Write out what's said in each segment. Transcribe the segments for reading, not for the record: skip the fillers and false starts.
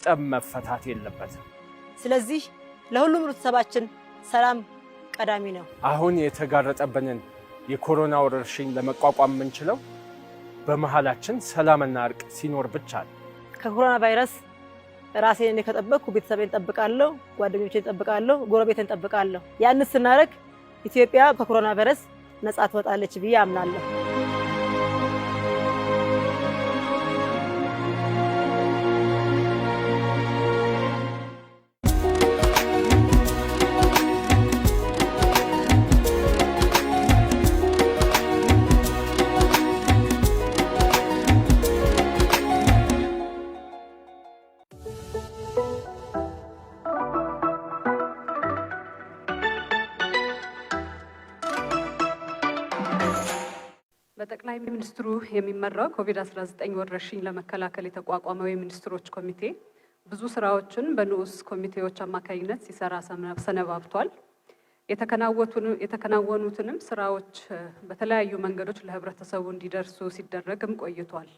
ጠብ መፈታት የለበትም። ስለዚህ ለሁሉም ህብረተሰባችን ሰላም ቀዳሚ ነው። አሁን የተጋረጠብንን የኮሮና ወረርሽኝ ለመቋቋም የምንችለው በመሃላችን ሰላምና እርቅ ሲኖር ብቻ ነው። ከኮሮና ቫይረስ ራሴን ከጠበቅኩ ቤተሰቤን ጠብቃለሁ፣ ጓደኞቼን ጠብቃለሁ፣ ጎረቤቴን ጠብቃለሁ። ያን ስናደርግ ኢትዮጵያ ከኮሮና ቫይረስ ነፃ ትወጣለች ብዬ አምናለሁ። በጠቅላይ ሚኒስትሩ የሚመራው ኮቪድ-19 ወረርሽኝ ለመከላከል የተቋቋመው የሚኒስትሮች ኮሚቴ ብዙ ስራዎችን በንዑስ ኮሚቴዎች አማካኝነት ሲሰራ ሰነባብቷል። የተከናወኑትንም ስራዎች በተለያዩ መንገዶች ለህብረተሰቡ እንዲደርሱ ሲደረግም ቆይቷል።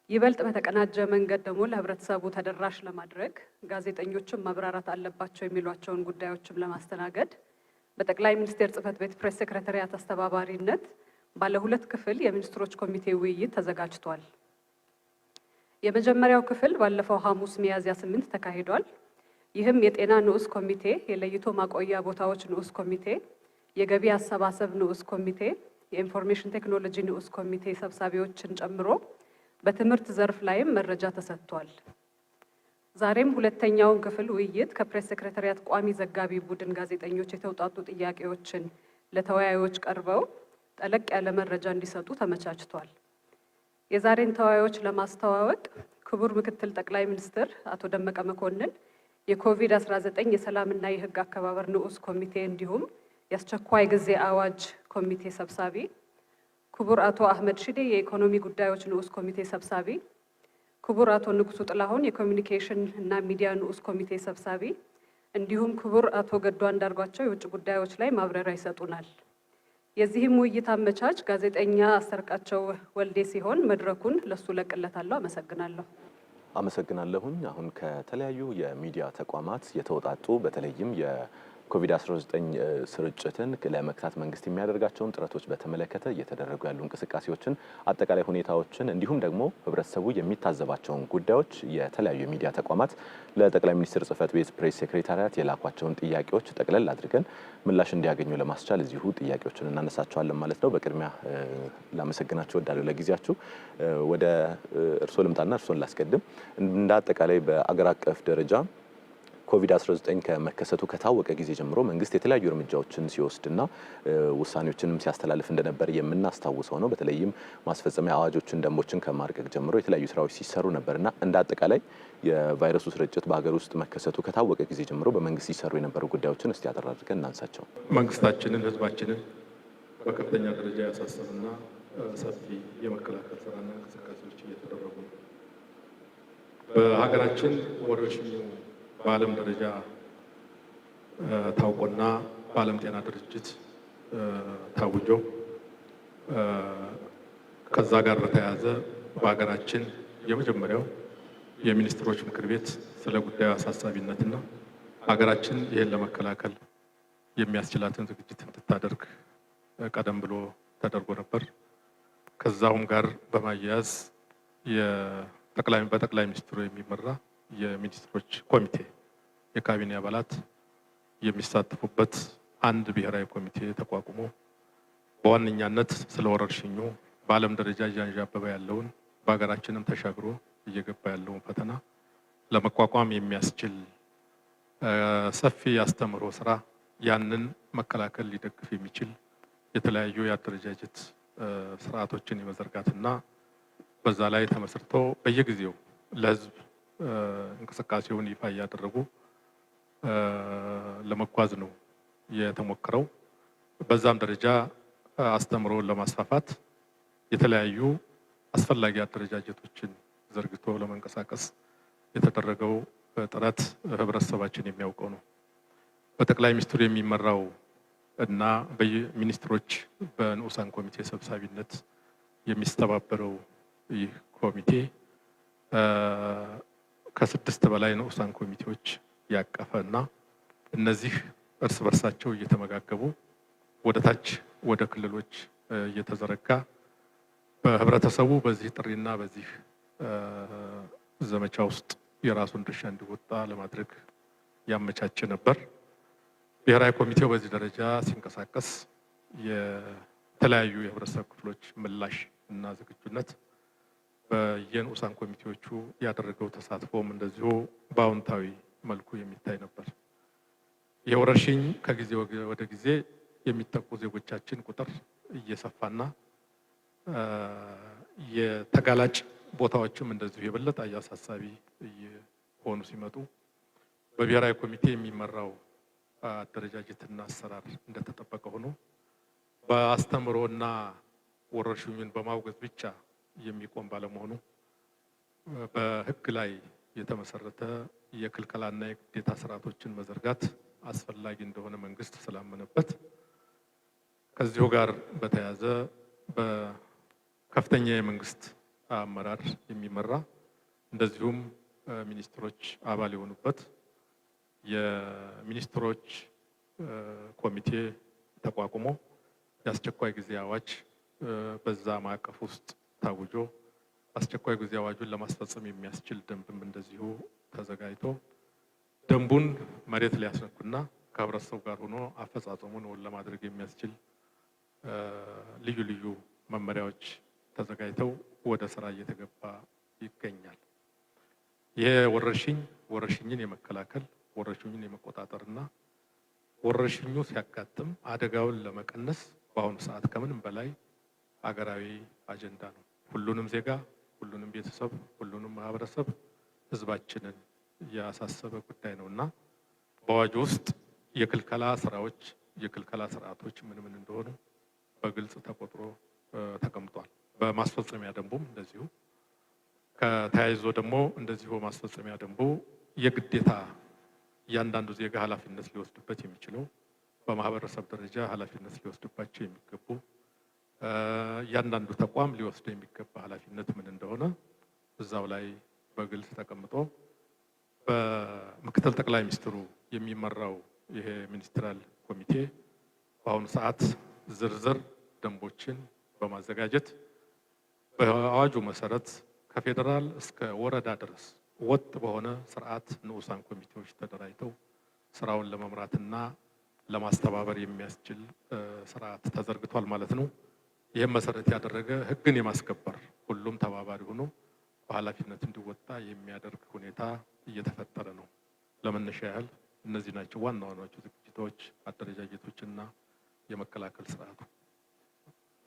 ይበልጥ በተቀናጀ መንገድ ደግሞ ለህብረተሰቡ ተደራሽ ለማድረግ ጋዜጠኞችም ማብራራት አለባቸው የሚሏቸውን ጉዳዮችም ለማስተናገድ በጠቅላይ ሚኒስቴር ጽህፈት ቤት ፕሬስ ሴክሬታሪያት አስተባባሪነት ባለ ሁለት ክፍል የሚኒስትሮች ኮሚቴ ውይይት ተዘጋጅቷል። የመጀመሪያው ክፍል ባለፈው ሐሙስ ሚያዝያ 8 ተካሂዷል። ይህም የጤና ንዑስ ኮሚቴ፣ የለይቶ ማቆያ ቦታዎች ንዑስ ኮሚቴ፣ የገቢ አሰባሰብ ንዑስ ኮሚቴ፣ የኢንፎርሜሽን ቴክኖሎጂ ንዑስ ኮሚቴ ሰብሳቢዎችን ጨምሮ በትምህርት ዘርፍ ላይም መረጃ ተሰጥቷል። ዛሬም ሁለተኛውን ክፍል ውይይት ከፕሬስ ሴክሬታሪያት ቋሚ ዘጋቢ ቡድን ጋዜጠኞች የተውጣጡ ጥያቄዎችን ለተወያዮች ቀርበው ጠለቅ ያለ መረጃ እንዲሰጡ ተመቻችቷል። የዛሬን ተወያዮች ለማስተዋወቅ ክቡር ምክትል ጠቅላይ ሚኒስትር አቶ ደመቀ መኮንን የኮቪድ-19 የሰላምና የሕግ አከባበር ንዑስ ኮሚቴ እንዲሁም የአስቸኳይ ጊዜ አዋጅ ኮሚቴ ሰብሳቢ፣ ክቡር አቶ አህመድ ሺዴ የኢኮኖሚ ጉዳዮች ንዑስ ኮሚቴ ሰብሳቢ፣ ክቡር አቶ ንጉሱ ጥላሁን የኮሚኒኬሽን እና ሚዲያ ንዑስ ኮሚቴ ሰብሳቢ እንዲሁም ክቡር አቶ ገዱ አንዳርጓቸው የውጭ ጉዳዮች ላይ ማብራሪያ ይሰጡናል። የዚህም ውይይት አመቻች ጋዜጠኛ አስተርቃቸው ወልዴ ሲሆን መድረኩን ለሱ ለቅለታለሁ። አመሰግናለሁኝ። አሁን ከተለያዩ የሚዲያ ተቋማት የተወጣጡ በተለይም የኮቪድ-19 ስርጭትን ለመክታት መንግስት የሚያደርጋቸውን ጥረቶች በተመለከተ እየተደረጉ ያሉ እንቅስቃሴዎችን፣ አጠቃላይ ሁኔታዎችን እንዲሁም ደግሞ ህብረተሰቡ የሚታዘባቸውን ጉዳዮች የተለያዩ የሚዲያ ተቋማት ለጠቅላይ ሚኒስትር ጽህፈት ቤት ፕሬስ ሴክሬታሪያት የላኳቸውን ጥያቄዎች ጠቅለል አድርገን ምላሽ እንዲያገኙ ለማስቻል እዚሁ ጥያቄዎችን እናነሳቸዋለን ማለት ነው። በቅድሚያ ላመሰግናችሁ ወዳለሁ ለጊዜያችሁ። ወደ እርሶ ልምጣና እርሶን ላስቀድም። እንደ አጠቃላይ በአገር አቀፍ ደረጃ ኮቪድ-19 ከመከሰቱ ከታወቀ ጊዜ ጀምሮ መንግስት የተለያዩ እርምጃዎችን ሲወስድና ውሳኔዎችንም ሲያስተላልፍ እንደነበር የምናስታውሰው ነው። በተለይም ማስፈጸሚያ አዋጆችን፣ ደንቦችን ከማርቀቅ ጀምሮ የተለያዩ ስራዎች ሲሰሩ ነበርና እንደ አጠቃላይ የቫይረሱ ስርጭት በሀገር ውስጥ መከሰቱ ከታወቀ ጊዜ ጀምሮ በመንግስት ሲሰሩ የነበሩ ጉዳዮችን እስቲ አጠር አድርገን እናንሳቸው። መንግስታችንን፣ ህዝባችንን በከፍተኛ ደረጃ ያሳሰብና ሰፊ የመከላከል ስራና እንቅስቃሴዎች እየተደረጉ ነው። በሀገራችን ወረርሽኙ በዓለም ደረጃ ታውቆና በዓለም ጤና ድርጅት ታውጆ ከዛ ጋር በተያያዘ በሀገራችን የመጀመሪያው የሚኒስትሮች ምክር ቤት ስለ ጉዳዩ አሳሳቢነትና ሀገራችን ይህን ለመከላከል የሚያስችላትን ዝግጅት እንድታደርግ ቀደም ብሎ ተደርጎ ነበር። ከዛውም ጋር በማያያዝ በጠቅላይ ሚኒስትሩ የሚመራ የሚኒስትሮች ኮሚቴ የካቢኔ አባላት የሚሳተፉበት አንድ ብሔራዊ ኮሚቴ ተቋቁሞ በዋነኛነት ስለ ወረርሽኙ በዓለም ደረጃ እያንዣበበ ያለውን በሀገራችንም ተሻግሮ እየገባ ያለውን ፈተና ለመቋቋም የሚያስችል ሰፊ አስተምሮ ስራ፣ ያንን መከላከል ሊደግፍ የሚችል የተለያዩ የአደረጃጀት ስርዓቶችን የመዘርጋትና በዛ ላይ ተመስርቶ በየጊዜው ለህዝብ እንቅስቃሴውን ይፋ እያደረጉ ለመጓዝ ነው የተሞከረው። በዛም ደረጃ አስተምሮን ለማስፋፋት የተለያዩ አስፈላጊ አደረጃጀቶችን ዘርግቶ ለመንቀሳቀስ የተደረገው ጥረት ህብረተሰባችን የሚያውቀው ነው። በጠቅላይ ሚኒስትሩ የሚመራው እና በሚኒስትሮች በንዑሳን ኮሚቴ ሰብሳቢነት የሚስተባበረው ይህ ኮሚቴ ከ6 በላይ ንዑሳን ኮሚቴዎች ያቀፈና እነዚህ እርስ በርሳቸው እየተመጋገቡ ወደ ታች ወደ ክልሎች እየተዘረጋ በህብረተሰቡ በዚህ ጥሪና በዚህ ዘመቻ ውስጥ የራሱን ድርሻ እንዲወጣ ለማድረግ ያመቻቸ ነበር። ብሔራዊ ኮሚቴው በዚህ ደረጃ ሲንቀሳቀስ የተለያዩ የህብረተሰብ ክፍሎች ምላሽ እና ዝግጁነት በየንዑሳን ኮሚቴዎቹ ያደረገው ተሳትፎም እንደዚሁ በአዎንታዊ መልኩ የሚታይ ነበር። የወረርሽኝ ከጊዜ ወደ ጊዜ የሚጠቁ ዜጎቻችን ቁጥር እየሰፋና የተጋላጭ ቦታዎችም እንደዚሁ የበለጠ አሳሳቢ እየሆኑ ሲመጡ በብሔራዊ ኮሚቴ የሚመራው አደረጃጀትና አሰራር እንደተጠበቀ ሆኖ በአስተምሮና ወረርሽኙን በማውገዝ ብቻ የሚቆም ባለመሆኑ በህግ ላይ የተመሰረተ የክልከላና የግዴታ ስርዓቶችን መዘርጋት አስፈላጊ እንደሆነ መንግስት ስላመነበት ከዚሁ ጋር በተያያዘ በከፍተኛ የመንግስት አመራር የሚመራ እንደዚሁም ሚኒስትሮች አባል የሆኑበት የሚኒስትሮች ኮሚቴ ተቋቁሞ የአስቸኳይ ጊዜ አዋጅ በዛ ማዕቀፍ ውስጥ ታውጆ አስቸኳይ ጊዜ አዋጁን ለማስፈጸም የሚያስችል ደንብም እንደዚሁ ተዘጋጅቶ ደንቡን መሬት ሊያስነኩና ከህብረተሰቡ ጋር ሆኖ አፈጻጸሙን ለማድረግ የሚያስችል ልዩ ልዩ መመሪያዎች ተዘጋጅተው ወደ ስራ እየተገባ ይገኛል። ይሄ ወረርሽኝን የመከላከል ወረርሽኙን የመቆጣጠርና ወረርሽኙ ሲያጋጥም አደጋውን ለመቀነስ በአሁኑ ሰዓት ከምንም በላይ አገራዊ አጀንዳ ነው። ሁሉንም ዜጋ፣ ሁሉንም ቤተሰብ፣ ሁሉንም ማህበረሰብ ህዝባችንን ያሳሰበ ጉዳይ ነውና በአዋጁ ውስጥ የክልከላ ስራዎች፣ የክልከላ ስርዓቶች ምን ምን እንደሆኑ በግልጽ ተቆጥሮ ተቀምጧል። በማስፈጸሚያ ደንቡም እንደዚሁ ከተያይዞ ደግሞ እንደዚሁ ማስፈጸሚያ ደንቡ የግዴታ እያንዳንዱ ዜጋ ኃላፊነት ሊወስድበት የሚችለው በማህበረሰብ ደረጃ ኃላፊነት ሊወስድባቸው የሚገቡ እያንዳንዱ ተቋም ሊወስድ የሚገባ ኃላፊነት ምን እንደሆነ እዛው ላይ በግልጽ ተቀምጦ በምክትል ጠቅላይ ሚኒስትሩ የሚመራው ይሄ ሚኒስትራል ኮሚቴ በአሁኑ ሰዓት ዝርዝር ደንቦችን በማዘጋጀት በአዋጁ መሰረት ከፌዴራል እስከ ወረዳ ድረስ ወጥ በሆነ ስርዓት ንዑሳን ኮሚቴዎች ተደራጅተው ስራውን ለመምራትና ለማስተባበር የሚያስችል ስርዓት ተዘርግቷል ማለት ነው። ይህም መሰረት ያደረገ ህግን የማስከበር ሁሉም ተባባሪ ሆኖ በኃላፊነት እንዲወጣ የሚያደርግ ሁኔታ እየተፈጠረ ነው። ለመነሻ ያህል እነዚህ ናቸው ዋና ዋናዎቹ ዝግጅቶች፣ አደረጃጀቶችና የመከላከል ስርዓቱ።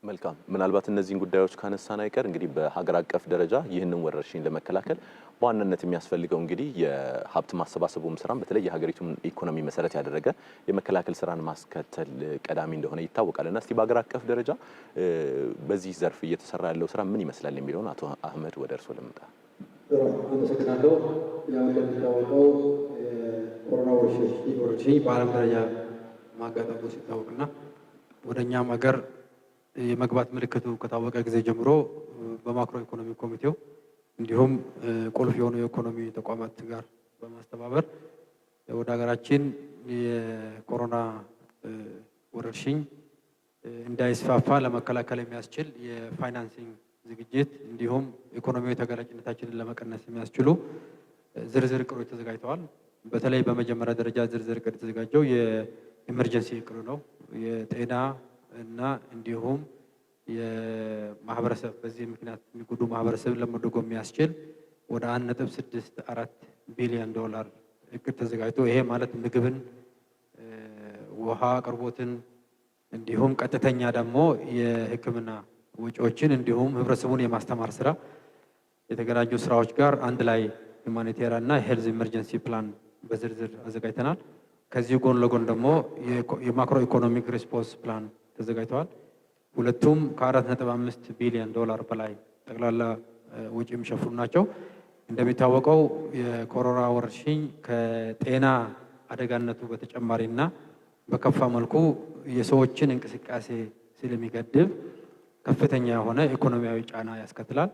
መልካም። ምናልባት እነዚህን ጉዳዮች ካነሳን አይቀር እንግዲህ በሀገር አቀፍ ደረጃ ይህንን ወረርሽኝ ለመከላከል በዋናነት የሚያስፈልገው እንግዲህ የሀብት ማሰባሰቡም ስራም በተለይ የሀገሪቱን ኢኮኖሚ መሰረት ያደረገ የመከላከል ስራን ማስከተል ቀዳሚ እንደሆነ ይታወቃልና እስቲ በሀገር አቀፍ ደረጃ በዚህ ዘርፍ እየተሰራ ያለው ስራ ምን ይመስላል የሚለውን አቶ አህመድ ወደ እርስዎ ልምጣ። አመሰግናለሁ። ያው እንደሚታወቀው ኮሮና ወረርሽኝ በዓለም ደረጃ ማጋጠሙ ሲታወቅና ወደኛም ሀገር የመግባት ምልክቱ ከታወቀ ጊዜ ጀምሮ በማክሮ ኢኮኖሚ ኮሚቴው እንዲሁም ቁልፍ የሆኑ የኢኮኖሚ ተቋማት ጋር በማስተባበር ወደ ሀገራችን የኮሮና ወረርሽኝ እንዳይስፋፋ ለመከላከል የሚያስችል የፋይናንሲንግ ዝግጅት እንዲሁም ኢኮኖሚያዊ ተጋላጭነታችንን ለመቀነስ የሚያስችሉ ዝርዝር እቅዶች ተዘጋጅተዋል። በተለይ በመጀመሪያ ደረጃ ዝርዝር እቅድ የተዘጋጀው የኢመርጀንሲ እቅዱ ነው። የጤና እና እንዲሁም የማህበረሰብ በዚህ ምክንያት የሚጎዱ ማህበረሰብን ለመደጎም የሚያስችል ወደ 1.64 ቢሊዮን ዶላር እቅድ ተዘጋጅቶ ይሄ ማለት ምግብን፣ ውሃ አቅርቦትን እንዲሁም ቀጥተኛ ደግሞ የሕክምና ወጪዎችን እንዲሁም ህብረተሰቡን የማስተማር ስራ የተገናኙ ስራዎች ጋር አንድ ላይ ሁማኒቴሪያን እና ሄልዝ ኢመርጀንሲ ፕላን በዝርዝር አዘጋጅተናል። ከዚህ ጎን ለጎን ደግሞ የማክሮ ኢኮኖሚክ ሪስፖንስ ፕላን ተዘጋጅተዋል። ሁለቱም ከ4.5 ቢሊዮን ዶላር በላይ ጠቅላላ ወጪ የሚሸፍኑ ናቸው። እንደሚታወቀው የኮሮና ወረርሽኝ ከጤና አደጋነቱ በተጨማሪና በከፋ መልኩ የሰዎችን እንቅስቃሴ ስለሚገድብ ከፍተኛ የሆነ ኢኮኖሚያዊ ጫና ያስከትላል።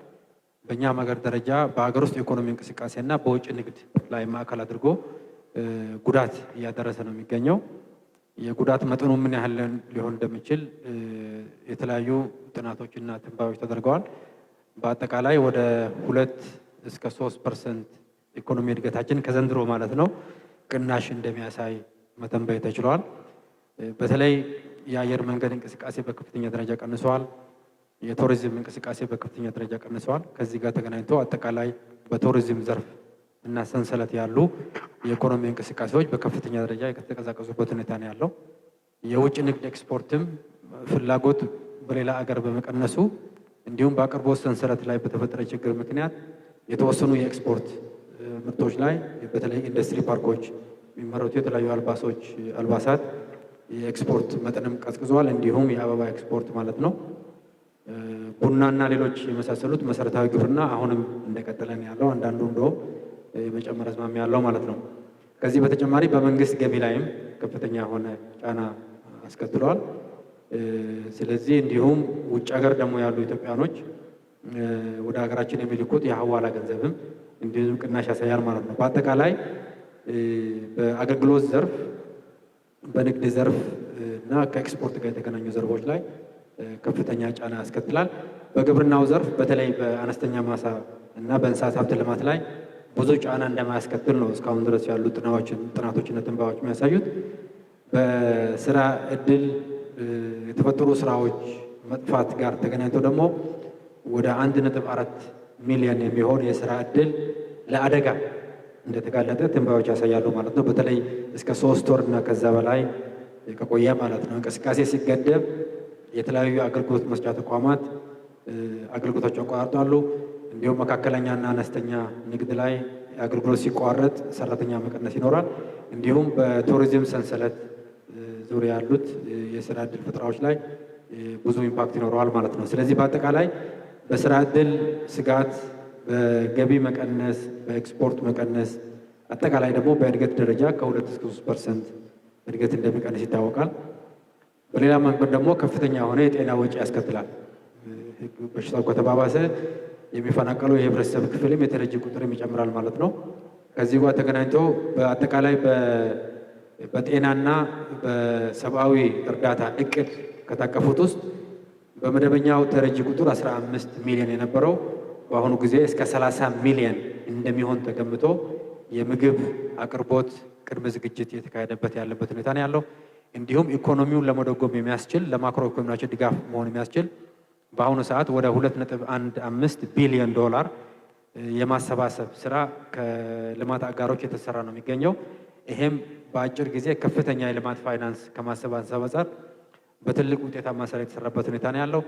በእኛ ሀገር ደረጃ በሀገር ውስጥ የኢኮኖሚ እንቅስቃሴና በውጭ ንግድ ላይ ማዕከል አድርጎ ጉዳት እያደረሰ ነው የሚገኘው። የጉዳት መጠኑ ምን ያህል ሊሆን እንደሚችል የተለያዩ ጥናቶችና ትንበያዎች ተደርገዋል። በአጠቃላይ ወደ 2 እስከ 3% ኢኮኖሚ እድገታችን ከዘንድሮ ማለት ነው ቅናሽ እንደሚያሳይ መተንበይ ተችሏል። በተለይ የአየር መንገድ እንቅስቃሴ በከፍተኛ ደረጃ ቀንሷል። የቱሪዝም እንቅስቃሴ በከፍተኛ ደረጃ ቀንሷል። ከዚህ ጋር ተገናኝቶ አጠቃላይ በቱሪዝም ዘርፍ እና ሰንሰለት ያሉ የኢኮኖሚ እንቅስቃሴዎች በከፍተኛ ደረጃ የተቀዛቀዙበት ሁኔታ ነው ያለው። የውጭ ንግድ ኤክስፖርትም ፍላጎት በሌላ አገር በመቀነሱ እንዲሁም በአቅርቦት ሰንሰለት ላይ በተፈጠረ ችግር ምክንያት የተወሰኑ የኤክስፖርት ምርቶች ላይ በተለይ ኢንዱስትሪ ፓርኮች የሚመረቱ የተለያዩ አልባሳት የኤክስፖርት መጠንም ቀዝቅዟል። እንዲሁም የአበባ ኤክስፖርት ማለት ነው። ቡናና ሌሎች የመሳሰሉት መሰረታዊ ግብርና አሁንም እንደቀጠለ ነው ያለው። አንዳንዱ እንደውም የመጨመር አዝማሚያ ያለው ማለት ነው። ከዚህ በተጨማሪ በመንግስት ገቢ ላይም ከፍተኛ የሆነ ጫና አስከትሏል። ስለዚህ እንዲሁም ውጭ ሀገር ደግሞ ያሉ ኢትዮጵያኖች ወደ ሀገራችን የሚልኩት የሐዋላ ገንዘብም እንዲሁም ቅናሽ ያሳያል ማለት ነው። በአጠቃላይ በአገልግሎት ዘርፍ፣ በንግድ ዘርፍ እና ከኤክስፖርት ጋር የተገናኙ ዘርፎች ላይ ከፍተኛ ጫና ያስከትላል። በግብርናው ዘርፍ በተለይ በአነስተኛ ማሳ እና በእንስሳት ሀብት ልማት ላይ ብዙ ጫና እንደማያስከትል ነው እስካሁን ድረስ ያሉ ጥናቶችና ትንበያዎች የሚያሳዩት። በስራ እድል የተፈጠሩ ስራዎች መጥፋት ጋር ተገናኝተው ደግሞ ወደ 1.4 ሚሊዮን የሚሆን የስራ እድል ለአደጋ እንደተጋለጠ ትንበያዎች ያሳያሉ ማለት ነው። በተለይ እስከ 3 ወር እና ከዛ በላይ ከቆየ ማለት ነው። እንቅስቃሴ ሲገደብ የተለያዩ አገልግሎት መስጫ ተቋማት አገልግሎታቸው ያቋርጣሉ። እንዲሁም መካከለኛና አነስተኛ ንግድ ላይ አገልግሎት ሲቋረጥ ሰራተኛ መቀነስ ይኖራል። እንዲሁም በቱሪዝም ሰንሰለት ዙሪያ ያሉት የስራ እድል ፈጠራዎች ላይ ብዙ ኢምፓክት ይኖረዋል ማለት ነው። ስለዚህ በአጠቃላይ በስራ እድል ስጋት፣ በገቢ መቀነስ፣ በኤክስፖርት መቀነስ፣ አጠቃላይ ደግሞ በእድገት ደረጃ ከ2 እስከ 3% እድገት እንደሚቀንስ ይታወቃል። በሌላ መንገድ ደግሞ ከፍተኛ የሆነ የጤና ወጪ ያስከትላል። በሽታው ከተባባሰ የሚፈናቀለው የህብረተሰብ ክፍልም የተረጂ ቁጥርም ይጨምራል ማለት ነው። ከዚህ ጋር ተገናኝቶ በአጠቃላይ በጤናና በሰብአዊ እርዳታ እቅድ ከታቀፉት ውስጥ በመደበኛው ተረጂ ቁጥር 15 ሚሊዮን የነበረው በአሁኑ ጊዜ እስከ 30 ሚሊዮን እንደሚሆን ተገምቶ የምግብ አቅርቦት ቅድመ ዝግጅት የተካሄደበት ያለበት ሁኔታ ነው ያለው። እንዲሁም ኢኮኖሚውን ለመደጎም የሚያስችል ለማክሮ ኢኮኖሚያችን ድጋፍ መሆን የሚያስችል በአሁኑ ሰዓት ወደ 2.15 ቢሊዮን ዶላር የማሰባሰብ ስራ ከልማት አጋሮች የተሰራ ነው የሚገኘው። ይሄም በአጭር ጊዜ ከፍተኛ የልማት ፋይናንስ ከማሰባሰብ አንጻር በትልቅ ውጤታማ ስራ የተሰራበት ሁኔታ ነው ያለው።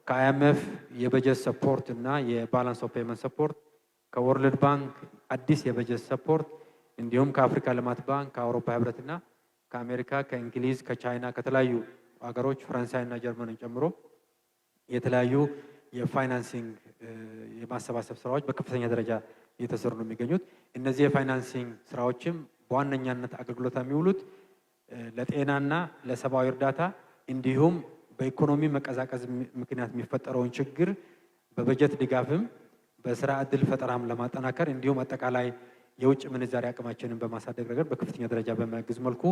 ከአይኤምኤፍ የበጀት ሰፖርት እና የባላንስ ኦፍ ፔመንት ሰፖርት፣ ከወርልድ ባንክ አዲስ የበጀት ሰፖርት እንዲሁም ከአፍሪካ ልማት ባንክ፣ ከአውሮፓ ህብረትና ከአሜሪካ፣ ከእንግሊዝ፣ ከቻይና ከተለያዩ ሀገሮች ፈረንሳይና ጀርመንን ጨምሮ የተለያዩ የፋይናንሲንግ የማሰባሰብ ስራዎች በከፍተኛ ደረጃ እየተሰሩ ነው የሚገኙት። እነዚህ የፋይናንሲንግ ስራዎችም በዋነኛነት አገልግሎት የሚውሉት ለጤናና ለሰብአዊ እርዳታ እንዲሁም በኢኮኖሚ መቀዛቀዝ ምክንያት የሚፈጠረውን ችግር በበጀት ድጋፍም በስራ እድል ፈጠራም ለማጠናከር እንዲሁም አጠቃላይ የውጭ ምንዛሪ አቅማችንን በማሳደግ ረገድ በከፍተኛ ደረጃ በሚያግዝ መልኩ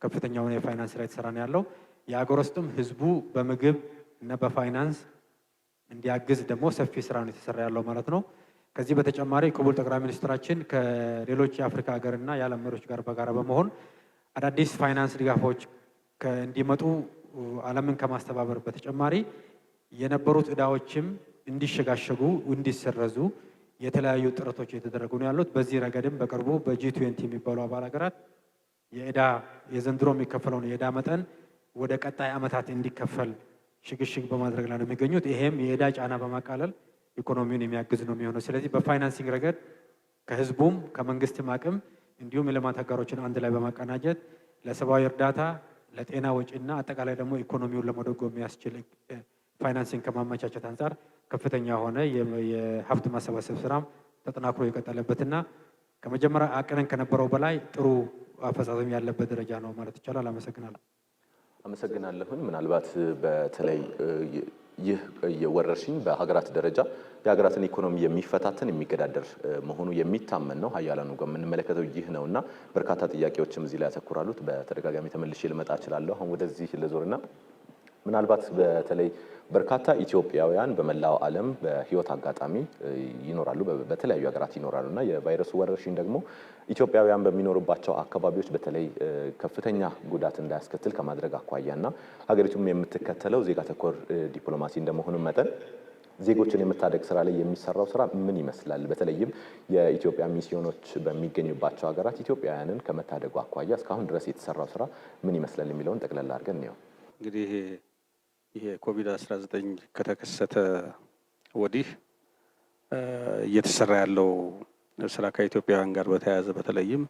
ከፍተኛ የሆነ የፋይናንስ ስራ የተሰራ ነው ያለው። የአገር ውስጥም ህዝቡ በምግብ እና በፋይናንስ እንዲያግዝ ደግሞ ሰፊ ስራ ነው የተሰራ ያለው ማለት ነው። ከዚህ በተጨማሪ ክቡር ጠቅላይ ሚኒስትራችን ከሌሎች የአፍሪካ ሀገርና የዓለም መሪዎች ጋር በጋራ በመሆን አዳዲስ ፋይናንስ ድጋፎች እንዲመጡ ዓለምን ከማስተባበር በተጨማሪ የነበሩት ዕዳዎችም እንዲሸጋሸጉ እንዲሰረዙ የተለያዩ ጥረቶች የተደረጉ ነው ያሉት። በዚህ ረገድም በቅርቡ በጂ20 የሚባሉ አባል ሀገራት የዘንድሮ የሚከፈለውን የዕዳ መጠን ወደ ቀጣይ ዓመታት እንዲከፈል ሽግሽግ በማድረግ ላይ ነው የሚገኙት። ይሄም የዕዳ ጫና በማቃለል ኢኮኖሚውን የሚያግዝ ነው የሚሆነው። ስለዚህ በፋይናንሲንግ ረገድ ከህዝቡም ከመንግስትም አቅም እንዲሁም የልማት አጋሮችን አንድ ላይ በማቀናጀት ለሰብአዊ እርዳታ፣ ለጤና ወጪና አጠቃላይ ደግሞ ኢኮኖሚውን ለመደጎም የሚያስችል ፋይናንሲንግ ከማመቻቸት አንጻር ከፍተኛ የሆነ የሀብት ማሰባሰብ ስራም ተጠናክሮ የቀጠለበትና ከመጀመሪያ አቅነን ከነበረው በላይ ጥሩ አፈጻጸም ያለበት ደረጃ ነው ማለት ይቻላል። አመሰግናለሁ። አመሰግናለሁኝ። ምናልባት በተለይ ይህ የወረርሽኝ በሀገራት ደረጃ የሀገራትን ኢኮኖሚ የሚፈታተን የሚገዳደር መሆኑ የሚታመን ነው። ሀያላኑ ጋር የምንመለከተው ይህ ነውና በርካታ ጥያቄዎችም እዚህ ላይ ያተኩራሉት። በተደጋጋሚ ተመልሼ ልመጣ እችላለሁ። አሁን ወደዚህ ልዞርና ምናልባት በተለይ በርካታ ኢትዮጵያውያን በመላው ዓለም በህይወት አጋጣሚ ይኖራሉ፣ በተለያዩ ሀገራት ይኖራሉና የቫይረሱ ወረርሽኝ ደግሞ ኢትዮጵያውያን በሚኖሩባቸው አካባቢዎች በተለይ ከፍተኛ ጉዳት እንዳያስከትል ከማድረግ አኳያና ሀገሪቱም የምትከተለው ዜጋ ተኮር ዲፕሎማሲ እንደመሆኑ መጠን ዜጎችን የመታደግ ስራ ላይ የሚሰራው ስራ ምን ይመስላል? በተለይም የኢትዮጵያ ሚስዮኖች በሚገኙባቸው ሀገራት ኢትዮጵያውያንን ከመታደጉ አኳያ እስካሁን ድረስ የተሰራው ስራ ምን ይመስላል የሚለውን ጠቅላላ አድርገን ነው። እንግዲህ ይሄ ኮቪድ-19 ከተከሰተ ወዲህ እየተሰራ ያለው ስራ ከኢትዮጵያውያን ጋር በተያያዘ በተለይም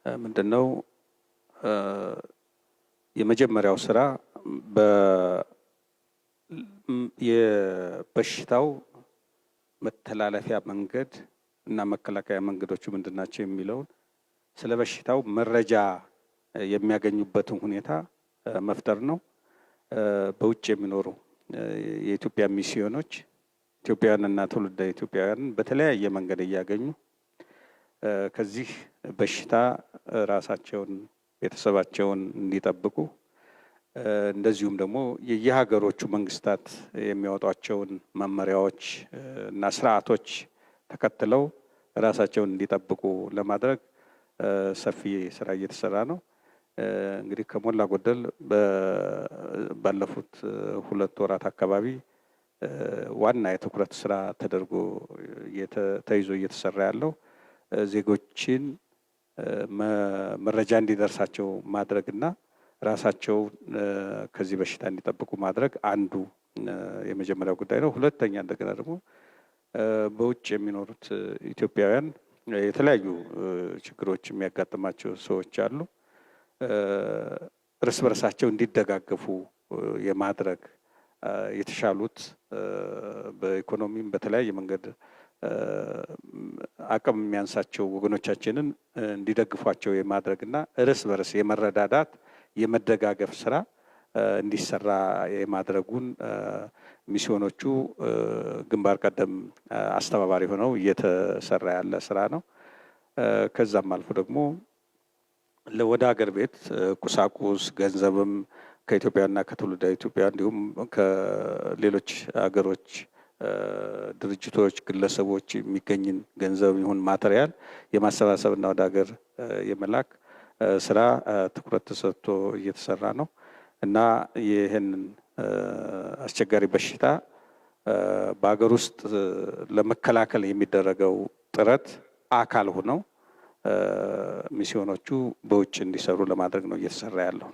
ምንድነው የመጀመሪያው ስራ የበሽታው መተላለፊያ መንገድ እና መከላከያ መንገዶቹ ምንድናቸው የሚለውን ስለ በሽታው መረጃ የሚያገኙበትን ሁኔታ መፍጠር ነው። በውጭ የሚኖሩ የኢትዮጵያ ሚስዮኖች ኢትዮጵያውያንና ትውልደ ኢትዮጵያውያን በተለያየ መንገድ እያገኙ ከዚህ በሽታ ራሳቸውን ቤተሰባቸውን እንዲጠብቁ እንደዚሁም ደግሞ የየሀገሮቹ መንግስታት የሚያወጧቸውን መመሪያዎች እና ስርዓቶች ተከትለው ራሳቸውን እንዲጠብቁ ለማድረግ ሰፊ ስራ እየተሰራ ነው። እንግዲህ ከሞላ ጎደል ባለፉት 2 ወራት አካባቢ ዋና የትኩረት ስራ ተደርጎ ተይዞ እየተሰራ ያለው ዜጎችን መረጃ እንዲደርሳቸው ማድረግና ራሳቸው ከዚህ በሽታ እንዲጠብቁ ማድረግ አንዱ የመጀመሪያው ጉዳይ ነው። ሁለተኛ እንደገና ደግሞ በውጭ የሚኖሩት ኢትዮጵያውያን የተለያዩ ችግሮች የሚያጋጥማቸው ሰዎች አሉ። እርስ በርሳቸው እንዲደጋገፉ የማድረግ የተሻሉት በኢኮኖሚም በተለያየ መንገድ አቅም የሚያንሳቸው ወገኖቻችንን እንዲደግፏቸው የማድረግና እርስ በርስ የመረዳዳት የመደጋገፍ ስራ እንዲሰራ የማድረጉን ሚስዮኖቹ ግንባር ቀደም አስተባባሪ ሆነው እየተሰራ ያለ ስራ ነው። ከዛም አልፎ ደግሞ ወደ ሀገር ቤት ቁሳቁስ ገንዘብም ከኢትዮጵያና ከትውልደ ኢትዮጵያ እንዲሁም ከሌሎች ሀገሮች ድርጅቶች፣ ግለሰቦች የሚገኝን ገንዘብ ይሁን ማቴሪያል የማሰባሰብና ወደ ሀገር የመላክ ስራ ትኩረት ተሰጥቶ እየተሰራ ነው እና ይህንን አስቸጋሪ በሽታ በሀገር ውስጥ ለመከላከል የሚደረገው ጥረት አካል ሆነው ሚስዮኖቹ በውጭ እንዲሰሩ ለማድረግ ነው እየተሰራ ያለው።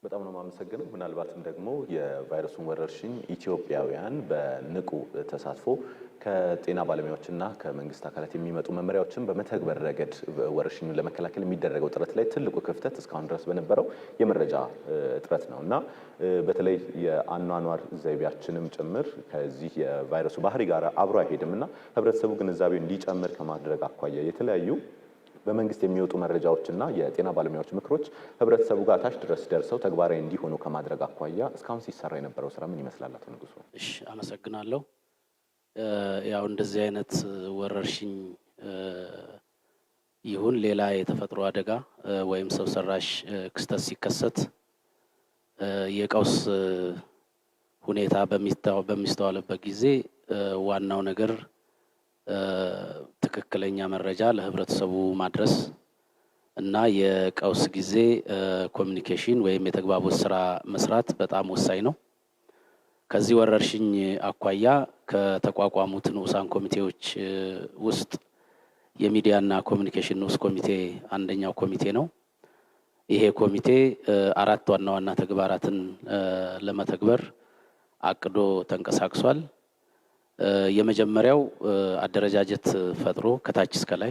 በጣም ነው የማመሰግነው። ምናልባትም ደግሞ የቫይረሱን ወረርሽኝ ኢትዮጵያውያን በንቁ ተሳትፎ ከጤና ባለሙያዎችና ከመንግስት አካላት የሚመጡ መመሪያዎችን በመተግበር ረገድ ወረርሽኙን ለመከላከል የሚደረገው ጥረት ላይ ትልቁ ክፍተት እስካሁን ድረስ በነበረው የመረጃ እጥረት ነው እና በተለይ የአኗኗር ዘይቤያችንም ጭምር ከዚህ የቫይረሱ ባህሪ ጋር አብሮ አይሄድም እና ህብረተሰቡ ግንዛቤው እንዲጨምር ከማድረግ አኳያ የተለያዩ በመንግስት የሚወጡ መረጃዎችና የጤና ባለሙያዎች ምክሮች ህብረተሰቡ ጋር ታች ድረስ ደርሰው ተግባራዊ እንዲሆኑ ከማድረግ አኳያ እስካሁን ሲሰራ የነበረው ስራ ምን ይመስላል? አቶ ንጉሱ። እሺ፣ አመሰግናለሁ። ያው እንደዚህ አይነት ወረርሽኝ ይሁን ሌላ የተፈጥሮ አደጋ ወይም ሰው ሰራሽ ክስተት ሲከሰት የቀውስ ሁኔታ በሚስተዋልበት ጊዜ ዋናው ነገር ትክክለኛ መረጃ ለህብረተሰቡ ማድረስ እና የቀውስ ጊዜ ኮሚኒኬሽን ወይም የተግባቦት ስራ መስራት በጣም ወሳኝ ነው። ከዚህ ወረርሽኝ አኳያ ከተቋቋሙት ንዑሳን ኮሚቴዎች ውስጥ የሚዲያና ኮሚኒኬሽን ንዑስ ኮሚቴ አንደኛው ኮሚቴ ነው። ይሄ ኮሚቴ 4 ዋና ዋና ተግባራትን ለመተግበር አቅዶ ተንቀሳቅሷል። የመጀመሪያው አደረጃጀት ፈጥሮ ከታች እስከ ላይ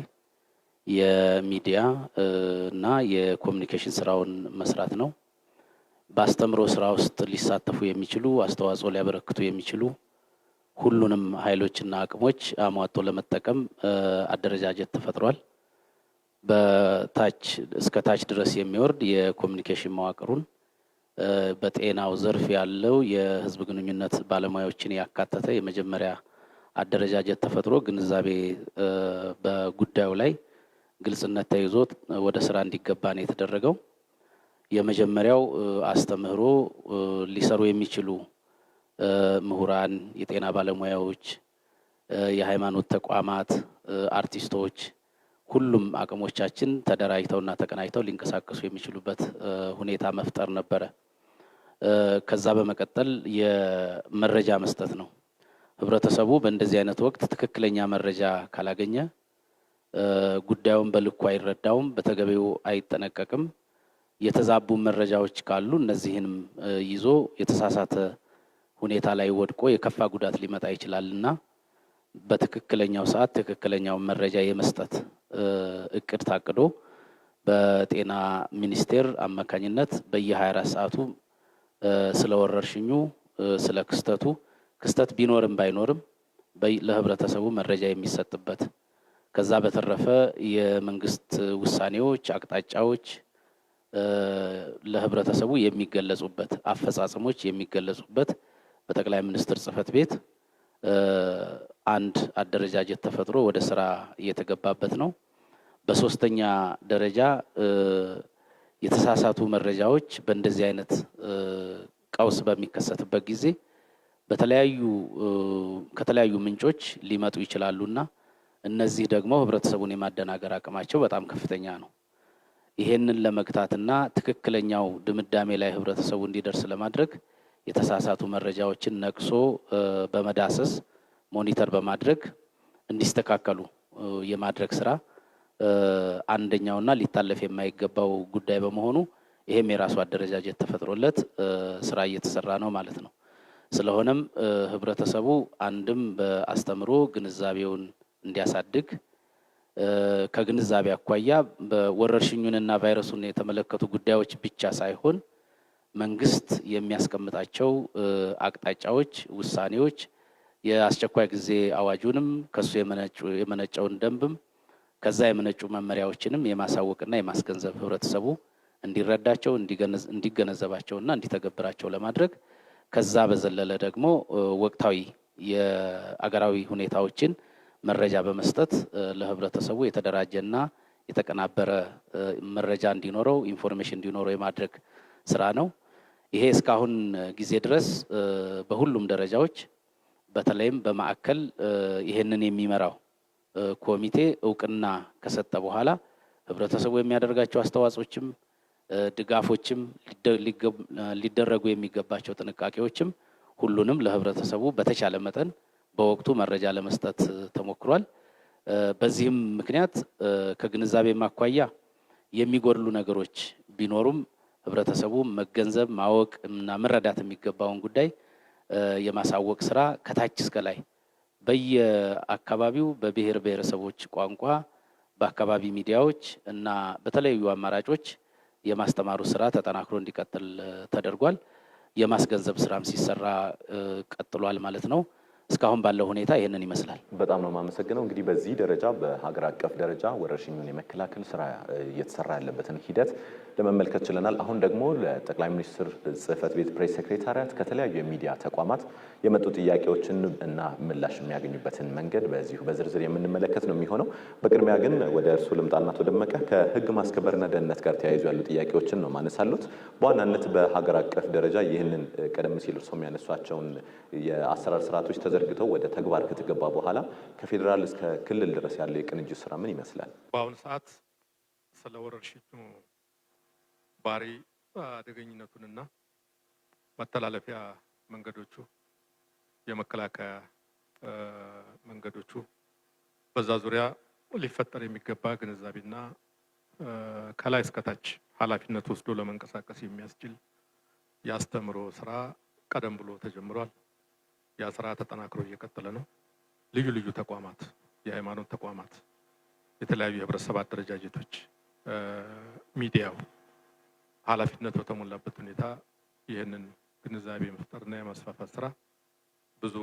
የሚዲያ እና የኮሚኒኬሽን ስራውን መስራት ነው። በአስተምሮ ስራ ውስጥ ሊሳተፉ የሚችሉ አስተዋጽኦ ሊያበረክቱ የሚችሉ ሁሉንም ኃይሎችና አቅሞች አሟጦ ለመጠቀም አደረጃጀት ተፈጥሯል። በታች እስከ ታች ድረስ የሚወርድ የኮሚኒኬሽን መዋቅሩን በጤናው ዘርፍ ያለው የህዝብ ግንኙነት ባለሙያዎችን ያካተተ የመጀመሪያ አደረጃጀት ተፈጥሮ ግንዛቤ በጉዳዩ ላይ ግልጽነት ተይዞ ወደ ስራ እንዲገባ ነው የተደረገው። የመጀመሪያው አስተምህሮ ሊሰሩ የሚችሉ ምሁራን፣ የጤና ባለሙያዎች፣ የሃይማኖት ተቋማት፣ አርቲስቶች ሁሉም አቅሞቻችን ተደራጅተውና ተቀናጅተው ሊንቀሳቀሱ የሚችሉበት ሁኔታ መፍጠር ነበረ። ከዛ በመቀጠል የመረጃ መስጠት ነው። ህብረተሰቡ በእንደዚህ አይነት ወቅት ትክክለኛ መረጃ ካላገኘ ጉዳዩን በልኩ አይረዳውም፣ በተገቢው አይጠነቀቅም። የተዛቡ መረጃዎች ካሉ እነዚህንም ይዞ የተሳሳተ ሁኔታ ላይ ወድቆ የከፋ ጉዳት ሊመጣ ይችላልና በትክክለኛው ሰዓት ትክክለኛው መረጃ የመስጠት እቅድ ታቅዶ በጤና ሚኒስቴር አማካኝነት በየ24 ሰዓቱ ስለ ወረርሽኙ ስለ ክስተት ቢኖርም ባይኖርም ለህብረተሰቡ መረጃ የሚሰጥበት ከዛ በተረፈ የመንግስት ውሳኔዎች፣ አቅጣጫዎች ለህብረተሰቡ የሚገለጹበት አፈጻጸሞች የሚገለጹበት በጠቅላይ ሚኒስትር ጽህፈት ቤት አንድ አደረጃጀት ተፈጥሮ ወደ ስራ እየተገባበት ነው። በሶስተኛ ደረጃ የተሳሳቱ መረጃዎች በእንደዚህ አይነት ቀውስ በሚከሰትበት ጊዜ ከተለያዩ ምንጮች ሊመጡ ይችላሉና እነዚህ ደግሞ ህብረተሰቡን የማደናገር አቅማቸው በጣም ከፍተኛ ነው። ይሄንን ለመግታትና ትክክለኛው ድምዳሜ ላይ ህብረተሰቡ እንዲደርስ ለማድረግ የተሳሳቱ መረጃዎችን ነቅሶ በመዳሰስ ሞኒተር በማድረግ እንዲስተካከሉ የማድረግ ስራ አንደኛውና ሊታለፍ የማይገባው ጉዳይ በመሆኑ ይሄም የራሱ አደረጃጀት ተፈጥሮለት ስራ እየተሰራ ነው ማለት ነው። ስለሆነም ህብረተሰቡ አንድም በአስተምሮ ግንዛቤውን እንዲያሳድግ ከግንዛቤ አኳያ በወረርሽኙንና ቫይረሱን የተመለከቱ ጉዳዮች ብቻ ሳይሆን መንግስት የሚያስቀምጣቸው አቅጣጫዎች፣ ውሳኔዎች የአስቸኳይ ጊዜ አዋጁንም ከሱ የመነጨውን ደንብም ከዛ የመነጩ መመሪያዎችንም የማሳወቅና የማስገንዘብ ህብረተሰቡ እንዲረዳቸው እንዲገነዘባቸውና እንዲተገብራቸው ለማድረግ ከዛ በዘለለ ደግሞ ወቅታዊ የአገራዊ ሁኔታዎችን መረጃ በመስጠት ለህብረተሰቡ የተደራጀና የተቀናበረ መረጃ እንዲኖረው ኢንፎርሜሽን እንዲኖረው የማድረግ ስራ ነው። ይሄ እስካሁን ጊዜ ድረስ በሁሉም ደረጃዎች በተለይም በማዕከል ይሄንን የሚመራው ኮሚቴ እውቅና ከሰጠ በኋላ ህብረተሰቡ የሚያደርጋቸው አስተዋጽኦችም ድጋፎችም ሊደረጉ የሚገባቸው ጥንቃቄዎችም ሁሉንም ለህብረተሰቡ በተቻለ መጠን በወቅቱ መረጃ ለመስጠት ተሞክሯል። በዚህም ምክንያት ከግንዛቤ ማኳያ የሚጎድሉ ነገሮች ቢኖሩም ህብረተሰቡ መገንዘብ ማወቅ እና መረዳት የሚገባውን ጉዳይ የማሳወቅ ስራ ከታች እስከ ላይ በየአካባቢው በብሔር ብሔረሰቦች ቋንቋ በአካባቢ ሚዲያዎች እና በተለያዩ አማራጮች የማስተማሩ ስራ ተጠናክሮ እንዲቀጥል ተደርጓል። የማስገንዘብ ስራም ሲሰራ ቀጥሏል ማለት ነው። እስካሁን ባለው ሁኔታ ይሄንን ይመስላል። በጣም ነው የማመሰግነው። እንግዲህ በዚህ ደረጃ በሀገር አቀፍ ደረጃ ወረርሽኙን የመከላከል ስራ እየተሰራ ያለበትን ሂደት ለመመልከት ችለናል። አሁን ደግሞ ለጠቅላይ ሚኒስትር ጽህፈት ቤት ፕሬስ ሴክሬታሪያት ከተለያዩ የሚዲያ ተቋማት የመጡ ጥያቄዎችን እና ምላሽ የሚያገኙበትን መንገድ በዚሁ በዝርዝር የምንመለከት ነው የሚሆነው። በቅድሚያ ግን ወደ እርሱ ልምጣና አቶ ደመቀ ከህግ ማስከበርና ደህንነት ጋር ተያይዞ ያሉ ጥያቄዎችን ነው ማነሳሉት። በዋናነት በሀገር አቀፍ ደረጃ ይህንን ቀደም ሲል እርሶ የሚያነሷቸውን የአሰራር ስርዓቶች ተዘርግተው ወደ ተግባር ከተገባ በኋላ ከፌዴራል እስከ ክልል ድረስ ያለው የቅንጅት ስራ ምን ይመስላል? በአሁኑ ሰዓት ስለ ወረርሽኙ ባህሪ አደገኝነቱንና መተላለፊያ መንገዶቹ የመከላከያ መንገዶቹ በዛ ዙሪያ ሊፈጠር የሚገባ ግንዛቤና ከላይ እስከታች ኃላፊነት ወስዶ ለመንቀሳቀስ የሚያስችል የአስተምሮ ስራ ቀደም ብሎ ተጀምሯል። ያ ስራ ተጠናክሮ እየቀጠለ ነው። ልዩ ልዩ ተቋማት፣ የሃይማኖት ተቋማት፣ የተለያዩ የህብረተሰብ አደረጃጀቶች፣ ሚዲያው ኃላፊነት በተሞላበት ሁኔታ ይህንን ግንዛቤ መፍጠርና የማስፋፋት ስራ ብዙ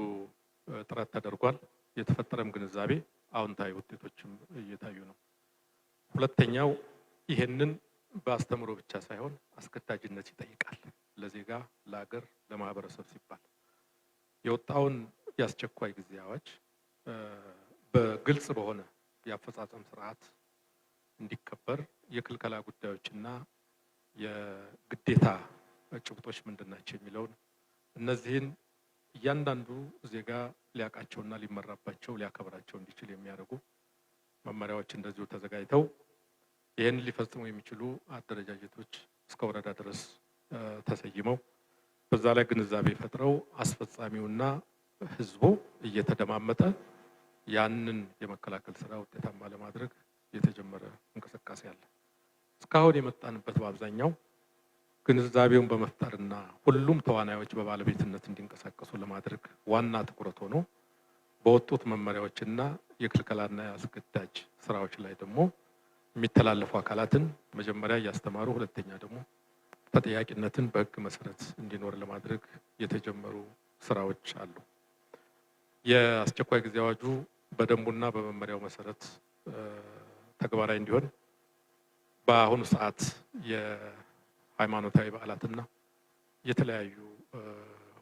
ጥረት ተደርጓል። የተፈጠረም ግንዛቤ አዎንታዊ ውጤቶችም እየታዩ ነው። ሁለተኛው ይህንን በአስተምሮ ብቻ ሳይሆን አስገዳጅነት ይጠይቃል። ለዜጋ፣ ለሀገር፣ ለማህበረሰብ ሲባል የወጣውን የአስቸኳይ ጊዜ አዋጅ በግልጽ በሆነ የአፈጻጸም ስርዓት እንዲከበር የክልከላ ጉዳዮችና የግዴታ ጭብጦች ምንድናቸው የሚለውን እነዚህን እያንዳንዱ ዜጋ ሊያውቃቸውና ሊመራባቸው ሊያከብራቸው እንዲችል የሚያደርጉ መመሪያዎች እንደዚሁ ተዘጋጅተው ይህን ሊፈጽሙ የሚችሉ አደረጃጀቶች እስከ ወረዳ ድረስ ተሰይመው በዛ ላይ ግንዛቤ ፈጥረው አስፈጻሚውና ህዝቡ እየተደማመጠ ያንን የመከላከል ስራ ውጤታማ ለማድረግ የተጀመረ እንቅስቃሴ አለ። እስካሁን የመጣንበት በአብዛኛው ግንዛቤውን በመፍጠርና ሁሉም ተዋናዮች በባለቤትነት እንዲንቀሳቀሱ ለማድረግ ዋና ትኩረት ሆኖ በወጡት መመሪያዎችና የክልከላና የአስገዳጅ ስራዎች ላይ ደግሞ የሚተላለፉ አካላትን መጀመሪያ እያስተማሩ ሁለተኛ ደግሞ ተጠያቂነትን በህግ መሰረት እንዲኖር ለማድረግ የተጀመሩ ስራዎች አሉ። የአስቸኳይ ጊዜ አዋጁ በደንቡና በመመሪያው መሰረት ተግባራዊ እንዲሆን በአሁኑ ሰዓት የሃይማኖታዊ በዓላትና የተለያዩ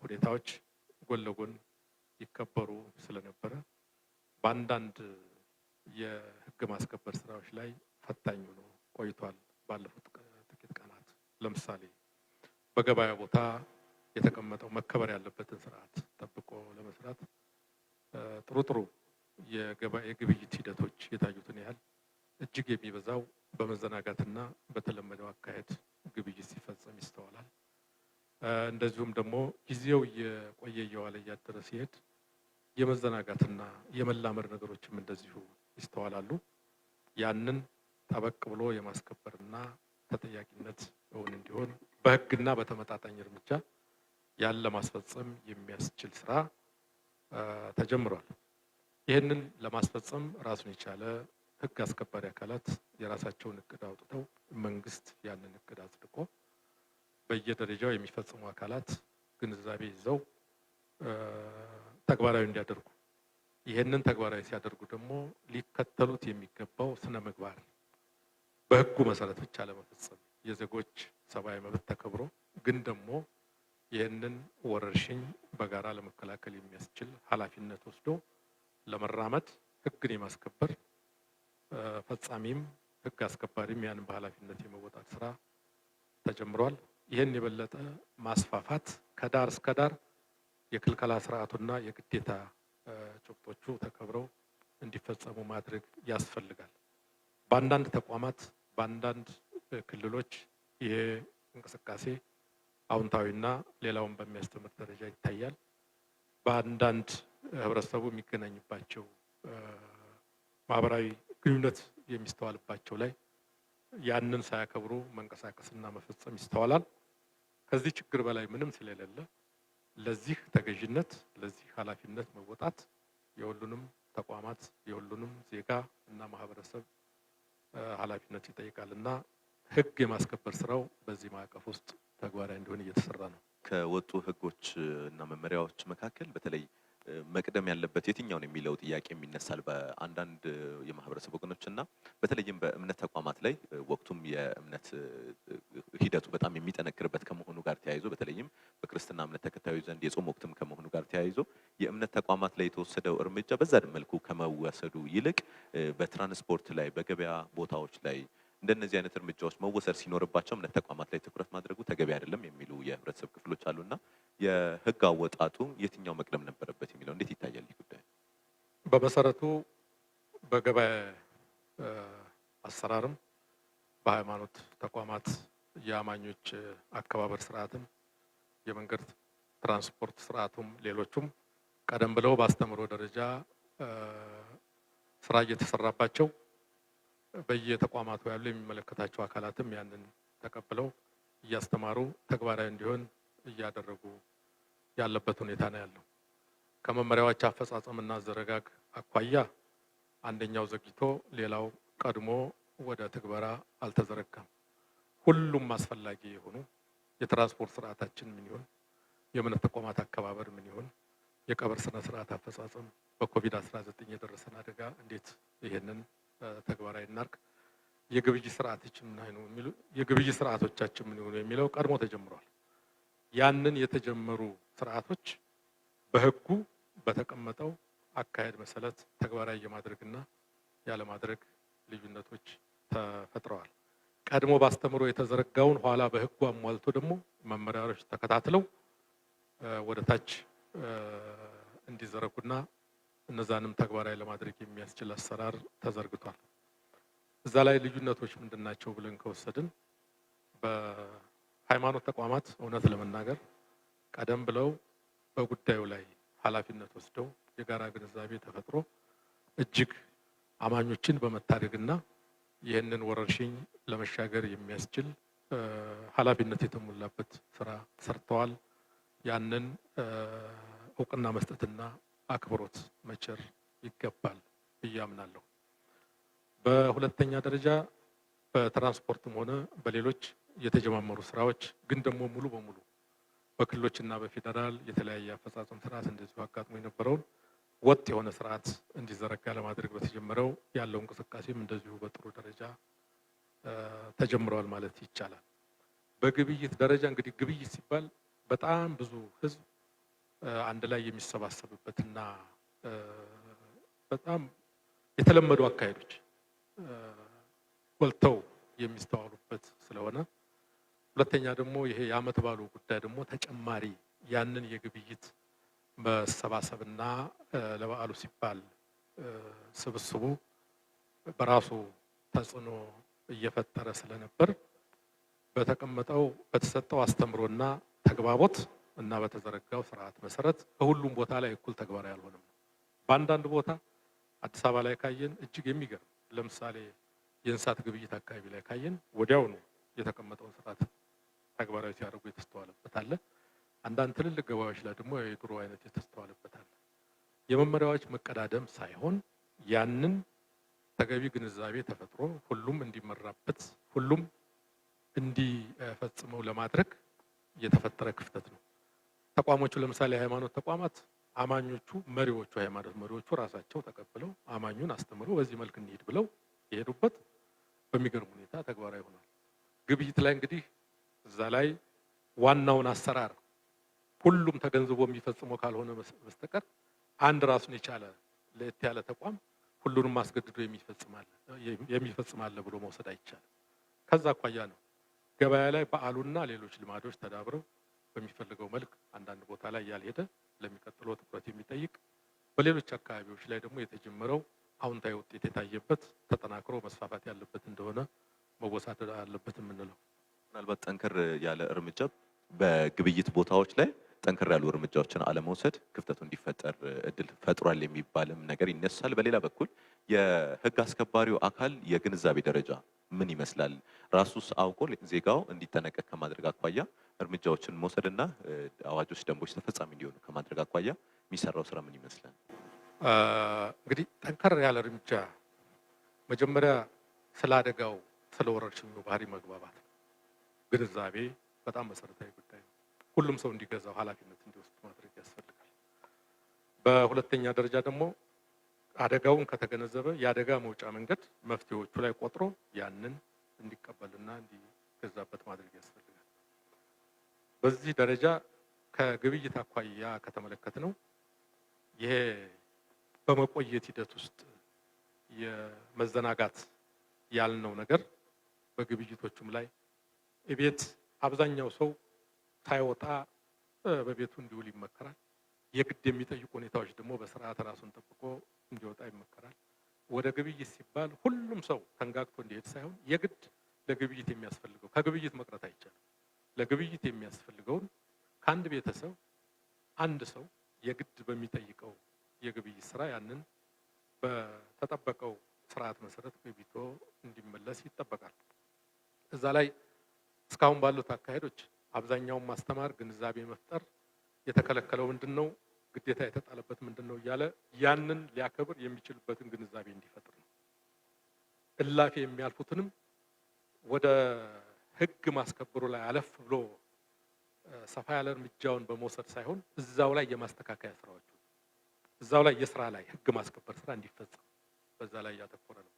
ሁኔታዎች ጎን ለጎን ይከበሩ ስለነበረ በአንዳንድ የህግ ማስከበር ስራዎች ላይ ፈታኝ ሆኖ ቆይቷል። ባለፉት ጥቂት ቀናት ለምሳሌ በገበያ ቦታ የተቀመጠው መከበር ያለበትን ስርዓት ጠብቆ ለመስራት ጥሩ የግብይት ሂደቶች የታዩትን ያህል እጅግ የሚበዛው በመዘናጋትና በተለመደው አካሄድ ግብይት ሲፈጸም ይስተዋላል። እንደዚሁም ደግሞ ጊዜው የቆየ እየዋለ እያደረ ሲሄድ የመዘናጋትና የመላመድ ነገሮችም እንደዚሁ ይስተዋላሉ። ያንን ጠበቅ ብሎ የማስከበርና ተጠያቂነት እውን እንዲሆን በህግና በተመጣጣኝ እርምጃ ያለ ማስፈጸም የሚያስችል ስራ ተጀምሯል። ይህንን ለማስፈጸም ራሱን የቻለ ህግ አስከባሪ አካላት የራሳቸውን እቅድ አውጥተው መንግስት ያንን እቅድ አጽድቆ በየደረጃው የሚፈጽሙ አካላት ግንዛቤ ይዘው ተግባራዊ እንዲያደርጉ ይህንን ተግባራዊ ሲያደርጉ ደግሞ ሊከተሉት የሚገባው ስነ ምግባር በህጉ መሰረት ብቻ ለመፈጸም የዜጎች ሰብአዊ መብት ተከብሮ ግን ደግሞ ይህንን ወረርሽኝ በጋራ ለመከላከል የሚያስችል ኃላፊነት ወስዶ ለመራመድ ህግን የማስከበር ፈጻሚም ህግ አስከባሪም ያንን በኃላፊነት የመወጣት ስራ ተጀምሯል። ይህን የበለጠ ማስፋፋት ከዳር እስከ ዳር የክልከላ ስርዓቱና የግዴታ ጭብጦቹ ተከብረው እንዲፈጸሙ ማድረግ ያስፈልጋል። በአንዳንድ ተቋማት በአንዳንድ ክልሎች ይሄ እንቅስቃሴ አዎንታዊና ሌላውን በሚያስተምር ደረጃ ይታያል። በአንዳንድ ህብረተሰቡ የሚገናኝባቸው ማህበራዊ ግንኙነት የሚስተዋልባቸው ላይ ያንን ሳያከብሩ መንቀሳቀስና መፈጸም ይስተዋላል። ከዚህ ችግር በላይ ምንም ስለሌለ ለዚህ ተገዥነት ለዚህ ኃላፊነት መወጣት የሁሉንም ተቋማት የሁሉንም ዜጋ እና ማህበረሰብ ኃላፊነት ይጠይቃል እና ህግ የማስከበር ስራው በዚህ ማዕቀፍ ውስጥ ተግባራዊ እንዲሆን እየተሰራ ነው። ከወጡ ህጎች እና መመሪያዎች መካከል በተለይ መቅደም ያለበት የትኛውን የሚለው ጥያቄ የሚነሳል በአንዳንድ የማህበረሰብ ወገኖች እና በተለይም በእምነት ተቋማት ላይ ወቅቱም የእምነት ሂደቱ በጣም የሚጠነክርበት ከመሆኑ ጋር ተያይዞ በተለይም በክርስትና እምነት ተከታዮች ዘንድ የጾም ወቅትም ከመሆኑ ጋር ተያይዞ የእምነት ተቋማት ላይ የተወሰደው እርምጃ በዛ መልኩ ከመወሰዱ ይልቅ በትራንስፖርት ላይ በገበያ ቦታዎች ላይ እንደነዚህ አይነት እርምጃዎች መወሰድ ሲኖርባቸው እምነት ተቋማት ላይ ትኩረት ማድረጉ ተገቢ አይደለም የሚሉ የህብረተሰብ ክፍሎች አሉና የህግ አወጣጡ የትኛው መቅደም ነበረበት የሚለው እንዴት ይታያል? ጉዳይ በመሰረቱ በገበያ አሰራርም በሃይማኖት ተቋማት የአማኞች አከባበር ስርዓትም የመንገድ ትራንስፖርት ስርዓቱም ሌሎቹም ቀደም ብለው በአስተምሮ ደረጃ ስራ እየተሰራባቸው በየተቋማቱ ያሉ የሚመለከታቸው አካላትም ያንን ተቀብለው እያስተማሩ ተግባራዊ እንዲሆን እያደረጉ ያለበት ሁኔታ ነው ያለው። ከመመሪያዎች አፈጻጸምና አዘረጋግ አኳያ አንደኛው ዘግይቶ ሌላው ቀድሞ ወደ ትግበራ አልተዘረጋም። ሁሉም አስፈላጊ የሆኑ የትራንስፖርት ስርዓታችን ምን ይሆን፣ የእምነት ተቋማት አከባበር ምን ይሆን፣ የቀብር ስነ ስርዓት አፈጻጸም፣ በኮቪድ-19 የደረሰን አደጋ እንዴት ይሄንን ተግባራዊ እናርግ፣ የግብይት ስርዓቶቻችን ምን ይሆኑ የሚለው ቀድሞ ተጀምሯል። ያንን የተጀመሩ ስርዓቶች በህጉ በተቀመጠው አካሄድ መሰረት ተግባራዊ የማድረግና ያለማድረግ ልዩነቶች ተፈጥረዋል። ቀድሞ ባስተምሮ የተዘረጋውን ኋላ በህጉ አሟልቶ ደግሞ መመሪያዎች ተከታትለው ወደ ታች እንዲዘረጉና እነዛንም ተግባራዊ ለማድረግ የሚያስችል አሰራር ተዘርግቷል። እዛ ላይ ልዩነቶች ምንድናቸው ብለን ከወሰድን በሃይማኖት ተቋማት እውነት ለመናገር ቀደም ብለው በጉዳዩ ላይ ኃላፊነት ወስደው የጋራ ግንዛቤ ተፈጥሮ እጅግ አማኞችን በመታደግና ይህንን ወረርሽኝ ለመሻገር የሚያስችል ኃላፊነት የተሞላበት ስራ ሰርተዋል። ያንን እውቅና መስጠትና አክብሮት መቸር ይገባል ብዬ አምናለሁ። በሁለተኛ ደረጃ በትራንስፖርትም ሆነ በሌሎች የተጀማመሩ ስራዎች ግን ደግሞ ሙሉ በሙሉ በክልሎችና በፌደራል የተለያየ አፈጻጸም ስርዓት እንደዚሁ አጋጥሞ የነበረውን ወጥ የሆነ ስርዓት እንዲዘረጋ ለማድረግ በተጀመረው ያለው እንቅስቃሴም እንደዚሁ በጥሩ ደረጃ ተጀምረዋል ማለት ይቻላል። በግብይት ደረጃ እንግዲህ ግብይት ሲባል በጣም ብዙ ህዝብ አንድ ላይ የሚሰባሰብበትና በጣም የተለመዱ አካሄዶች ጎልተው የሚስተዋሉበት ስለሆነ፣ ሁለተኛ ደግሞ ይሄ የዓመት ባሉ ጉዳይ ደግሞ ተጨማሪ ያንን የግብይት መሰባሰብና ለበዓሉ ሲባል ስብስቡ በራሱ ተጽዕኖ እየፈጠረ ስለነበር በተቀመጠው በተሰጠው አስተምሮና ተግባቦት እና በተዘረጋው ስርዓት መሰረት በሁሉም ቦታ ላይ እኩል ተግባራዊ አልሆነም። በአንዳንድ ቦታ አዲስ አበባ ላይ ካየን እጅግ የሚገርም ለምሳሌ የእንስሳት ግብይት አካባቢ ላይ ካየን ወዲያው ነው የተቀመጠውን ስርዓት ተግባራዊ ሲያደርጉ የተስተዋለበት አለ። አንዳንድ ትልልቅ ገበያዎች ላይ ደግሞ የድሮ አይነት የተስተዋለበት አለ። የመመሪያዎች መቀዳደም ሳይሆን ያንን ተገቢ ግንዛቤ ተፈጥሮ ሁሉም እንዲመራበት ሁሉም እንዲፈጽመው ለማድረግ የተፈጠረ ክፍተት ነው። ተቋሞቹ ለምሳሌ የሃይማኖት ተቋማት አማኞቹ መሪዎቹ ሃይማኖት መሪዎቹ ራሳቸው ተቀብለው አማኙን አስተምረው በዚህ መልክ እንሂድ ብለው የሄዱበት በሚገርም ሁኔታ ተግባራዊ ሆኗል። ግብይት ላይ እንግዲህ እዛ ላይ ዋናውን አሰራር ሁሉም ተገንዝቦ የሚፈጽመው ካልሆነ በስተቀር አንድ ራሱን የቻለ ለየት ያለ ተቋም ሁሉንም አስገድዶ የሚፈጽማል ብሎ መውሰድ አይቻልም። ከዛ አኳያ ነው ገበያ ላይ በዓሉና ሌሎች ልማዶች ተዳብረው በሚፈልገው መልክ አንዳንድ ቦታ ላይ ያልሄደ ለሚቀጥለው ትኩረት የሚጠይቅ በሌሎች አካባቢዎች ላይ ደግሞ የተጀመረው አዎንታዊ ውጤት የታየበት ተጠናክሮ መስፋፋት ያለበት እንደሆነ መወሳት አለበት የምንለው። ምናልባት ጠንከር ያለ እርምጃ በግብይት ቦታዎች ላይ ጠንከር ያሉ እርምጃዎችን አለመውሰድ ክፍተቱ እንዲፈጠር እድል ፈጥሯል የሚባልም ነገር ይነሳል። በሌላ በኩል የህግ አስከባሪው አካል የግንዛቤ ደረጃ ምን ይመስላል? ራሱስ አውቆ ዜጋው እንዲጠነቀቅ ከማድረግ አኳያ እርምጃዎችን መውሰድና አዋጆች፣ ደንቦች ተፈጻሚ እንዲሆኑ ከማድረግ አኳያ የሚሰራው ስራ ምን ይመስላል? እንግዲህ ጠንከር ያለ እርምጃ መጀመሪያ ስለ አደጋው ስለ ወረርሽኙ ባህሪ መግባባት ግንዛቤ በጣም መሰረታዊ ጉዳይ ነው። ሁሉም ሰው እንዲገዛው ኃላፊነት እንዲወስድ ማድረግ ያስፈልጋል። በሁለተኛ ደረጃ ደግሞ አደጋውን ከተገነዘበ የአደጋ መውጫ መንገድ መፍትሄዎቹ ላይ ቆጥሮ ያንን እንዲቀበልና እንዲገዛበት ማድረግ ያስፈልጋል። በዚህ ደረጃ ከግብይት አኳያ ከተመለከት ነው ይሄ በመቆየት ሂደት ውስጥ የመዘናጋት ያልነው ነገር በግብይቶቹም ላይ ቤት አብዛኛው ሰው ሳይወጣ በቤቱ እንዲውል ይመከራል። የግድ የሚጠይቁ ሁኔታዎች ደግሞ በስርዓት ራሱን ጠብቆ እንዲወጣ ይመከራል። ወደ ግብይት ሲባል ሁሉም ሰው ተንጋግቶ እንዲሄድ ሳይሆን የግድ ለግብይት የሚያስፈልገው ከግብይት መቅረት አይቻልም። ለግብይት የሚያስፈልገውን ከአንድ ቤተሰብ አንድ ሰው የግድ በሚጠይቀው የግብይት ስራ ያንን በተጠበቀው ስርዓት መሰረት ገቢቶ እንዲመለስ ይጠበቃል። እዛ ላይ እስካሁን ባሉት አካሄዶች አብዛኛውን ማስተማር፣ ግንዛቤ መፍጠር፣ የተከለከለው ምንድነው፣ ግዴታ የተጣለበት ምንድነው እያለ ያንን ሊያከብር የሚችልበትን ግንዛቤ እንዲፈጥር ነው። እላፊ የሚያልፉትንም ወደ ህግ ማስከበሩ ላይ አለፍ ብሎ ሰፋ ያለ እርምጃውን በመውሰድ ሳይሆን እዛው ላይ የማስተካከያ ስራዎች እዛው ላይ የስራ ላይ ህግ ማስከበር ስራ እንዲፈጸም በዛ ላይ ያተኮረ ነው።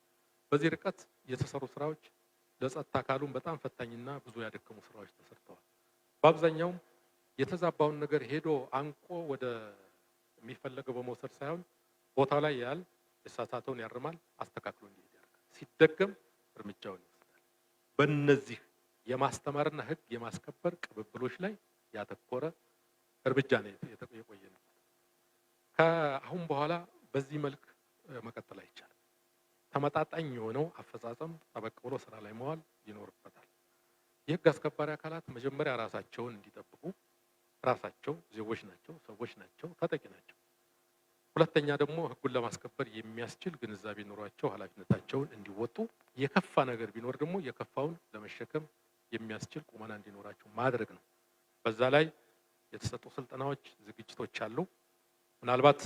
በዚህ ርቀት የተሰሩ ስራዎች ለጸጥታ አካሉን በጣም ፈታኝና ብዙ ያደከሙ ስራዎች ተሰርተዋል። በአብዛኛው የተዛባውን ነገር ሄዶ አንቆ ወደ የሚፈለገው በመውሰድ ሳይሆን ቦታው ላይ ያል የተሳሳተውን ያርማል፣ አስተካክሎ እንዲሄድ ያደርጋል። ሲደገም እርምጃውን ይወስዳል። በእነዚህ የማስተማርና ሕግ የማስከበር ቅብብሎች ላይ ያተኮረ እርምጃ ነው የቆየንበት። ከአሁን በኋላ በዚህ መልክ መቀጠል አይቻልም። ተመጣጣኝ የሆነው አፈጻጸም ጠበቅ ብሎ ስራ ላይ መዋል ይኖርበታል። የሕግ አስከባሪ አካላት መጀመሪያ ራሳቸውን እንዲጠብቁ፣ ራሳቸው ዜጎች ናቸው፣ ሰዎች ናቸው፣ ተጠቂ ናቸው። ሁለተኛ ደግሞ ሕጉን ለማስከበር የሚያስችል ግንዛቤ ኖሯቸው ኃላፊነታቸውን እንዲወጡ፣ የከፋ ነገር ቢኖር ደግሞ የከፋውን ለመሸከም የሚያስችል ቁመና እንዲኖራቸው ማድረግ ነው። በዛ ላይ የተሰጡ ስልጠናዎች፣ ዝግጅቶች አሉ። ምናልባት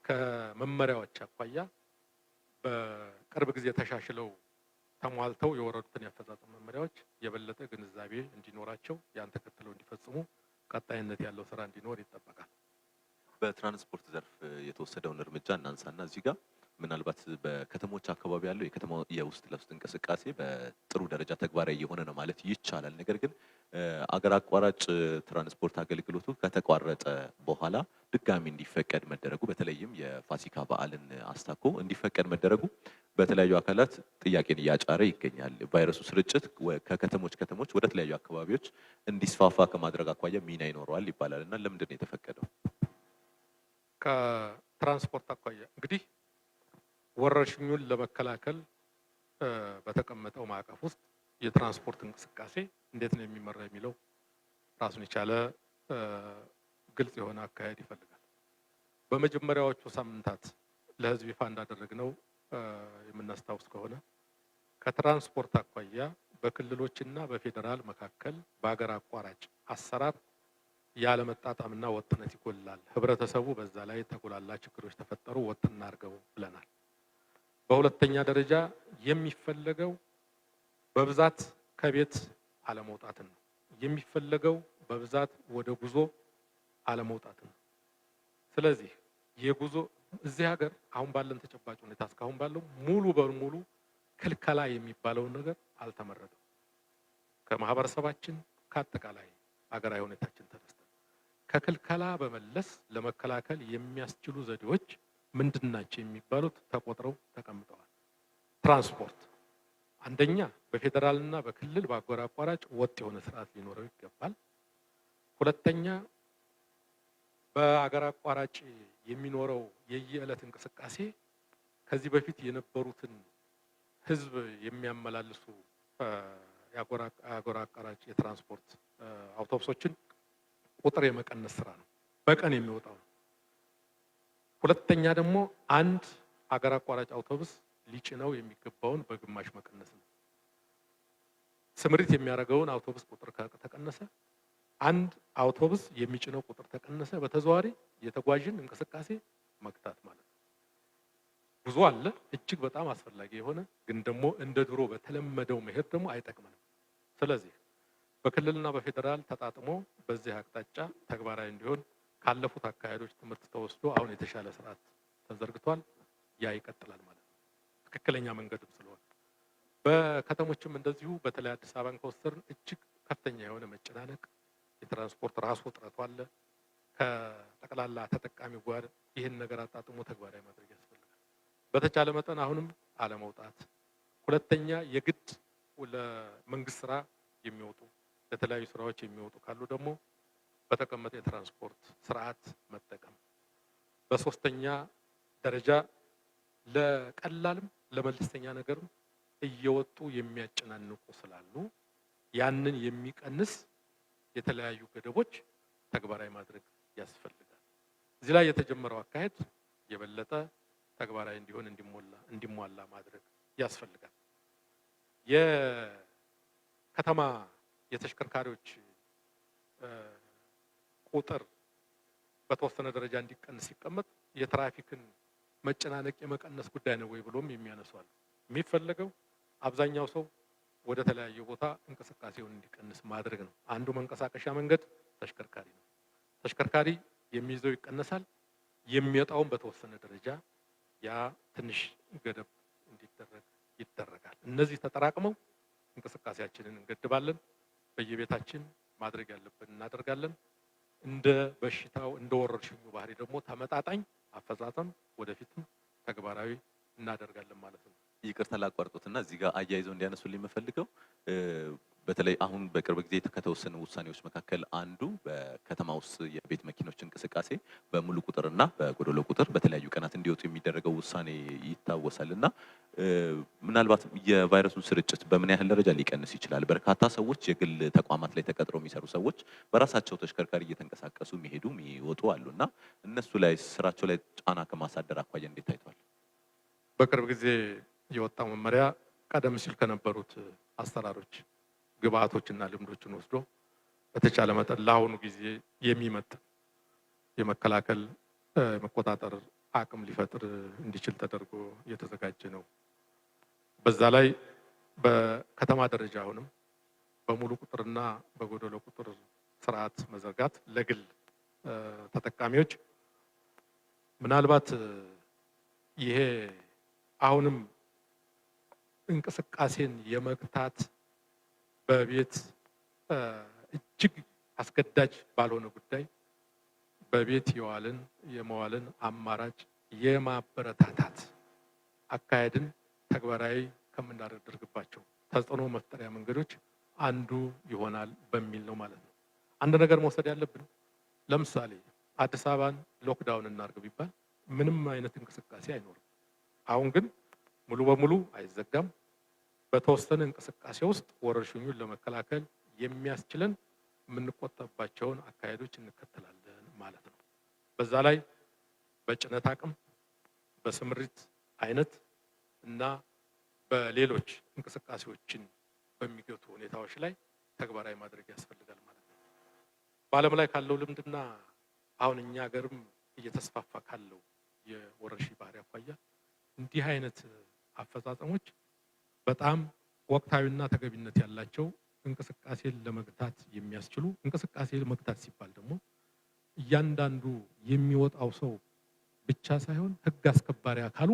ከመመሪያዎች አኳያ በቅርብ ጊዜ ተሻሽለው ተሟልተው የወረዱትን ያፈጻጸም መመሪያዎች የበለጠ ግንዛቤ እንዲኖራቸው ያን ተከትለው እንዲፈጽሙ ቀጣይነት ያለው ስራ እንዲኖር ይጠበቃል። በትራንስፖርት ዘርፍ የተወሰደውን እርምጃ እናንሳና እዚህ ጋር ምናልባት በከተሞች አካባቢ ያለው የከተማ የውስጥ ለውስጥ እንቅስቃሴ በጥሩ ደረጃ ተግባራዊ የሆነ ነው ማለት ይቻላል። ነገር ግን አገር አቋራጭ ትራንስፖርት አገልግሎቱ ከተቋረጠ በኋላ ድጋሚ እንዲፈቀድ መደረጉ በተለይም የፋሲካ በዓልን አስታኮ እንዲፈቀድ መደረጉ በተለያዩ አካላት ጥያቄን እያጫረ ይገኛል። ቫይረሱ ስርጭት ከከተሞች ወደ ተለያዩ አካባቢዎች እንዲስፋፋ ከማድረግ አኳያ ሚና ይኖረዋል ይባላል እና ለምንድን ነው የተፈቀደው? ከትራንስፖርት አኳያ እንግዲህ ወረርሽኙን ለመከላከል በተቀመጠው ማዕቀፍ ውስጥ የትራንስፖርት እንቅስቃሴ እንዴት ነው የሚመራ የሚለው ራሱን የቻለ ግልጽ የሆነ አካሄድ ይፈልጋል። በመጀመሪያዎቹ ሳምንታት ለሕዝብ ይፋ እንዳደረግነው የምናስታውስ ከሆነ ከትራንስፖርት አኳያ በክልሎችና በፌዴራል መካከል በሀገር አቋራጭ አሰራር ያለመጣጣምና ወጥነት ይጎላል። ህብረተሰቡ በዛ ላይ ተጎላላ ችግሮች ተፈጠሩ፣ ወጥ እናድርገው ብለናል። በሁለተኛ ደረጃ የሚፈለገው በብዛት ከቤት አለመውጣትን ነው። የሚፈለገው በብዛት ወደ ጉዞ አለመውጣትን ነው። ስለዚህ የጉዞ እዚህ ሀገር አሁን ባለን ተጨባጭ ሁኔታ እስካሁን ባለው ሙሉ በሙሉ ክልከላ የሚባለውን ነገር አልተመረጠም። ከማህበረሰባችን ከአጠቃላይ ሀገራዊ ሁኔታችን ተነስተን ከክልከላ በመለስ ለመከላከል የሚያስችሉ ዘዴዎች ምንድናቸው የሚባሉት ተቆጥረው ተቀምጠዋል። ትራንስፖርት አንደኛ በፌዴራልና በክልል በአገር አቋራጭ ወጥ የሆነ ስርዓት ሊኖረው ይገባል። ሁለተኛ በአገር አቋራጭ የሚኖረው የየዕለት እንቅስቃሴ ከዚህ በፊት የነበሩትን ህዝብ የሚያመላልሱ የአገር አቋራጭ የትራንስፖርት አውቶቡሶችን ቁጥር የመቀነስ ስራ ነው፣ በቀን የሚወጣው። ሁለተኛ ደግሞ አንድ አገር አቋራጭ አውቶቡስ ሊጭነው የሚገባውን በግማሽ መቀነስ ነው። ስምሪት የሚያደርገውን አውቶቡስ ቁጥር ከተቀነሰ አንድ አውቶቡስ የሚጭነው ቁጥር ተቀነሰ፣ በተዘዋዋሪ የተጓዥን እንቅስቃሴ መግታት ማለት ነው። ብዙ አለ እጅግ በጣም አስፈላጊ የሆነ ግን ደግሞ እንደ ድሮ በተለመደው መሄድ ደግሞ አይጠቅምንም። ስለዚህ በክልልና በፌዴራል ተጣጥሞ በዚህ አቅጣጫ ተግባራዊ እንዲሆን ካለፉት አካሄዶች ትምህርት ተወስዶ አሁን የተሻለ ስርዓት ተዘርግቷል። ያ ይቀጥላል ማለት ነው፣ ትክክለኛ መንገድም ስለሆነ። በከተሞችም እንደዚሁ በተለይ አዲስ አበባን ከወሰድን እጅግ ከፍተኛ የሆነ መጨናነቅ፣ የትራንስፖርት ራሱ እጥረቱ አለ። ከጠቅላላ ተጠቃሚው ጋር ይህን ነገር አጣጥሞ ተግባራዊ ማድረግ ያስፈልጋል። በተቻለ መጠን አሁንም አለመውጣት። ሁለተኛ የግድ ለመንግስት ስራ የሚወጡ ለተለያዩ ስራዎች የሚወጡ ካሉ ደግሞ በተቀመጠ የትራንስፖርት ስርዓት መጠቀም። በሶስተኛ ደረጃ ለቀላልም ለመለስተኛ ነገርም እየወጡ የሚያጨናንቁ ስላሉ ያንን የሚቀንስ የተለያዩ ገደቦች ተግባራዊ ማድረግ ያስፈልጋል። እዚህ ላይ የተጀመረው አካሄድ የበለጠ ተግባራዊ እንዲሆን እንዲሟላ ማድረግ ያስፈልጋል። የከተማ የተሽከርካሪዎች ቁጥር በተወሰነ ደረጃ እንዲቀንስ ሲቀመጥ የትራፊክን መጨናነቅ የመቀነስ ጉዳይ ነው ወይ ብሎም የሚያነሱ አሉ። የሚፈለገው አብዛኛው ሰው ወደ ተለያየ ቦታ እንቅስቃሴውን እንዲቀንስ ማድረግ ነው። አንዱ መንቀሳቀሻ መንገድ ተሽከርካሪ ነው። ተሽከርካሪ የሚይዘው ይቀነሳል፣ የሚወጣውን በተወሰነ ደረጃ ያ ትንሽ ገደብ እንዲደረግ ይደረጋል። እነዚህ ተጠራቅመው እንቅስቃሴያችንን እንገድባለን። በየቤታችን ማድረግ ያለብን እናደርጋለን። እንደ በሽታው እንደ ወረርሽኙ ባህሪ ደግሞ ተመጣጣኝ አፈጻጸም ወደፊትም ተግባራዊ እናደርጋለን ማለት ነው። ይቅርታ ላቋርጦትና እዚህ ጋር አያይዘው እንዲያነሱልኝ የምፈልገው በተለይ አሁን በቅርብ ጊዜ ከተወሰኑ ውሳኔዎች መካከል አንዱ በከተማ ውስጥ የቤት መኪኖች እንቅስቃሴ በሙሉ ቁጥርና በጎደሎ ቁጥር በተለያዩ ቀናት እንዲወጡ የሚደረገው ውሳኔ ይታወሳልና ምናልባት የቫይረሱን ስርጭት በምን ያህል ደረጃ ሊቀንስ ይችላል? በርካታ ሰዎች የግል ተቋማት ላይ ተቀጥረው የሚሰሩ ሰዎች በራሳቸው ተሽከርካሪ እየተንቀሳቀሱ የሚሄዱ የሚወጡ አሉና እነሱ ላይ ስራቸው ላይ ጫና ከማሳደር አኳያ እንዴት ታይቷል? በቅርብ ጊዜ የወጣው መመሪያ ቀደም ሲል ከነበሩት አሰራሮች ግብአቶችና ልምዶችን ወስዶ በተቻለ መጠን ለአሁኑ ጊዜ የሚመጥን የመከላከል የመቆጣጠር አቅም ሊፈጥር እንዲችል ተደርጎ የተዘጋጀ ነው። በዛ ላይ በከተማ ደረጃ አሁንም በሙሉ ቁጥርና በጎደሎ ቁጥር ስርዓት መዘርጋት ለግል ተጠቃሚዎች ምናልባት ይሄ አሁንም እንቅስቃሴን የመግታት በቤት እጅግ አስገዳጅ ባልሆነ ጉዳይ በቤት የመዋልን አማራጭ የማበረታታት አካሄድን ተግባራዊ ከምናደርግባቸው ተጽዕኖ መፍጠሪያ መንገዶች አንዱ ይሆናል በሚል ነው ማለት ነው። አንድ ነገር መውሰድ ያለብን ለምሳሌ አዲስ አበባን ሎክዳውን እናርግ ቢባል ምንም አይነት እንቅስቃሴ አይኖርም። አሁን ግን ሙሉ በሙሉ አይዘጋም። በተወሰነ እንቅስቃሴ ውስጥ ወረርሽኙን ለመከላከል የሚያስችለን የምንቆጠባቸውን አካሄዶች እንከተላለን ማለት ነው። በዛ ላይ በጭነት አቅም፣ በስምሪት አይነት እና በሌሎች እንቅስቃሴዎችን በሚገቱ ሁኔታዎች ላይ ተግባራዊ ማድረግ ያስፈልጋል ማለት ነው። በዓለም ላይ ካለው ልምድና አሁን እኛ ሀገርም እየተስፋፋ ካለው የወረርሽኝ ባህሪ አኳያ እንዲህ አይነት አፈጻጸሞች በጣም ወቅታዊና ተገቢነት ያላቸው እንቅስቃሴን ለመግታት የሚያስችሉ እንቅስቃሴ መግታት ሲባል ደግሞ እያንዳንዱ የሚወጣው ሰው ብቻ ሳይሆን ሕግ አስከባሪ አካሉ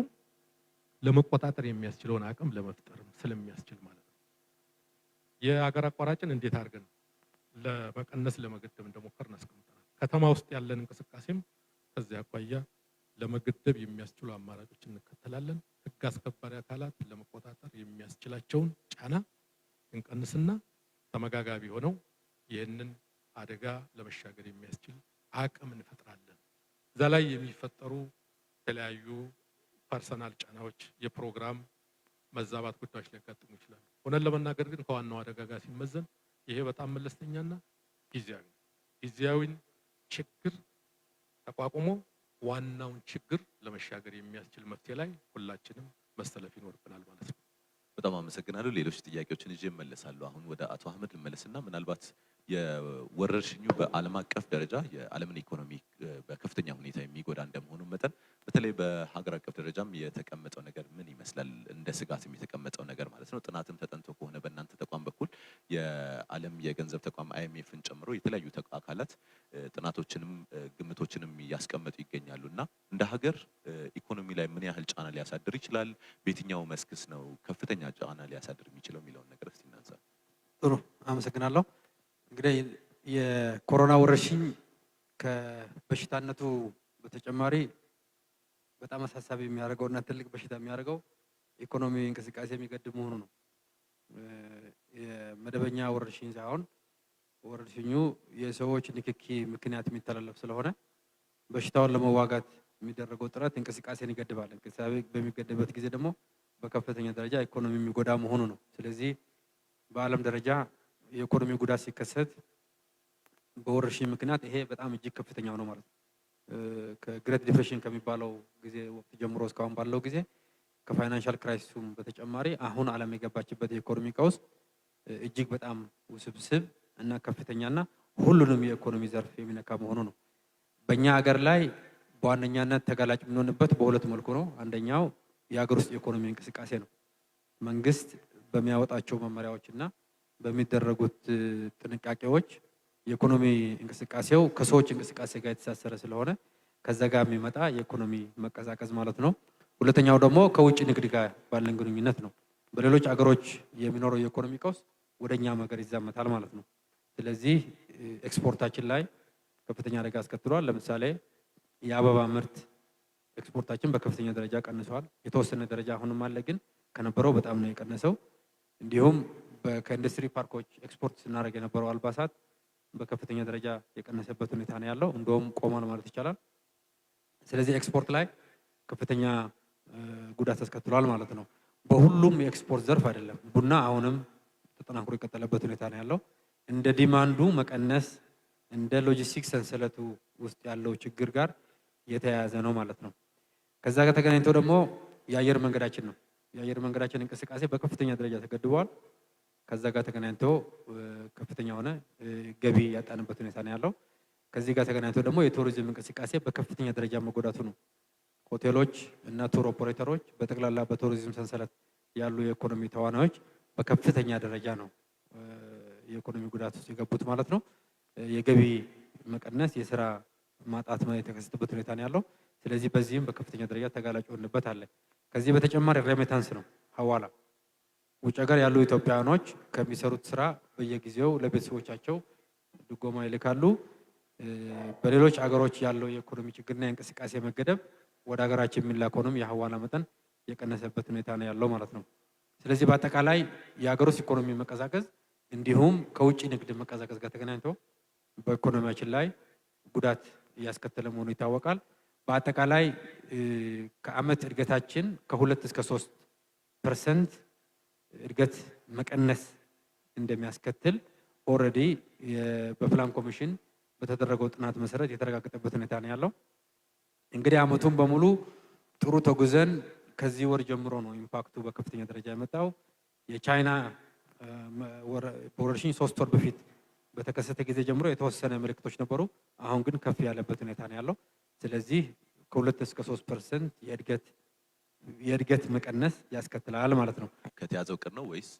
ለመቆጣጠር የሚያስችለውን አቅም ለመፍጠርም ስለሚያስችል ማለት ነው። የሀገር አቋራጭን እንዴት አድርገን ለመቀነስ ለመገደብ እንደሞከርን አስቀምጠናል። ከተማ ውስጥ ያለን እንቅስቃሴም ከዚያ አኳያ ለመገደብ የሚያስችሉ አማራጮችን እንከተላለን። ሕግ አስከባሪ አካላት ለመቆጣጠር የሚያስችላቸውን ጫና እንቀንስና ተመጋጋቢ ሆነው ይህንን አደጋ ለመሻገር የሚያስችል አቅም እንፈጥራለን። እዛ ላይ የሚፈጠሩ የተለያዩ ፐርሰናል ጫናዎች፣ የፕሮግራም መዛባት ጉዳዮች ሊያጋጥሙ ይችላሉ። ሆነን ለመናገር ግን ከዋናው አደጋ ጋር ሲመዘን ይሄ በጣም መለስተኛና ጊዜያዊን ችግር ተቋቁሞ ዋናውን ችግር ለመሻገር የሚያስችል መፍትሄ ላይ ሁላችንም መሰለፍ ይኖርብናል ማለት ነው። በጣም አመሰግናለሁ። ሌሎች ጥያቄዎችን ይዤ እመለሳለሁ። አሁን ወደ አቶ አህመድ ልመለስና ምናልባት የወረርሽኙ በዓለም አቀፍ ደረጃ የዓለምን ኢኮኖሚ በከፍተኛ ሁኔታ የሚጎዳ እንደመሆኑ መጠን በተለይ በሀገር አቀፍ ደረጃም የተቀመጠው ነገር ምን ይመስላል? እንደ ስጋትም የተቀመጠው ነገር ማለት ነው። ጥናትም ተጠንቶ ከሆነ በእናንተ ተቋም በኩል የዓለም የገንዘብ ተቋም አይኤምኤፍን ጨምሮ የተለያዩ አካላት ጥናቶችንም ግምቶችንም እያስቀመጡ ይገኛሉ እና እንደ ሀገር ኢኮኖሚ ላይ ምን ያህል ጫና ሊያሳድር ይችላል? በየትኛው መስክስ ነው ከፍተኛ ጫና ሊያሳድር የሚችለው የሚለውን ነገር እስቲ እናንሳ። ጥሩ አመሰግናለሁ። እንግዲህ የኮሮና ወረርሽኝ ከበሽታነቱ በተጨማሪ በጣም አሳሳቢ የሚያደርገው እና ትልቅ በሽታ የሚያደርገው ኢኮኖሚ እንቅስቃሴ የሚገድብ መሆኑ ነው። የመደበኛ ወረርሽኝ ሳይሆን ወረርሽኙ የሰዎች ንክኪ ምክንያት የሚተላለፍ ስለሆነ በሽታውን ለመዋጋት የሚደረገው ጥረት እንቅስቃሴን ይገድባል። እንቅስቃሴ በሚገድበት ጊዜ ደግሞ በከፍተኛ ደረጃ ኢኮኖሚ የሚጎዳ መሆኑ ነው። ስለዚህ በዓለም ደረጃ የኢኮኖሚ ጉዳት ሲከሰት በወረርሽኝ ምክንያት ይሄ በጣም እጅግ ከፍተኛው ነው ማለት ነው። ከግሬት ዲፕሬሽን ከሚባለው ጊዜ ወቅት ጀምሮ እስካሁን ባለው ጊዜ ከፋይናንሻል ክራይሲሱም በተጨማሪ አሁን ዓለም የገባችበት የኢኮኖሚ ቀውስ እጅግ በጣም ውስብስብ እና ከፍተኛና ሁሉንም የኢኮኖሚ ዘርፍ የሚነካ መሆኑ ነው። በእኛ ሀገር ላይ በዋነኛነት ተጋላጭ የምንሆንበት በሁለት መልኩ ነው። አንደኛው የሀገር ውስጥ የኢኮኖሚ እንቅስቃሴ ነው። መንግስት በሚያወጣቸው መመሪያዎችና በሚደረጉት ጥንቃቄዎች የኢኮኖሚ እንቅስቃሴው ከሰዎች እንቅስቃሴ ጋር የተሳሰረ ስለሆነ ከዛ ጋር የሚመጣ የኢኮኖሚ መቀዛቀዝ ማለት ነው። ሁለተኛው ደግሞ ከውጭ ንግድ ጋር ባለን ግንኙነት ነው። በሌሎች አገሮች የሚኖረው የኢኮኖሚ ቀውስ ወደኛ ሀገር ይዛመታል ማለት ነው። ስለዚህ ኤክስፖርታችን ላይ ከፍተኛ አደጋ አስከትሏል። ለምሳሌ የአበባ ምርት ኤክስፖርታችን በከፍተኛ ደረጃ ቀንሷል። የተወሰነ ደረጃ አሁንም አለ፣ ግን ከነበረው በጣም ነው የቀነሰው። እንዲሁም ከኢንዱስትሪ ፓርኮች ኤክስፖርት ስናደርግ የነበረው አልባሳት በከፍተኛ ደረጃ የቀነሰበት ሁኔታ ነው ያለው። እንደውም ቆሟል ማለት ይቻላል። ስለዚህ ኤክስፖርት ላይ ከፍተኛ ጉዳት አስከትሏል ማለት ነው። በሁሉም የኤክስፖርት ዘርፍ አይደለም። ቡና አሁንም ተጠናክሮ የቀጠለበት ሁኔታ ነው ያለው። እንደ ዲማንዱ መቀነስ እንደ ሎጂስቲክስ ሰንሰለቱ ውስጥ ያለው ችግር ጋር የተያያዘ ነው ማለት ነው። ከዛ ጋር ተገናኝቶ ደግሞ የአየር መንገዳችን ነው። የአየር መንገዳችን እንቅስቃሴ በከፍተኛ ደረጃ ተገድቧል። ከዛ ጋር ተገናኝቶ ከፍተኛ ሆነ ገቢ ያጣንበት ሁኔታ ነው ያለው። ከዚህ ጋር ተገናኝቶ ደግሞ የቱሪዝም እንቅስቃሴ በከፍተኛ ደረጃ መጎዳቱ ነው። ሆቴሎች እና ቱር ኦፐሬተሮች በጠቅላላ በቱሪዝም ሰንሰለት ያሉ የኢኮኖሚ ተዋናዮች በከፍተኛ ደረጃ ነው የኢኮኖሚ ጉዳት ውስጥ የገቡት ማለት ነው። የገቢ መቀነስ፣ የስራ ማጣት የተከሰተበት ሁኔታ ነው ያለው። ስለዚህ በዚህም በከፍተኛ ደረጃ ተጋላጭ ሆንበት አለ። ከዚህ በተጨማሪ ሬሜታንስ ነው፣ ሐዋላ ውጭ ሀገር ያሉ ኢትዮጵያውያኖች ከሚሰሩት ስራ በየጊዜው ለቤተሰቦቻቸው ድጎማ ይልካሉ። በሌሎች አገሮች ያለው የኢኮኖሚ ችግርና የእንቅስቃሴ መገደብ ወደ ሀገራችን የሚላከውንም የሐዋላ መጠን የቀነሰበት ሁኔታ ነው ያለው ማለት ነው። ስለዚህ በአጠቃላይ የሀገር ውስጥ ኢኮኖሚ መቀዛቀዝ እንዲሁም ከውጭ ንግድ መቀዛቀዝ ጋር ተገናኝቶ በኢኮኖሚያችን ላይ ጉዳት እያስከተለ መሆኑ ይታወቃል። በአጠቃላይ ከአመት እድገታችን ከ2 እስከ 3% እድገት መቀነስ እንደሚያስከትል ኦልሬዲ በፕላን ኮሚሽን በተደረገው ጥናት መሰረት የተረጋገጠበት ሁኔታ ነው ያለው። እንግዲህ አመቱን በሙሉ ጥሩ ተጉዘን ከዚህ ወር ጀምሮ ነው ኢምፓክቱ በከፍተኛ ደረጃ የመጣው። የቻይና ወረርሽኝ 3 ወር በፊት በተከሰተ ጊዜ ጀምሮ የተወሰነ ምልክቶች ነበሩ። አሁን ግን ከፍ ያለበት ሁኔታ ነው ያለው። ስለዚህ ከ2 እስከ 3% የእድገት መቀነስ ያስከትላል ማለት ነው። ከተያዘው እቅድ ነው ወይስ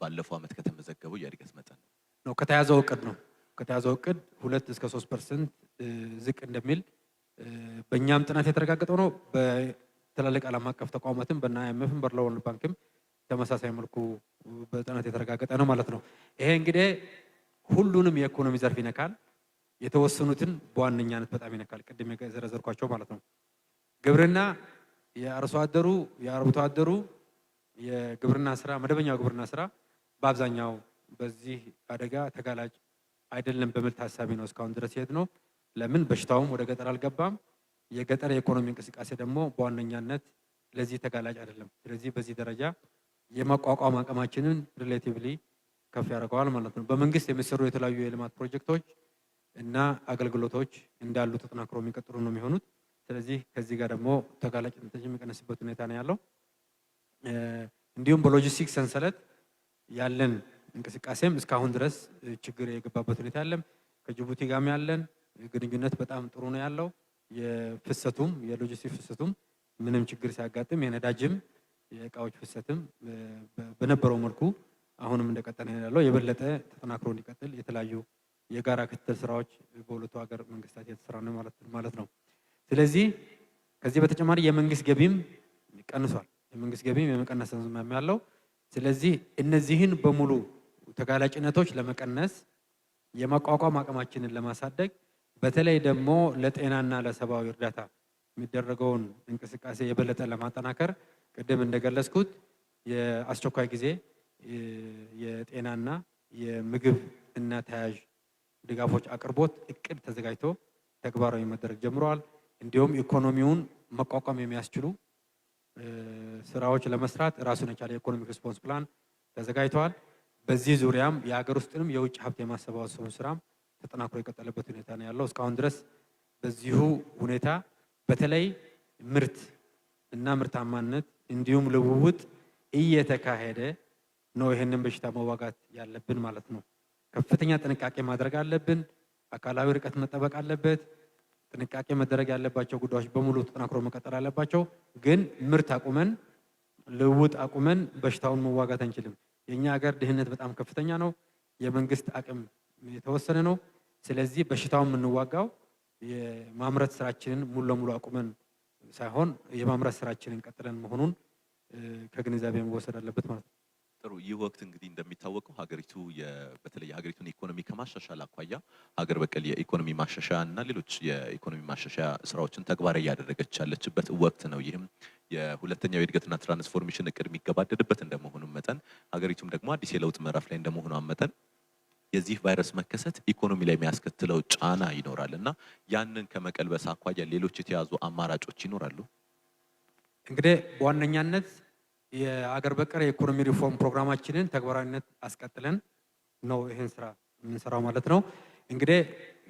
ባለፈው አመት ከተመዘገበው የእድገት መጠን ነው? ከተያዘው እቅድ ነው። ከተያዘው እቅድ 2 እስከ 3% ዝቅ እንደሚል በእኛም ጥናት የተረጋገጠው ነው። በትላልቅ ዓለም አቀፍ ተቋማትም በእነ IMFም በወርልድ ባንክም ተመሳሳይ መልኩ በጥናት የተረጋገጠ ነው ማለት ነው። ይሄ እንግዲህ ሁሉንም የኢኮኖሚ ዘርፍ ይነካል። የተወሰኑትን በዋነኛነት በጣም ይነካል። ቅድም የዘረዘርኳቸው ማለት ነው። ግብርና፣ የአርሶ አደሩ የአርብቶ አደሩ የግብርና ስራ፣ መደበኛው ግብርና ስራ በአብዛኛው በዚህ አደጋ ተጋላጭ አይደለም በሚል ታሳቢ ነው እስካሁን ድረስ ይሄድ ነው። ለምን በሽታውም ወደ ገጠር አልገባም። የገጠር የኢኮኖሚ እንቅስቃሴ ደግሞ በዋነኛነት ለዚህ ተጋላጭ አይደለም። ስለዚህ በዚህ ደረጃ የማቋቋም አቅማችንን ሪሌቲቭሊ ከፍ ያደርገዋል ማለት ነው። በመንግስት የሚሰሩ የተለያዩ የልማት ፕሮጀክቶች እና አገልግሎቶች እንዳሉ ተጠናክሮ የሚቀጥሉ ነው የሚሆኑት። ስለዚህ ከዚህ ጋር ደግሞ ተጋላጭነት የሚቀንስበት ሁኔታ ነው ያለው። እንዲሁም በሎጂስቲክስ ሰንሰለት ያለን እንቅስቃሴም እስካሁን ድረስ ችግር የገባበት ሁኔታ የለም። ከጅቡቲ ጋርም ያለን ግንኙነት በጣም ጥሩ ነው ያለው። የፍሰቱም የሎጂስቲክስ ፍሰቱም ምንም ችግር ሲያጋጥም የነዳጅም የእቃዎች ፍሰትም በነበረው መልኩ አሁንም እንደቀጠለ ነው ያለው። የበለጠ ተጠናክሮ እንዲቀጥል የተለያዩ የጋራ ክትትል ስራዎች በሁለቱ ሀገር መንግስታት የተሰራ ነው ማለት ነው። ስለዚህ ከዚህ በተጨማሪ የመንግስት ገቢም ቀንሷል። የመንግስት ገቢም የመቀነስ አዝማሚያ ያለው። ስለዚህ እነዚህን በሙሉ ተጋላጭነቶች ለመቀነስ የማቋቋም አቅማችንን ለማሳደግ በተለይ ደግሞ ለጤናና ለሰብአዊ እርዳታ የሚደረገውን እንቅስቃሴ የበለጠ ለማጠናከር ቅድም እንደገለጽኩት የአስቸኳይ ጊዜ የጤናና የምግብ እና ተያያዥ ድጋፎች አቅርቦት እቅድ ተዘጋጅቶ ተግባራዊ መደረግ ጀምረዋል። እንዲሁም ኢኮኖሚውን መቋቋም የሚያስችሉ ስራዎች ለመስራት ራሱን የቻለ የኢኮኖሚክ ሪስፖንስ ፕላን ተዘጋጅተዋል። በዚህ ዙሪያም የሀገር ውስጥንም የውጭ ሀብት የማሰባሰቡ ስራም ተጠናክሮ የቀጠለበት ሁኔታ ነው ያለው። እስካሁን ድረስ በዚሁ ሁኔታ በተለይ ምርት እና ምርታማነት እንዲሁም ልውውጥ እየተካሄደ ነው። ይህንን በሽታ መዋጋት ያለብን ማለት ነው። ከፍተኛ ጥንቃቄ ማድረግ አለብን። አካላዊ ርቀት መጠበቅ አለበት። ጥንቃቄ መደረግ ያለባቸው ጉዳዮች በሙሉ ተጠናክሮ መቀጠል አለባቸው። ግን ምርት አቁመን ልውውጥ አቁመን በሽታውን መዋጋት አንችልም። የኛ ሀገር ድህነት በጣም ከፍተኛ ነው። የመንግስት አቅም የተወሰነ ነው። ስለዚህ በሽታውን የምንዋጋው የማምረት ስራችንን ሙሉ ለሙሉ አቁመን ሳይሆን የማምረት ስራችንን ቀጥለን መሆኑን ከግንዛቤ መወሰድ አለበት ማለት ነው። ጥሩ። ይህ ወቅት እንግዲህ እንደሚታወቀው ሀገሪቱ በተለይ የሀገሪቱን ኢኮኖሚ ከማሻሻል አኳያ ሀገር በቀል የኢኮኖሚ ማሻሻያ እና ሌሎች የኢኮኖሚ ማሻሻያ ስራዎችን ተግባራዊ እያደረገች ያለችበት ወቅት ነው። ይህም የሁለተኛው የእድገትና ትራንስፎርሜሽን እቅድ የሚገባደድበት እንደመሆኑ መጠን ሀገሪቱም ደግሞ አዲስ የለውጥ ምዕራፍ ላይ እንደመሆኗ መጠን የዚህ ቫይረስ መከሰት ኢኮኖሚ ላይ የሚያስከትለው ጫና ይኖራል እና ያንን ከመቀልበስ አኳያ ሌሎች የተያዙ አማራጮች ይኖራሉ። እንግዲህ በዋነኛነት የአገር በቀል የኢኮኖሚ ሪፎርም ፕሮግራማችንን ተግባራዊነት አስቀጥለን ነው ይህን ስራ የምንሰራው ማለት ነው። እንግዲህ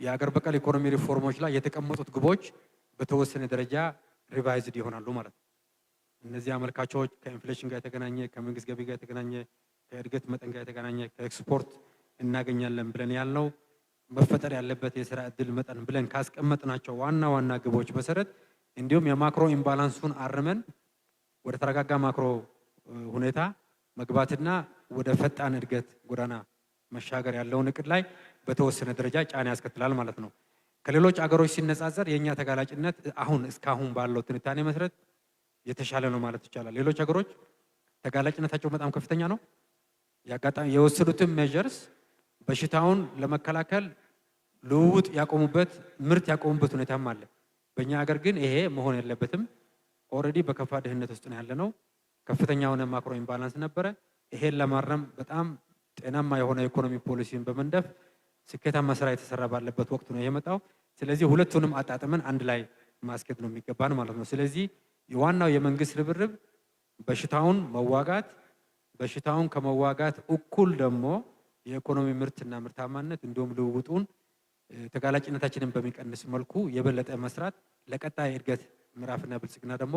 የአገር በቀል ኢኮኖሚ ሪፎርሞች ላይ የተቀመጡት ግቦች በተወሰነ ደረጃ ሪቫይዝድ ይሆናሉ ማለት ነው። እነዚህ አመልካቾች ከኢንፍሌሽን ጋር የተገናኘ፣ ከመንግስት ገቢ ጋር የተገናኘ፣ ከእድገት መጠን ጋር የተገናኘ፣ ከኤክስፖርት እናገኛለን ብለን ያልነው መፈጠር ያለበት የስራ እድል መጠን ብለን ካስቀመጥናቸው ዋና ዋና ግቦች መሰረት እንዲሁም የማክሮ ኢምባላንሱን አርመን ወደ ተረጋጋ ማክሮ ሁኔታ መግባትና ወደ ፈጣን እድገት ጎዳና መሻገር ያለውን እቅድ ላይ በተወሰነ ደረጃ ጫና ያስከትላል ማለት ነው። ከሌሎች አገሮች ሲነጻጸር የኛ ተጋላጭነት እስካሁን ባለው ትንታኔ መሰረት የተሻለ ነው ማለት ይቻላል። ሌሎች አገሮች ተጋላጭነታቸው በጣም ከፍተኛ ነው። የወሰዱትም ሜዠርስ በሽታውን ለመከላከል ልውውጥ ያቆሙበት፣ ምርት ያቆሙበት ሁኔታም አለ። በእኛ ሀገር ግን ይሄ መሆን የለበትም። ኦልሬዲ በከፋ ድህነት ውስጥ ነው ያለነው። ከፍተኛ የሆነ ማክሮ ኢምባላንስ ነበረ። ይሄን ለማረም በጣም ጤናማ የሆነ ኢኮኖሚ ፖሊሲን በመንደፍ ስኬታማ ስራ የተሰራ ባለበት ወቅት ነው የመጣው። ስለዚህ ሁለቱንም አጣጥመን አንድ ላይ ማስኬድ ነው የሚገባን ማለት ነው። ስለዚህ ዋናው የመንግስት ርብርብ በሽታውን መዋጋት፣ በሽታውን ከመዋጋት እኩል ደግሞ የኢኮኖሚ ምርትና ምርታማነት እንዲሁም ልውውጡን ተጋላጭነታችንን በሚቀንስ መልኩ የበለጠ መስራት፣ ለቀጣይ እድገት ምዕራፍና ብልጽግና ደግሞ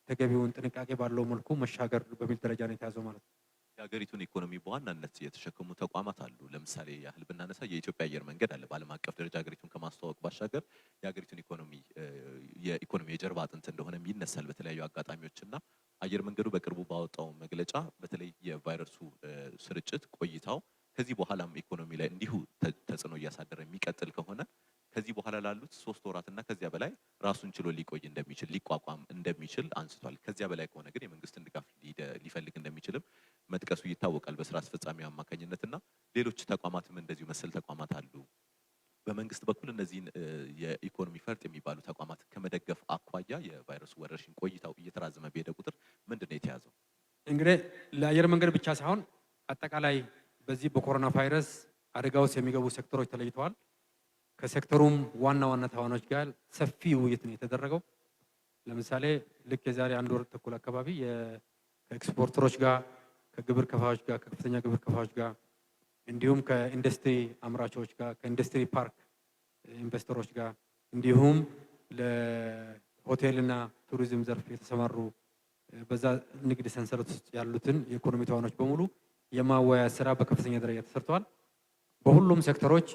ተገቢውን ጥንቃቄ ባለው መልኩ መሻገር በሚል ደረጃ ነው የተያዘው ማለት ነው። የሀገሪቱን ኢኮኖሚ በዋናነት የተሸከሙ ተቋማት አሉ። ለምሳሌ ያህል ብናነሳ የኢትዮጵያ አየር መንገድ አለ። በዓለም አቀፍ ደረጃ ሀገሪቱን ከማስተዋወቅ ባሻገር የሀገሪቱን የኢኮኖሚ የጀርባ አጥንት እንደሆነም ይነሳል በተለያዩ አጋጣሚዎች እና አየር መንገዱ በቅርቡ ባወጣው መግለጫ በተለይ የቫይረሱ ስርጭት ቆይታው ከዚህ በኋላም ኢኮኖሚ ላይ እንዲሁ ተጽዕኖ እያሳደረ የሚቀጥል ከሆነ ከዚህ በኋላ ላሉት 3 ወራትና ከዚያ በላይ ራሱን ችሎ ሊቆይ እንደሚችል ሊቋቋም እንደሚችል አንስቷል። ከዚያ በላይ ከሆነ ግን የመንግስትን ድጋፍ ሊፈልግ እንደሚችልም መጥቀሱ ይታወቃል በስራ አስፈጻሚው አማካኝነትና ሌሎች ተቋማትም እንደዚሁ መሰል ተቋማት አሉ። በመንግስት በኩል እነዚህን የኢኮኖሚ ፈርጥ የሚባሉ ተቋማት ከመደገፍ አኳያ የቫይረሱ ወረርሽኝ ቆይታው እየተራዘመ በሄደ ቁጥር ምንድን ነው የተያዘው? እንግዲህ ለአየር መንገድ ብቻ ሳይሆን አጠቃላይ በዚህ በኮሮና ቫይረስ አደጋ ውስጥ የሚገቡ ሴክተሮች ተለይተዋል። ከሴክተሩም ዋና ዋና ተዋናዮች ጋር ሰፊ ውይይት ነው የተደረገው። ለምሳሌ ልክ የዛሬ 1 ወር ተኩል አካባቢ ከኤክስፖርተሮች ጋር፣ ከግብር ከፋዮች ጋር፣ ከከፍተኛ ግብር ከፋዮች ጋር እንዲሁም ከኢንዱስትሪ አምራቾች ጋር፣ ከኢንዱስትሪ ፓርክ ኢንቨስተሮች ጋር እንዲሁም ለሆቴልና ቱሪዝም ዘርፍ የተሰማሩ በዛ ንግድ ሰንሰለት ውስጥ ያሉትን የኢኮኖሚ ተዋናዮች በሙሉ የማወያያ ስራ በከፍተኛ ደረጃ ተሰርተዋል። በሁሉም ሴክተሮች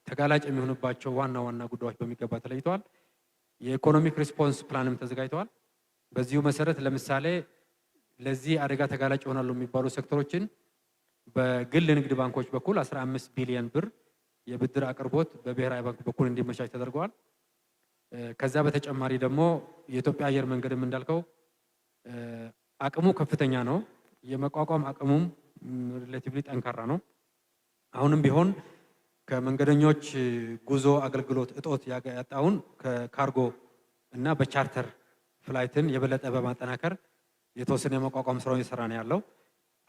ተጋላጭ የሚሆኑባቸው ዋና ዋና ጉዳዮች በሚገባ ተለይተዋል። የኢኮኖሚክ ሪስፖንስ ፕላንም ተዘጋጅተዋል። በዚሁ መሰረት ለምሳሌ ለዚህ አደጋ ተጋላጭ ይሆናሉ የሚባሉ ሴክተሮችን በግል ንግድ ባንኮች በኩል 15 ቢሊዮን ብር የብድር አቅርቦት በብሔራዊ ባንክ በኩል እንዲመቻች ተደርገዋል። ከዛ በተጨማሪ ደግሞ የኢትዮጵያ አየር መንገድም እንዳልከው አቅሙ ከፍተኛ ነው። የመቋቋም አቅሙም ሪሌቲቭሊ ጠንካራ ነው። አሁንም ቢሆን ከመንገደኞች ጉዞ አገልግሎት እጦት ያጣውን ከካርጎ እና በቻርተር ፍላይትን የበለጠ በማጠናከር የተወሰነ የመቋቋም ስራውን እየሰራ ነው ያለው።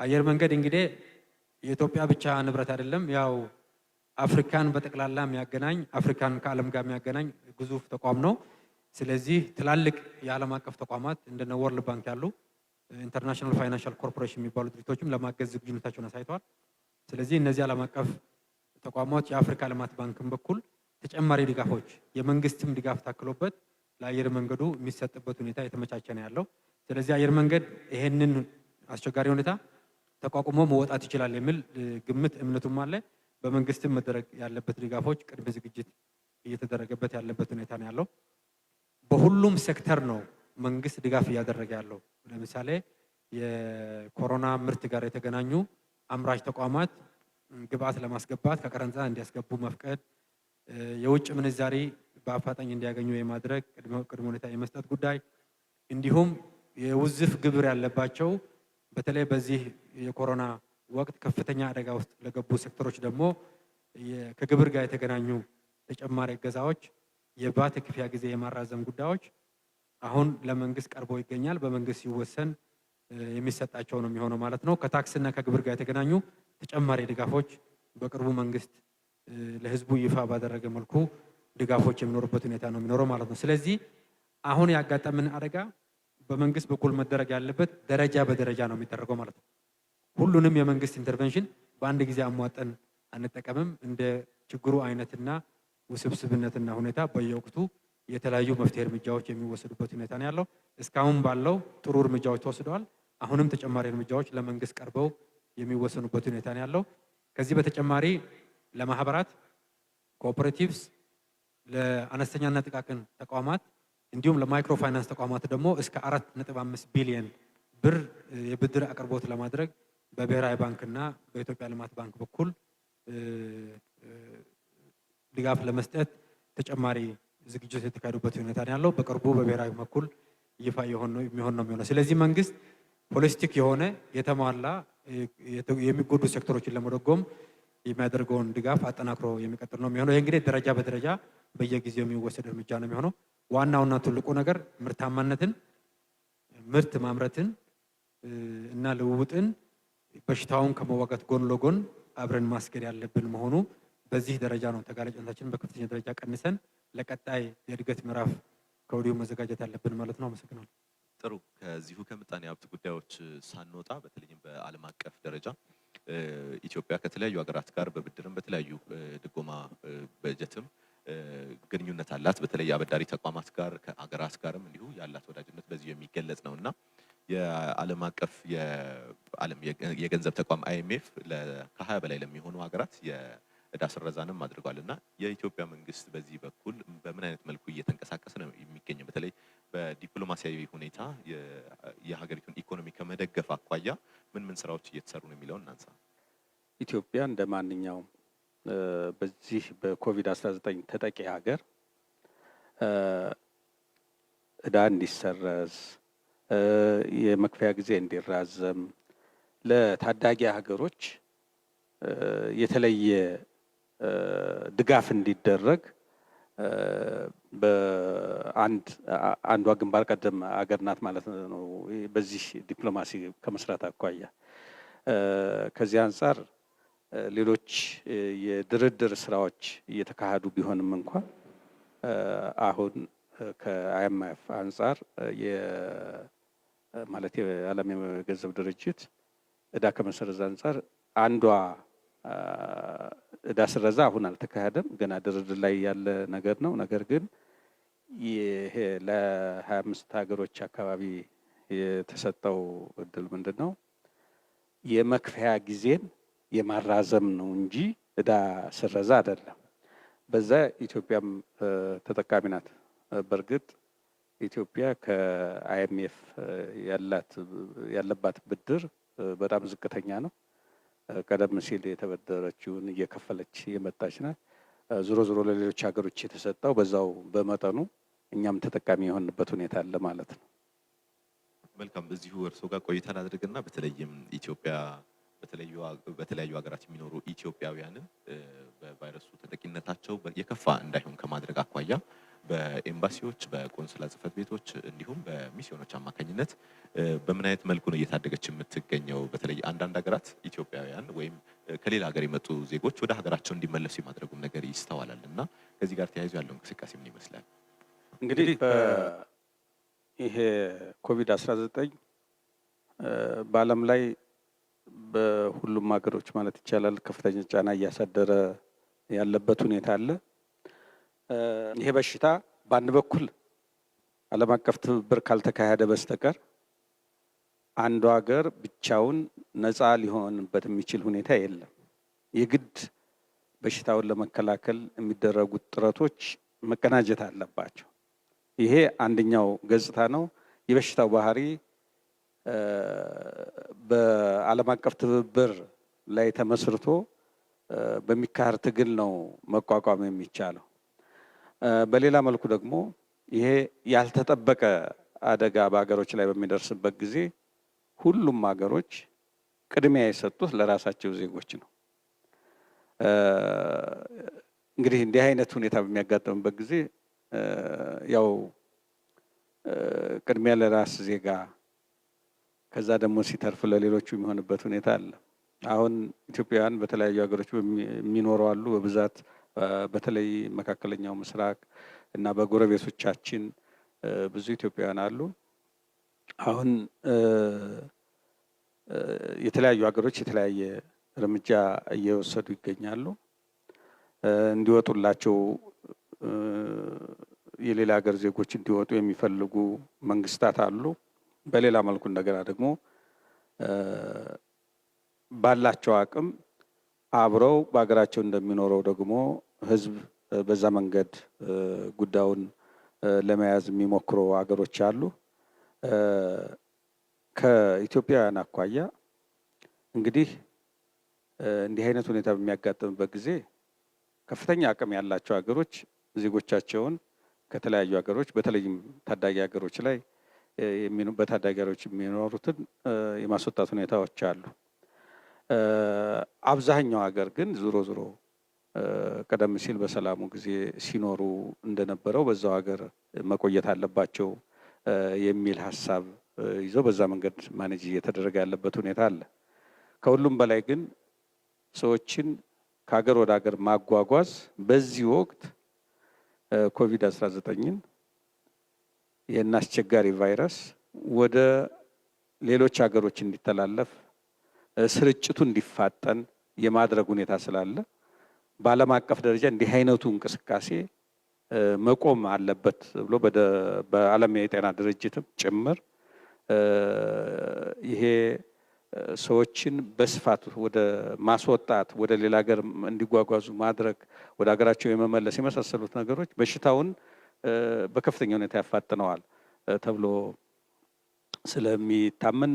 አየር መንገድ እንግዲህ የኢትዮጵያ ብቻ ንብረት አይደለም። ያው አፍሪካን በጠቅላላ የሚያገናኝ አፍሪካን ከዓለም ጋር የሚያገናኝ ግዙፍ ተቋም ነው። ስለዚህ ትላልቅ የዓለም አቀፍ ተቋማት እንደነ ወርልድ ባንክ ያሉ ኢንተርናሽናል ፋይናንሻል ኮርፖሬሽን የሚባሉ ድርጅቶችም ለማገዝ ዝግጁነታቸውን አሳይተዋል። ስለዚህ እነዚህ ዓለም አቀፍ ተቋማት የአፍሪካ ልማት ባንክም በኩል ተጨማሪ ድጋፎች የመንግስትም ድጋፍ ታክሎበት ለአየር መንገዱ የሚሰጥበት ሁኔታ የተመቻቸ ነው ያለው። ስለዚህ አየር መንገድ ይሄንን አስቸጋሪ ሁኔታ ተቋቁሞ መውጣት ይችላል የሚል ግምት እምነቱም አለ። በመንግስትም መደረግ ያለበት ድጋፎች ቅድመ ዝግጅት እየተደረገበት ያለበት ሁኔታ ነው ያለው። በሁሉም ሴክተር ነው መንግስት ድጋፍ እያደረገ ያለው። ለምሳሌ የኮሮና ምርት ጋር የተገናኙ አምራች ተቋማት ግብአት ለማስገባት ከቀረንጻ እንዲያስገቡ መፍቀድ፣ የውጭ ምንዛሪ በአፋጣኝ እንዲያገኙ የማድረግ ቅድመ ሁኔታ የመስጠት ጉዳይ፣ እንዲሁም የውዝፍ ግብር ያለባቸው በተለይ በዚህ የኮሮና ወቅት ከፍተኛ አደጋ ውስጥ ለገቡ ሴክተሮች ደግሞ ከግብር ጋር የተገናኙ ተጨማሪ እገዛዎች፣ የቫት ክፍያ ጊዜ የማራዘም ጉዳዮች አሁን ለመንግስት ቀርቦ ይገኛል። በመንግስት ሲወሰን የሚሰጣቸው ነው የሚሆነው ማለት ነው። ከታክስና ከግብር ጋር የተገናኙ ተጨማሪ ድጋፎች በቅርቡ መንግስት ለህዝቡ ይፋ ባደረገ መልኩ ድጋፎች የሚኖሩበት ሁኔታ ነው የሚኖረው ማለት ነው። ስለዚህ አሁን ያጋጠምን አደጋ በመንግስት በኩል መደረግ ያለበት ደረጃ በደረጃ ነው የሚደረገው ማለት ነው። ሁሉንም የመንግስት ኢንተርቬንሽን በአንድ ጊዜ አሟጠን አንጠቀምም። እንደ ችግሩ አይነትና ውስብስብነትና ሁኔታ በየወቅቱ የተለያዩ መፍትሄ እርምጃዎች የሚወሰዱበት ሁኔታ ነው ያለው። እስካሁን ባለው ጥሩ እርምጃዎች ተወስደዋል። አሁንም ተጨማሪ እርምጃዎች ለመንግስት ቀርበው የሚወሰኑበት ሁኔታ ነው ያለው። ከዚህ በተጨማሪ ለማህበራት፣ ኮኦፐሬቲቭስ፣ ለአነስተኛና ጥቃቅን ተቋማት እንዲሁም ለማይክሮ ፋይናንስ ተቋማት ደግሞ እስከ 4.5 ቢሊዮን ብር የብድር አቅርቦት ለማድረግ በብሔራዊ ባንክና በኢትዮጵያ ልማት ባንክ በኩል ድጋፍ ለመስጠት ተጨማሪ ዝግጅት የተካሄዱበት ሁኔታ ነው ያለው። በቅርቡ በብሔራዊ በኩል ይፋ የሚሆን ነው የሚሆነው። ስለዚህ መንግስት ሆሊስቲክ የሆነ የተሟላ የሚጎዱ ሴክተሮችን ለመደጎም የሚያደርገውን ድጋፍ አጠናክሮ የሚቀጥል ነው የሚሆነው። ይህ እንግዲህ ደረጃ በደረጃ በየጊዜው የሚወሰድ እርምጃ ነው የሚሆነው። ዋናውና ትልቁ ነገር ምርታማነትን፣ ምርት ማምረትን እና ልውውጥን በሽታውን ከመዋጋት ጎን ለጎን አብረን ማስኬድ ያለብን መሆኑ በዚህ ደረጃ ነው ተጋላጭነታችንን በከፍተኛ ደረጃ ቀንሰን ለቀጣይ የእድገት ምዕራፍ ከወዲሁ መዘጋጀት ያለብን ማለት ነው። አመሰግናለሁ። ጥሩ። ከዚሁ ከምጣኔ ሀብት ጉዳዮች ሳንወጣ በተለይም በዓለም አቀፍ ደረጃ ኢትዮጵያ ከተለያዩ ሀገራት ጋር በብድርም በተለያዩ ድጎማ በጀትም ግንኙነት አላት። በተለይ አበዳሪ ተቋማት ጋር ከሀገራት ጋርም እንዲሁ ያላት ወዳጅነት በዚሁ የሚገለጽ ነውና የዓለም አቀፍ የዓለም የገንዘብ ተቋም IMF ከ20 በላይ ለሚሆኑ ሀገራት የዕዳ ስረዛንም አድርጓልና የኢትዮጵያ መንግስት በዚህ በኩል በምን አይነት መልኩ እየተንቀሳቀሰ ነው የሚገኘው? በተለይ በዲፕሎማሲያዊ ሁኔታ የሀገሪቱን ኢኮኖሚ ከመደገፍ አኳያ ምን ስራዎች እየተሰሩ ነው የሚለውን እናንሳ። ኢትዮጵያ እንደ ማንኛውም በዚህ በኮቪድ-19 ተጠቂ ሀገር ዕዳ እንዲሰረዝ፣ የመክፈያ ጊዜ እንዲራዘም፣ ለታዳጊ ሀገሮች የተለየ ድጋፍ እንዲደረግ አንዷ ግንባር ቀደም ሀገር ናት ማለት ነው። በዚህ ዲፕሎማሲ ከመስራት አኳያ ከዚህ አንጻር ሌሎች የድርድር ስራዎች እየተካሄዱ ቢሆንም እንኳን አሁን ከIMF አንጻር ማለት የዓለም የገንዘብ ድርጅት ዕዳ ከመሰረዝ አንጻር አንዷ ዕዳ ስረዛ አሁን አልተካሄደም፣ ገና ድርድር ላይ ያለ ነገር ነው። ነገር ግን ይሄ ለ25 ሀገሮች አካባቢ የተሰጠው እድል ምንድን ነው? የመክፈያ ጊዜን የማራዘም ነው እንጂ ዕዳ ስረዛ አይደለም። በዛ ኢትዮጵያም ተጠቃሚ ናት። በእርግጥ ኢትዮጵያ ከIMF ያለባት ብድር በጣም ዝቅተኛ ነው። ቀደም ሲል የተበደረችውን እየከፈለች የመጣች ናት። ዞሮ ዞሮ ለሌሎች ሀገሮች የተሰጠው በዛው በመጠኑ እኛም ተጠቃሚ የሆንበት ሁኔታ አለ ማለት ነው። መልካም። በዚሁ እርስዎ ጋር ቆይተን አድርግና በተለይም ኢትዮጵያ በተለያዩ ሀገራት የሚኖሩ ኢትዮጵያውያንን በቫይረሱ ተጠቂነታቸው የከፋ እንዳይሆን ከማድረግ አኳያ በኤምባሲዎች፣ በቆንስላ ጽሕፈት ቤቶች እንዲሁም በሚስዮኖች አማካኝነት በምን አይነት መልኩ ነው እየታደገች የምትገኘው? በተለይ አንዳንድ ሀገራት ኢትዮጵያውያን ወይም ከሌላ ሀገር የመጡ ዜጎች ወደ ሀገራቸው እንዲመለሱ የማድረጉም ነገር ይስተዋላል እና ከዚህ ጋር ተያይዞ ያለው እንቅስቃሴ ምን ይመስላል? እንግዲህ ይሄ ኮቪድ-19 በዓለም ላይ በሁሉም ሀገሮች ማለት ይቻላል ከፍተኛ ጫና እያሳደረ ያለበት ሁኔታ አለ። ይሄ በሽታ በአንድ በኩል ዓለም አቀፍ ትብብር ካልተካሄደ በስተቀር አንዱ ሀገር ብቻውን ነፃ ሊሆንበት የሚችል ሁኔታ የለም። የግድ በሽታውን ለመከላከል የሚደረጉት ጥረቶች መቀናጀት አለባቸው። ይሄ አንደኛው ገጽታ ነው። የበሽታው ባህሪ በዓለም አቀፍ ትብብር ላይ ተመስርቶ በሚካሄድ ትግል ነው መቋቋም የሚቻለው። በሌላ መልኩ ደግሞ ይሄ ያልተጠበቀ አደጋ በሀገሮች ላይ በሚደርስበት ጊዜ ሁሉም ሀገሮች ቅድሚያ የሰጡት ለራሳቸው ዜጎች ነው። እንግዲህ እንዲህ አይነት ሁኔታ በሚያጋጥምበት ጊዜ ያው ቅድሚያ ለራስ ዜጋ ከዛ ደግሞ ሲተርፍ ለሌሎቹ የሚሆንበት ሁኔታ አለ። አሁን ኢትዮጵያውያን በተለያዩ ሀገሮች የሚኖሩ አሉ። በብዛት በተለይ መካከለኛው ምስራቅ እና በጎረቤቶቻችን ብዙ ኢትዮጵያውያን አሉ። አሁን የተለያዩ ሀገሮች የተለያየ እርምጃ እየወሰዱ ይገኛሉ። እንዲወጡላቸው የሌላ ሀገር ዜጎች እንዲወጡ የሚፈልጉ መንግስታት አሉ። በሌላ መልኩ እንደገና ደግሞ ባላቸው አቅም አብረው በሀገራቸው እንደሚኖረው ደግሞ ህዝብ በዛ መንገድ ጉዳዩን ለመያዝ የሚሞክሩ ሀገሮች አሉ። ከኢትዮጵያውያን አኳያ እንግዲህ እንዲህ አይነት ሁኔታ በሚያጋጥምበት ጊዜ ከፍተኛ አቅም ያላቸው ሀገሮች ዜጎቻቸውን ከተለያዩ ሀገሮች በተለይም ታዳጊ ሀገሮች ላይ በታዳጊ ሀገሮች የሚኖሩትን የማስወጣት ሁኔታዎች አሉ። አብዛኛው ሀገር ግን ዞሮ ዞሮ ቀደም ሲል በሰላሙ ጊዜ ሲኖሩ እንደነበረው በዛው ሀገር መቆየት አለባቸው የሚል ሀሳብ ይዘው በዛ መንገድ ማኔጅ እየተደረገ ያለበት ሁኔታ አለ። ከሁሉም በላይ ግን ሰዎችን ከሀገር ወደ ሀገር ማጓጓዝ በዚህ ወቅት ኮቪድ-19ን ይህን አስቸጋሪ ቫይረስ ወደ ሌሎች ሀገሮች እንዲተላለፍ ስርጭቱ እንዲፋጠን የማድረግ ሁኔታ ስላለ በዓለም አቀፍ ደረጃ እንዲህ አይነቱ እንቅስቃሴ መቆም አለበት ብሎ በዓለም የጤና ድርጅትም ጭምር ይሄ ሰዎችን በስፋት ወደ ማስወጣት ወደ ሌላ ሀገር እንዲጓጓዙ ማድረግ ወደ ሀገራቸው የመመለስ የመሳሰሉት ነገሮች በሽታውን በከፍተኛ ሁኔታ ያፋጥነዋል ተብሎ ስለሚታመን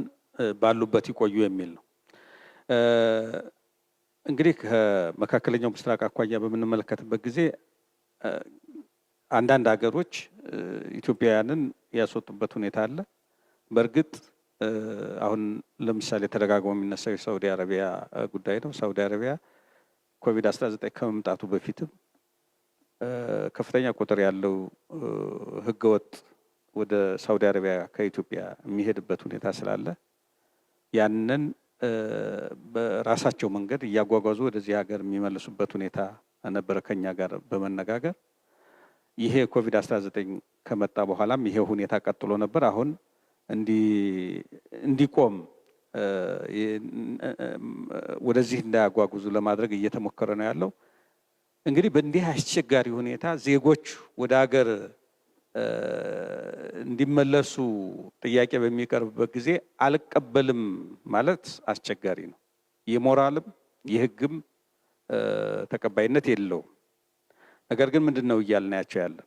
ባሉበት ይቆዩ የሚል ነው። እንግዲህ ከመካከለኛው ምስራቅ አኳያ በምንመለከትበት ጊዜ አንዳንድ ሀገሮች ኢትዮጵያውያንን ያስወጡበት ሁኔታ አለ። በእርግጥ አሁን ለምሳሌ ተደጋግሞ የሚነሳው የሳውዲ አረቢያ ጉዳይ ነው። ሳውዲ አረቢያ ኮቪድ-19 ከመምጣቱ በፊትም ከፍተኛ ቁጥር ያለው ህገወጥ ወደ ሳውዲ አረቢያ ከኢትዮጵያ የሚሄድበት ሁኔታ ስላለ ያንን በራሳቸው መንገድ እያጓጓዙ ወደዚህ ሀገር የሚመልሱበት ሁኔታ ነበረ ከኛ ጋር በመነጋገር። ይሄ ኮቪድ-19 ከመጣ በኋላም ይሄ ሁኔታ ቀጥሎ ነበር። አሁን እንዲቆም ወደዚህ እንዳያጓጉዙ ለማድረግ እየተሞከረ ነው ያለው። እንግዲህ በእንዲህ አስቸጋሪ ሁኔታ ዜጎች ወደ ሀገር እንዲመለሱ ጥያቄ በሚቀርብበት ጊዜ አልቀበልም ማለት አስቸጋሪ ነው። የሞራልም የህግም ተቀባይነት የለውም። ነገር ግን ምንድነው እያልናቸው ያለን?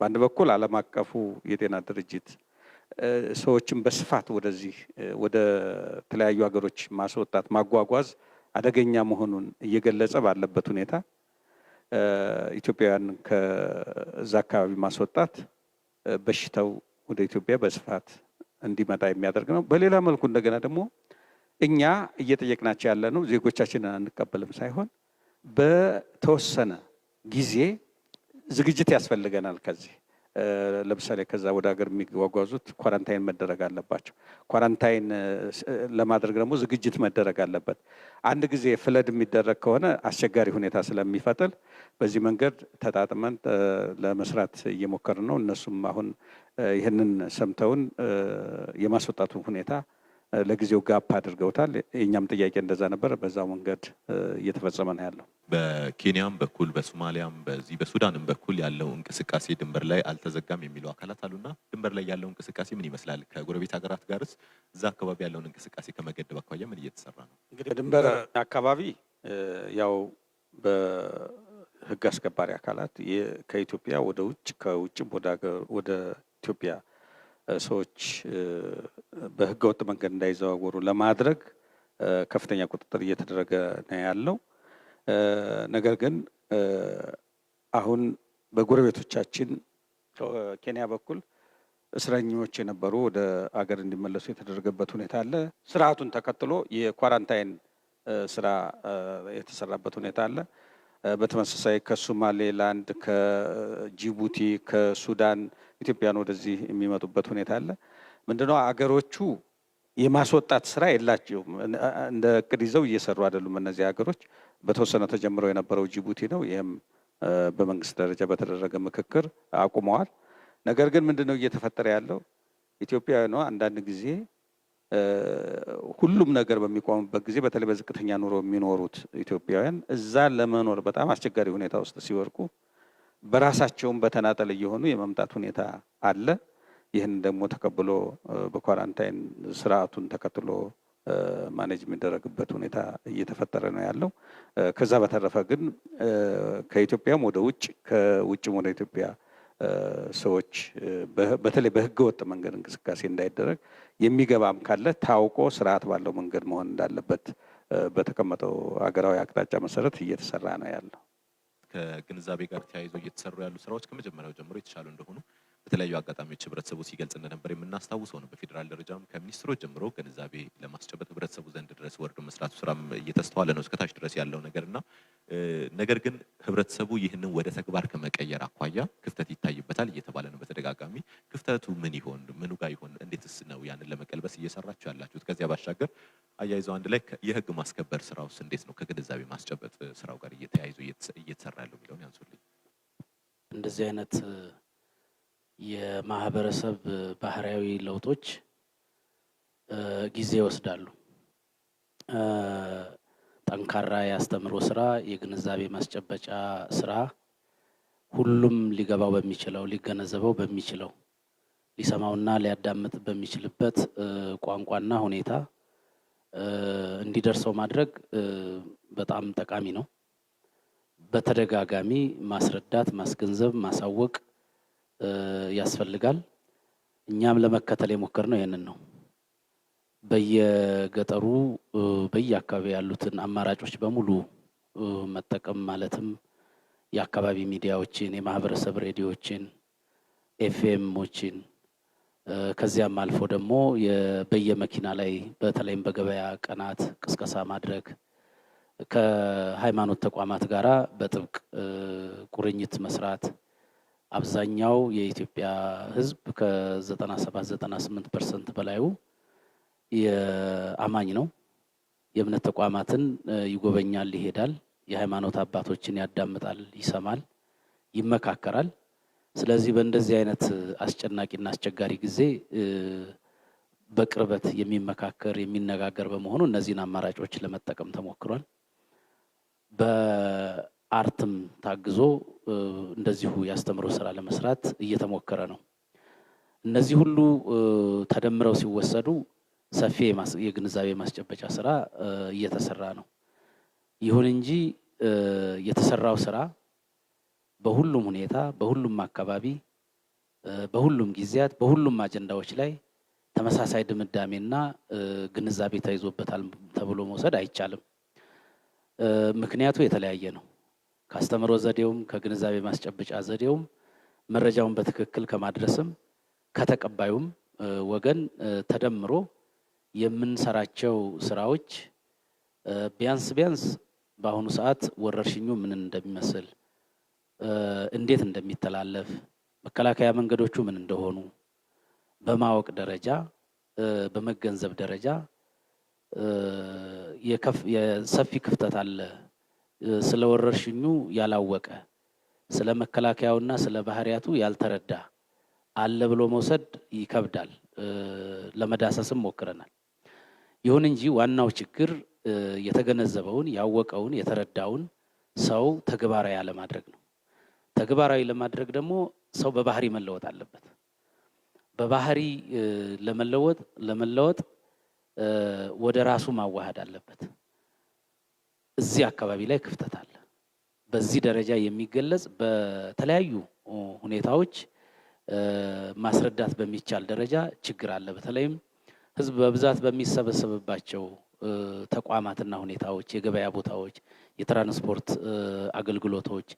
በአንድ በኩል ዓለም አቀፉ የጤና ድርጅት ሰዎችን በስፋት ወደዚህ ወደ ተለያዩ ሀገሮች ማስወጣት ማጓጓዝ አደገኛ መሆኑን እየገለጸ ባለበት ሁኔታ ኢትዮጵያውያን ከዛ አካባቢ ማስወጣት በሽታው ወደ ኢትዮጵያ በስፋት እንዲመጣ የሚያደርግ ነው። በሌላ መልኩ እንደገና ደግሞ እኛ እየጠየቅናቸው ያለ ነው ዜጎቻችንን አንቀበልም ሳይሆን በተወሰነ ጊዜ ዝግጅት ያስፈልገናል። ከዚህ ለምሳሌ ከዛ ወደ ሀገር የሚጓጓዙት ኳራንታይን መደረግ አለባቸው። ኳራንታይን ለማድረግ ደግሞ ዝግጅት መደረግ አለበት። አንድ ጊዜ ፍለድ የሚደረግ ከሆነ አስቸጋሪ ሁኔታ ስለሚፈጥር በዚህ መንገድ ተጣጥመን ለመስራት እየሞከርን ነው። እነሱም አሁን ይህንን ሰምተውን የማስወጣቱ ሁኔታ ለጊዜው ጋፕ አድርገውታል። የእኛም ጥያቄ እንደዛ ነበር። በዛው መንገድ እየተፈጸመ ነው ያለው። በኬንያም በኩል በሶማሊያም በዚህ በሱዳንም በኩል ያለው እንቅስቃሴ ድንበር ላይ አልተዘጋም የሚሉ አካላት አሉና ድንበር ላይ ያለው እንቅስቃሴ ምን ይመስላል? ከጎረቤት ሀገራት ጋርስ እዛ አካባቢ ያለውን እንቅስቃሴ ከመገደብ አኳያ ምን እየተሰራ ነው? እንግዲህ በድንበር አካባቢ ያው በህግ አስከባሪ አካላት ከኢትዮጵያ ወደ ውጭ ከውጭም ወደ ኢትዮጵያ ሰዎች በህገወጥ መንገድ እንዳይዘዋወሩ ለማድረግ ከፍተኛ ቁጥጥር እየተደረገ ነው ያለው። ነገር ግን አሁን በጎረቤቶቻችን ኬንያ በኩል እስረኞች የነበሩ ወደ አገር እንዲመለሱ የተደረገበት ሁኔታ አለ። ስርዓቱን ተከትሎ የኳራንታይን ስራ የተሰራበት ሁኔታ አለ። በተመሳሳይ ከሶማሌላንድ፣ ከጅቡቲ፣ ከሱዳን ኢትዮጵያን ወደዚህ የሚመጡበት ሁኔታ አለ። ምንድነው አገሮቹ የማስወጣት ስራ የላቸውም። እንደ እቅድ ይዘው እየሰሩ አይደሉም። እነዚህ ሀገሮች በተወሰነ ተጀምረው የነበረው ጅቡቲ ነው። ይህም በመንግስት ደረጃ በተደረገ ምክክር አቁመዋል። ነገር ግን ምንድነው እየተፈጠረ ያለው ኢትዮጵያውያኑ አንዳንድ ጊዜ ሁሉም ነገር በሚቆምበት ጊዜ በተለይ በዝቅተኛ ኑሮ የሚኖሩት ኢትዮጵያውያን እዛ ለመኖር በጣም አስቸጋሪ ሁኔታ ውስጥ ሲወርቁ በራሳቸውም በተናጠል እየሆኑ የመምጣት ሁኔታ አለ። ይህን ደግሞ ተቀብሎ በኳራንታይን ስርዓቱን ተከትሎ ማኔጅ የሚደረግበት ሁኔታ እየተፈጠረ ነው ያለው። ከዛ በተረፈ ግን ከኢትዮጵያም ወደ ውጭ ከውጭም ወደ ኢትዮጵያ ሰዎች በተለይ በህገ ወጥ መንገድ እንቅስቃሴ እንዳይደረግ የሚገባም ካለ ታውቆ ስርዓት ባለው መንገድ መሆን እንዳለበት በተቀመጠው ሀገራዊ አቅጣጫ መሰረት እየተሰራ ነው ያለው። ከግንዛቤ ጋር ተያይዞ እየተሰሩ ያሉ ስራዎች ከመጀመሪያው ጀምሮ የተሻሉ እንደሆኑ በተለያዩ አጋጣሚዎች ህብረተሰቡ ሲገልጽ እንደነበር የምናስታውሰው ነው። በፌዴራል ደረጃም ከሚኒስትሮች ጀምሮ ግንዛቤ ለማስጨበጥ ህብረተሰቡ ዘንድ ድረስ ወርዶ መስራቱ ስራም እየተስተዋለ ነው እስከታች ድረስ ያለው ነገርና ነገር ግን ህብረተሰቡ ይህንን ወደ ተግባር ከመቀየር አኳያ ክፍተት ይታይበታል እየተባለ ነው በተደጋጋሚ። ክፍተቱ ምን ይሆን? ምኑ ጋር ይሆን? እንዴትስ ነው ያንን ለመቀልበስ እየሰራችሁ ያላችሁት? ከዚያ ባሻገር አያይዘው አንድ ላይ የህግ ማስከበር ስራውስ እንዴት ነው ከግንዛቤ ማስጨበጥ ስራው ጋር እየተያይዞ እየተሰራ ያለው የሚለውን ያንሱልኝ። እንደዚህ አይነት የማህበረሰብ ባህሪያዊ ለውጦች ጊዜ ይወስዳሉ። ጠንካራ የአስተምሮ ስራ፣ የግንዛቤ ማስጨበጫ ስራ ሁሉም ሊገባው በሚችለው ሊገነዘበው በሚችለው ሊሰማውና ሊያዳምጥ በሚችልበት ቋንቋና ሁኔታ እንዲደርሰው ማድረግ በጣም ጠቃሚ ነው። በተደጋጋሚ ማስረዳት፣ ማስገንዘብ፣ ማሳወቅ ያስፈልጋል። እኛም ለመከተል የሞከርነው ይሄንን ነው። በየገጠሩ በየአካባቢ ያሉትን አማራጮች በሙሉ መጠቀም ማለትም የአካባቢ ሚዲያዎችን፣ የማህበረሰብ ሬዲዮዎችን፣ ኤፍኤሞችን ከዚያም አልፎ ደግሞ በየመኪና ላይ በተለይም በገበያ ቀናት ቅስቀሳ ማድረግ ከሃይማኖት ተቋማት ጋራ በጥብቅ ቁርኝት መስራት። አብዛኛው የኢትዮጵያ ሕዝብ ከ97-98% በላዩ የአማኝ ነው። የእምነት ተቋማትን ይጎበኛል፣ ይሄዳል፣ የሃይማኖት አባቶችን ያዳምጣል፣ ይሰማል፣ ይመካከራል። ስለዚህ በእንደዚህ አይነት አስጨናቂና አስቸጋሪ ጊዜ በቅርበት የሚመካከር የሚነጋገር በመሆኑ እነዚህን አማራጮች ለመጠቀም ተሞክሯል። በአርትም ታግዞ እንደዚሁ ያስተምሮ ስራ ለመስራት እየተሞከረ ነው። እነዚህ ሁሉ ተደምረው ሲወሰዱ ሰፊ የግንዛቤ ማስጨበጫ ስራ እየተሰራ ነው። ይሁን እንጂ የተሰራው ስራ በሁሉም ሁኔታ፣ በሁሉም አካባቢ፣ በሁሉም ጊዜያት፣ በሁሉም አጀንዳዎች ላይ ተመሳሳይ ድምዳሜና ግንዛቤ ተይዞበታል ተብሎ መውሰድ አይቻልም። ምክንያቱ የተለያየ ነው። ከአስተምሮ ዘዴውም ከግንዛቤ ማስጨበጫ ዘዴውም መረጃውን በትክክል ከማድረስም ከተቀባዩም ወገን ተደምሮ የምንሰራቸው ስራዎች ቢያንስ በአሁኑ ሰዓት ወረርሽኙ ምን እንደሚመስል፣ እንዴት እንደሚተላለፍ፣ መከላከያ መንገዶቹ ምን እንደሆኑ በማወቅ ደረጃ በመገንዘብ ደረጃ የሰፊ ክፍተት አለ። ስለ ወረርሽኙ ያላወቀ፣ ስለ መከላከያውና ስለ ባህሪያቱ ያልተረዳ አለ ብሎ መውሰድ ይከብዳል። ለመዳሰስም ሞክረናል። ይሁን እንጂ ዋናው ችግር የተገነዘበውን፣ ያወቀውን፣ የተረዳውን ሰው ተግባራዊ አለማድረግ ነው። ተግባራዊ ለማድረግ ደግሞ ሰው በባህሪ መለወጥ አለበት። በባህሪ ለመለወጥ ወደ ራሱ ማዋሃድ አለበት። እዚህ አካባቢ ላይ ክፍተት አለ። በዚህ ደረጃ የሚገለጽ በተለያዩ ሁኔታዎች ማስረዳት በሚቻል ደረጃ ችግር አለ። በተለይም ህዝብ በብዛት በሚሰበሰብባቸው ተቋማትና ሁኔታዎች፣ የገበያ ቦታዎች፣ የትራንስፖርት አገልግሎቶች፣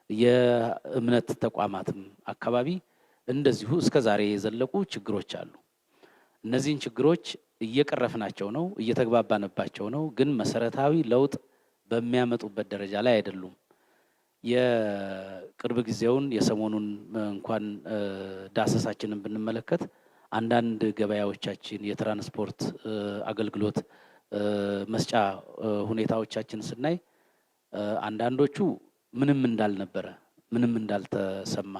የእምነት ተቋማትም አካባቢ እንደዚሁ እስከ ዛሬ የዘለቁ ችግሮች አሉ። እነዚህን ችግሮች እየቀረፍናቸው ነው፣ እየተግባባንባቸው ነው። ግን መሰረታዊ ለውጥ በሚያመጡበት ደረጃ ላይ አይደሉም። የቅርብ ጊዜውን የሰሞኑን እንኳን ዳሰሳችንን ብንመለከት አንዳንድ ገበያዎቻችን የትራንስፖርት አገልግሎት መስጫ ሁኔታዎቻችን ስናይ አንዳንዶቹ ምንም እንዳልነበረ ምንም እንዳልተሰማ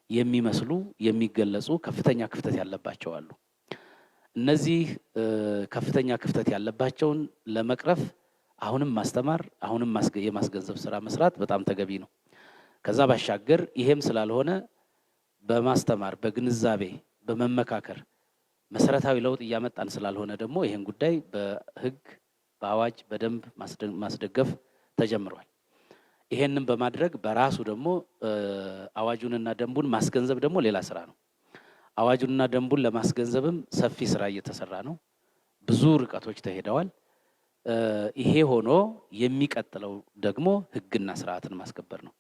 የሚመስሉ የሚገለጹ ከፍተኛ ክፍተት ያለባቸው አሉ። እነዚህ ከፍተኛ ክፍተት ያለባቸውን ለመቅረፍ አሁንም ማስተማር አሁንም የማስገንዘብ ስራ መስራት በጣም ተገቢ ነው። ከዛ ባሻገር ይሄም ስላልሆነ በማስተማር በግንዛቤ በመመካከር መሰረታዊ ለውጥ እያመጣን ስላልሆነ ደግሞ ይሄን ጉዳይ በህግ በአዋጅ በደንብ ማስደገፍ ተጀምሯል። ይሄንን በማድረግ በራሱ ደግሞ አዋጁንና ደንቡን ማስገንዘብ ደግሞ ሌላ ስራ ነው። አዋጁንና ደንቡን ለማስገንዘብም ሰፊ ስራ እየተሰራ ነው። ብዙ ርቀቶች ተሄደዋል። ይሄ ሆኖ የሚቀጥለው ደግሞ ህግና ስርዓትን ማስከበር ነው።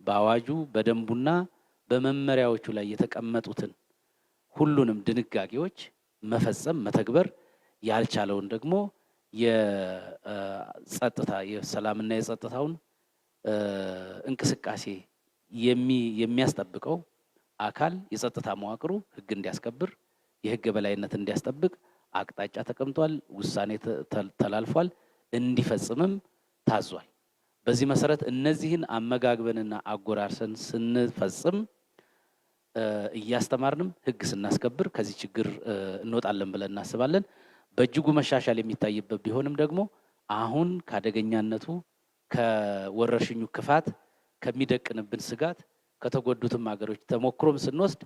በአዋጁ በደንቡና በመመሪያዎቹ ላይ የተቀመጡትን ሁሉንም ድንጋጌዎች መፈጸም መተግበር ያልቻለውን ደግሞ የጸጥታ የሰላምና የጸጥታውን እንቅስቃሴ የሚያስጠብቀው አካል የጸጥታ መዋቅሩ ህግ እንዲያስከብር የህግ በላይነት እንዲያስጠብቅ አቅጣጫ ተቀምጧል፣ ውሳኔ ተላልፏል፣ እንዲፈጽምም ታዟል። በዚህ መሰረት እነዚህን አመጋግበንና አጎራርሰን ስንፈጽም እያስተማርንም ህግ ስናስከብር ከዚህ ችግር እንወጣለን ብለን እናስባለን። በእጅጉ መሻሻል የሚታይበት ቢሆንም ደግሞ አሁን ካደገኛነቱ ከወረርሽኙ ክፋት ከሚደቅንብን ስጋት ከተጎዱትም ሀገሮች ተሞክሮም ስንወስድ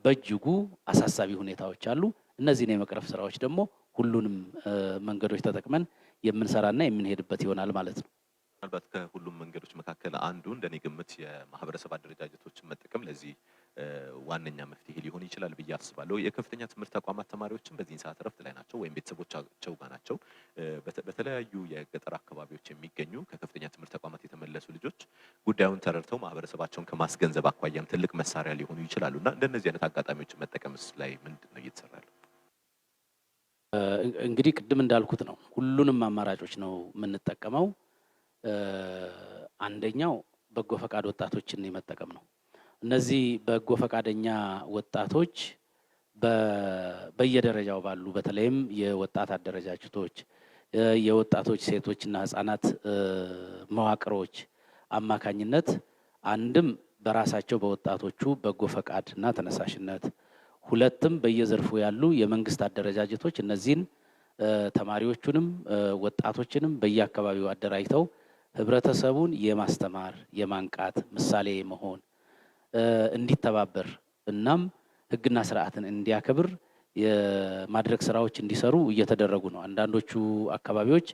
በእጅጉ አሳሳቢ ሁኔታዎች አሉ። እነዚህን የመቅረፍ ስራዎች ደግሞ ሁሉንም መንገዶች ተጠቅመን የምንሰራና የምንሄድበት ይሆናል ማለት ነው። ምናልባት ከሁሉም መንገዶች መካከል አንዱ እንደኔ ግምት የማህበረሰብ አደረጃጀቶችን መጠቀም ለዚህ ዋነኛ መፍትሄ ሊሆን ይችላል ብዬ አስባለሁ። የከፍተኛ ትምህርት ተቋማት ተማሪዎችም በዚህ ሰዓት እረፍት ላይ ናቸው ወይም ቤተሰቦቻቸው ጋር ናቸው። በተለያዩ የገጠር አካባቢዎች የሚገኙ ከከፍተኛ ትምህርት ተቋማት የተመለሱ ልጆች ጉዳዩን ተረድተው ማህበረሰባቸውን ከማስገንዘብ አኳያም ትልቅ መሳሪያ ሊሆኑ ይችላሉ እና እንደነዚህ አይነት አጋጣሚዎችን መጠቀምስ ላይ ምንድን ነው እየተሰራ ያለው? እንግዲህ ቅድም እንዳልኩት ነው፣ ሁሉንም አማራጮች ነው የምንጠቀመው። አንደኛው በጎ ፈቃድ ወጣቶችን የመጠቀም ነው። እነዚህ በጎ ፈቃደኛ ወጣቶች በየደረጃው ባሉ በተለይም የወጣት አደረጃጀቶች የወጣቶች ሴቶችና ህፃናት መዋቅሮች አማካኝነት አንድም በራሳቸው በወጣቶቹ በጎ ፈቃድና ተነሳሽነት፣ ሁለትም በየዘርፉ ያሉ የመንግስት አደረጃጀቶች እነዚህን ተማሪዎቹንም ወጣቶችንም በየአካባቢው አደራጅተው ህብረተሰቡን የማስተማር የማንቃት ምሳሌ መሆን እንዲተባበር እናም ህግና ስርዓትን እንዲያከብር የማድረግ ስራዎች እንዲሰሩ እየተደረጉ ነው። አንዳንዶቹ አካባቢዎች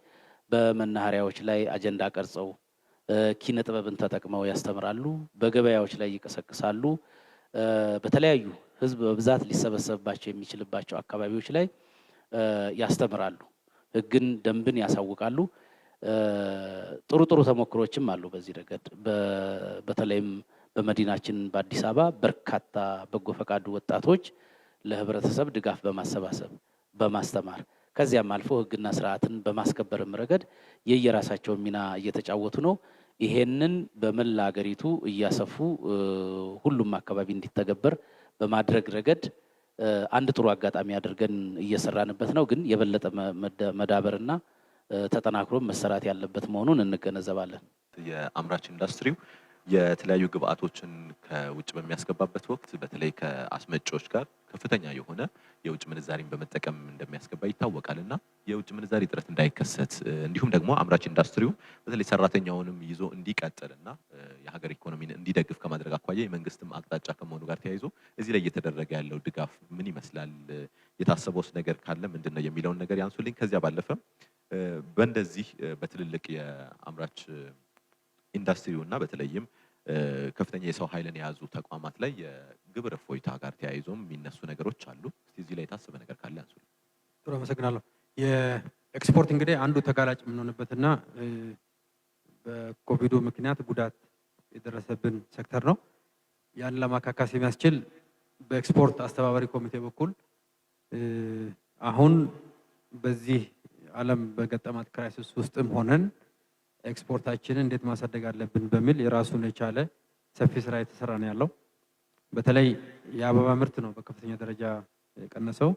በመናኸሪያዎች ላይ አጀንዳ ቀርጸው ኪነ ጥበብን ተጠቅመው ያስተምራሉ፣ በገበያዎች ላይ ይቀሰቅሳሉ፣ በተለያዩ ህዝብ በብዛት ሊሰበሰብባቸው የሚችልባቸው አካባቢዎች ላይ ያስተምራሉ፣ ህግን ደንብን ያሳውቃሉ። ጥሩ ጥሩ ተሞክሮችም አሉ በዚህ ረገድ። በተለይም በመዲናችን በአዲስ አበባ በርካታ በጎ ፈቃዱ ወጣቶች ለህብረተሰብ ድጋፍ በማሰባሰብ በማስተማር ከዚያም አልፎ ህግና ስርዓትን በማስከበርም ረገድ የየራሳቸውን ሚና እየተጫወቱ ነው። ይሄንን በመላ ሀገሪቱ እያሰፉ ሁሉም አካባቢ እንዲተገበር በማድረግ ረገድ አንድ ጥሩ አጋጣሚ አድርገን እየሰራንበት ነው። ግን የበለጠ መዳበርና ተጠናክሮ መሰራት ያለበት መሆኑን እንገነዘባለን። የአምራች ኢንዱስትሪው የተለያዩ ግብአቶችን ከውጭ በሚያስገባበት ወቅት በተለይ ከአስመጪዎች ጋር ከፍተኛ የሆነ የውጭ ምንዛሪን በመጠቀም እንደሚያስገባ ይታወቃል እና የውጭ ምንዛሪ እጥረት እንዳይከሰት እንዲሁም ደግሞ አምራች ኢንዱስትሪው በተለይ ሰራተኛውንም ይዞ እንዲቀጥልና የሀገር ኢኮኖሚን እንዲደግፍ ከማድረግ አኳያ የመንግስትም አቅጣጫ ከመሆኑ ጋር ተያይዞ እዚህ ላይ እየተደረገ ያለው ድጋፍ ምን ይመስላል? የታሰበውስ ነገር ካለ ምንድነው የሚለውን ነገር ያንሱልኝ። ከዚያ ባለፈ በእንደዚህ በትልልቅ የአምራች ኢንዱስትሪው እና በተለይም ከፍተኛ የሰው ኃይልን የያዙ ተቋማት ላይ የግብር እፎይታ ጋር ተያይዞም የሚነሱ ነገሮች አሉ። እስቲ እዚህ ላይ የታሰበ ነገር ካለ ያንሱልኝ። ጥሩ አመሰግናለሁ። የኤክስፖርት እንግዲህ አንዱ ተጋላጭ የምንሆንበትና በኮቪዱ ምክንያት ጉዳት የደረሰብን ሴክተር ነው። ያን ለማካካስ የሚያስችል በኤክስፖርት አስተባባሪ ኮሚቴ በኩል አሁን በዚህ ዓለም በገጠማት ክራይሲስ ውስጥም ሆነን ኤክስፖርታችንን እንዴት ማሳደግ አለብን በሚል የራሱን የቻለ ሰፊ ስራ የተሰራ ነው ያለው። በተለይ የአበባ ምርት ነው በከፍተኛ ደረጃ የቀነሰው።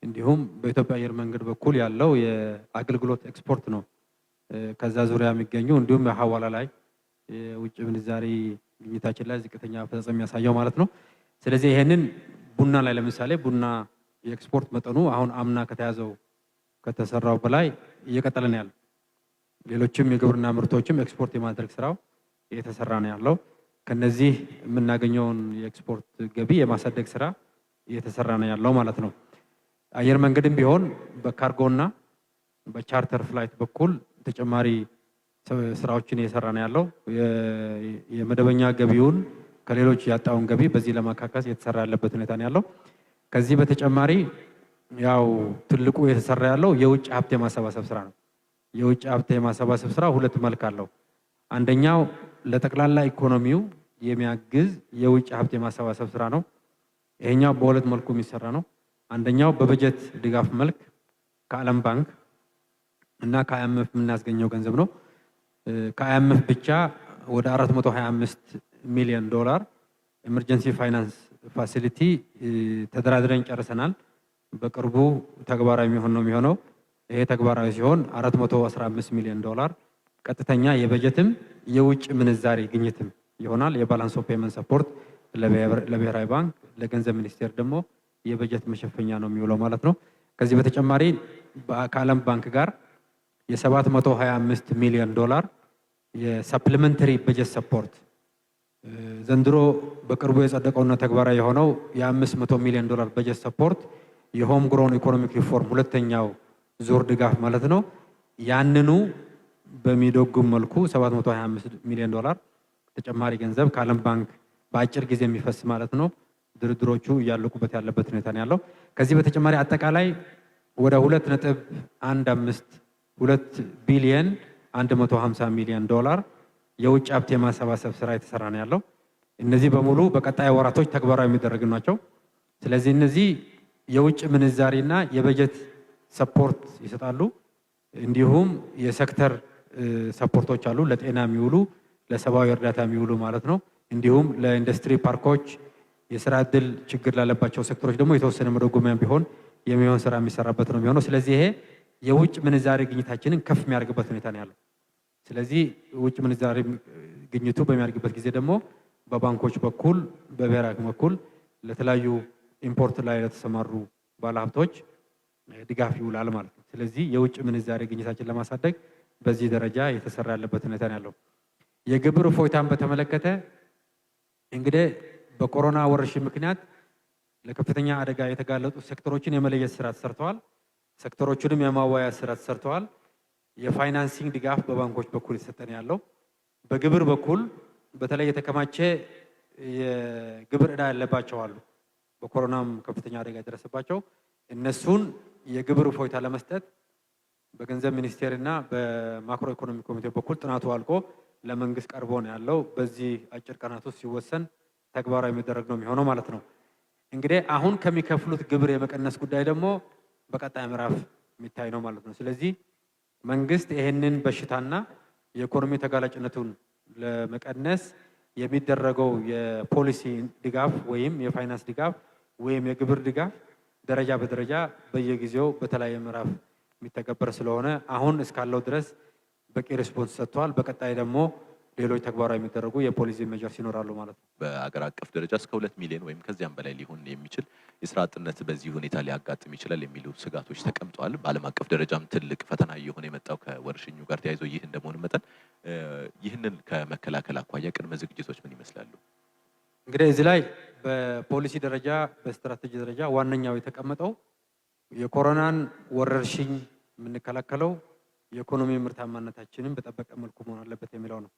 እንዲሁም በኢትዮጵያ አየር መንገድ በኩል ያለው የአገልግሎት ኤክስፖርት ነው ከዛ ዙሪያ የሚገኙ እንዲሁም የሐዋላ ላይ የውጭ ምንዛሪ ግኝታችን ላይ ዝቅተኛ አፈጻጸም የሚያሳየው ማለት ነው። ስለዚህ ይሄንን ቡና ላይ ለምሳሌ ቡና የኤክስፖርት መጠኑ አሁን አምና ከተያዘው ከተሰራው በላይ እየቀጠለ ነው ያለው። ሌሎችም የግብርና ምርቶችም ኤክስፖርት የማድረግ ስራው እየተሰራ ነው ያለው። ከነዚህ የምናገኘውን የኤክስፖርት ገቢ የማሳደግ ስራ እየተሰራ ነው ያለው ማለት ነው። አየር መንገድም ቢሆን በካርጎና በቻርተር ፍላይት በኩል ተጨማሪ ስራዎችን እየሰራ ነው ያለው። የመደበኛ ገቢውን ከሌሎች ያጣውን ገቢ በዚህ ለማካካስ እየተሰራ ያለበት ሁኔታ ነው ያለው። ከዚህ በተጨማሪ ያው ትልቁ እየተሰራ ያለው የውጭ ሀብት የማሰባሰብ ስራ ነው። የውጭ ሀብት የማሰባሰብ ስራ ሁለት መልክ አለው። አንደኛው ለጠቅላላ ኢኮኖሚው የሚያግዝ የውጭ ሀብት የማሰባሰብ ስራ ነው። ይሄኛው በሁለት መልኩ የሚሰራ ነው። አንደኛው በበጀት ድጋፍ መልክ ከዓለም ባንክ እና ከአይኤምኤፍ የምናስገኘው ገንዘብ ነው። ከአይኤምኤፍ ብቻ ወደ 425 ሚሊዮን ዶላር ኤመርጀንሲ ፋይናንስ ፋሲሊቲ ተደራድረን ጨርሰናል። በቅርቡ ተግባራዊ የሚሆን ነው የሚሆነው። ይሄ ተግባራዊ ሲሆን 415 ሚሊዮን ዶላር ቀጥተኛ የበጀትም የውጭ ምንዛሪ ግኝትም ይሆናል። የባላንስ ኦፍ ፔመንት ሰፖርት ለብሔራዊ ባንክ፣ ለገንዘብ ሚኒስቴር ደግሞ የበጀት መሸፈኛ ነው የሚውለው ማለት ነው። ከዚህ በተጨማሪ ከዓለም ባንክ ጋር የ725 ሚሊዮን ዶላር የሰፕሊመንተሪ በጀት ሰፖርት ዘንድሮ በቅርቡ የጸደቀውና ተግባራዊ የሆነው የ500 ሚሊዮን ዶላር በጀት ሰፖርት የሆም ግሮን ኢኮኖሚክ ሪፎርም ሁለተኛው ዙር ድጋፍ ማለት ነው። ያንኑ በሚደጉም መልኩ 725 ሚሊዮን ዶላር ተጨማሪ ገንዘብ ከዓለም ባንክ በአጭር ጊዜ የሚፈስ ማለት ነው። ድርድሮቹ እያለቁበት ያለበት ሁኔታ ነው ያለው። ከዚህ በተጨማሪ አጠቃላይ ወደ 2.2 ቢሊዮን 150 ሚሊዮን ዶላር የውጭ ሀብት የማሰባሰብ ስራ የተሰራ ነው ያለው። እነዚህ በሙሉ በቀጣይ ወራቶች ተግባራዊ የሚደረጉ ናቸው። ስለዚህ እነዚህ የውጭ ምንዛሪና የበጀት ሰፖርት ይሰጣሉ። እንዲሁም የሴክተር ሰፖርቶች አሉ፣ ለጤና የሚውሉ ለሰብአዊ እርዳታ የሚውሉ ማለት ነው። እንዲሁም ለኢንዱስትሪ ፓርኮች የስራ እድል ችግር ላለባቸው ሴክተሮች ደግሞ የተወሰነ መደጎሚያ ቢሆን የሚሆን ስራ የሚሰራበት ነው የሚሆነው። ስለዚህ ይሄ የውጭ ምንዛሪ ግኝታችንን ከፍ የሚያደርግበት ሁኔታ ነው ያለው። ስለዚህ ውጭ ምንዛሪ ግኝቱ በሚያደርግበት ጊዜ ደግሞ በባንኮች በኩል በብሔራዊ በኩል ለተለያዩ ኢምፖርት ላይ ለተሰማሩ ባለሀብቶች ድጋፍ ይውላል ማለት ነው። ስለዚህ የውጭ ምንዛሪ ግኝታችን ለማሳደግ በዚህ ደረጃ የተሰራ ያለበት ሁኔታ ነው ያለው። የግብር እፎይታን በተመለከተ እንግዲህ በኮሮና ወረርሽኝ ምክንያት ለከፍተኛ አደጋ የተጋለጡ ሴክተሮችን የመለየት ስራ ተሰርተዋል። ሴክተሮቹንም የማዋያ ስራ ተሰርተዋል። የፋይናንሲንግ ድጋፍ በባንኮች በኩል የተሰጠን ያለው። በግብር በኩል በተለይ የተከማቸ የግብር ዕዳ ያለባቸው አሉ። በኮሮናም ከፍተኛ አደጋ የደረሰባቸው እነሱን የግብር እፎይታ ለመስጠት በገንዘብ ሚኒስቴር እና በማክሮ ኢኮኖሚ ኮሚቴ በኩል ጥናቱ አልቆ ለመንግስት ቀርቦ ነው ያለው። በዚህ አጭር ቀናት ውስጥ ሲወሰን ተግባራዊ የሚደረግ ነው የሚሆነው ማለት ነው። እንግዲህ አሁን ከሚከፍሉት ግብር የመቀነስ ጉዳይ ደግሞ በቀጣይ ምዕራፍ የሚታይ ነው ማለት ነው። ስለዚህ መንግስት ይሄንን በሽታና የኢኮኖሚ ተጋላጭነቱን ለመቀነስ የሚደረገው የፖሊሲ ድጋፍ ወይም የፋይናንስ ድጋፍ ወይም የግብር ድጋፍ ደረጃ በደረጃ በየጊዜው በተለያየ ምዕራፍ የሚተገበር ስለሆነ አሁን እስካለው ድረስ በቂ ሪስፖንስ ሰጥቷል። በቀጣይ ደግሞ ሌሎች ተግባራዊ የሚደረጉ የፖሊሲ ሜጀርስ ይኖራሉ ማለት ነው። በአገር አቀፍ ደረጃ እስከ 2 ሚሊዮን ወይም ከዚያም በላይ ሊሆን የሚችል የስራ አጥነት በዚህ ሁኔታ ሊያጋጥም ይችላል የሚሉ ስጋቶች ተቀምጠዋል። በዓለም አቀፍ ደረጃም ትልቅ ፈተና እየሆነ የመጣው ከወረርሽኙ ጋር ተያይዞ ይህ እንደመሆኑ መጠን ይህንን ከመከላከል አኳያ ቅድመ ዝግጅቶች ምን ይመስላሉ? እንግዲህ እዚህ ላይ በፖሊሲ ደረጃ በስትራቴጂ ደረጃ ዋነኛው የተቀመጠው የኮሮናን ወረርሽኝ የምንከላከለው የኢኮኖሚ ምርታማነታችንን በጠበቀ መልኩ መሆን አለበት የሚለው ነው።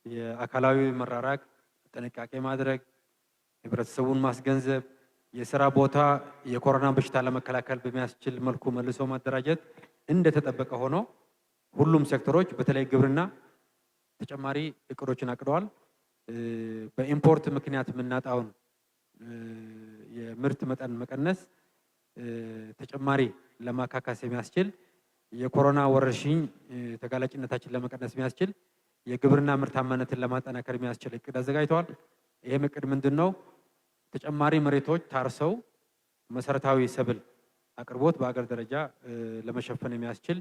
የአካላዊ መራራቅ ጥንቃቄ ማድረግ፣ ህብረተሰቡን ማስገንዘብ፣ የስራ ቦታ የኮሮና በሽታ ለመከላከል በሚያስችል መልኩ መልሶ ማደራጀት እንደተጠበቀ ሆኖ ሁሉም ሴክተሮች በተለይ ግብርና ተጨማሪ እቅዶችን አቅደዋል። በኢምፖርት ምክንያት የምናጣውን የምርት መጠን መቀነስ ተጨማሪ ለማካካስ የሚያስችል የኮሮና ወረርሽኝ ተጋላጭነታችን ለመቀነስ የሚያስችል የግብርና ምርታማነትን ለማጠናከር የሚያስችል እቅድ አዘጋጅተዋል። ይሄም እቅድ ምንድነው? ተጨማሪ መሬቶች ታርሰው መሰረታዊ ሰብል አቅርቦት በአገር ደረጃ ለመሸፈን የሚያስችል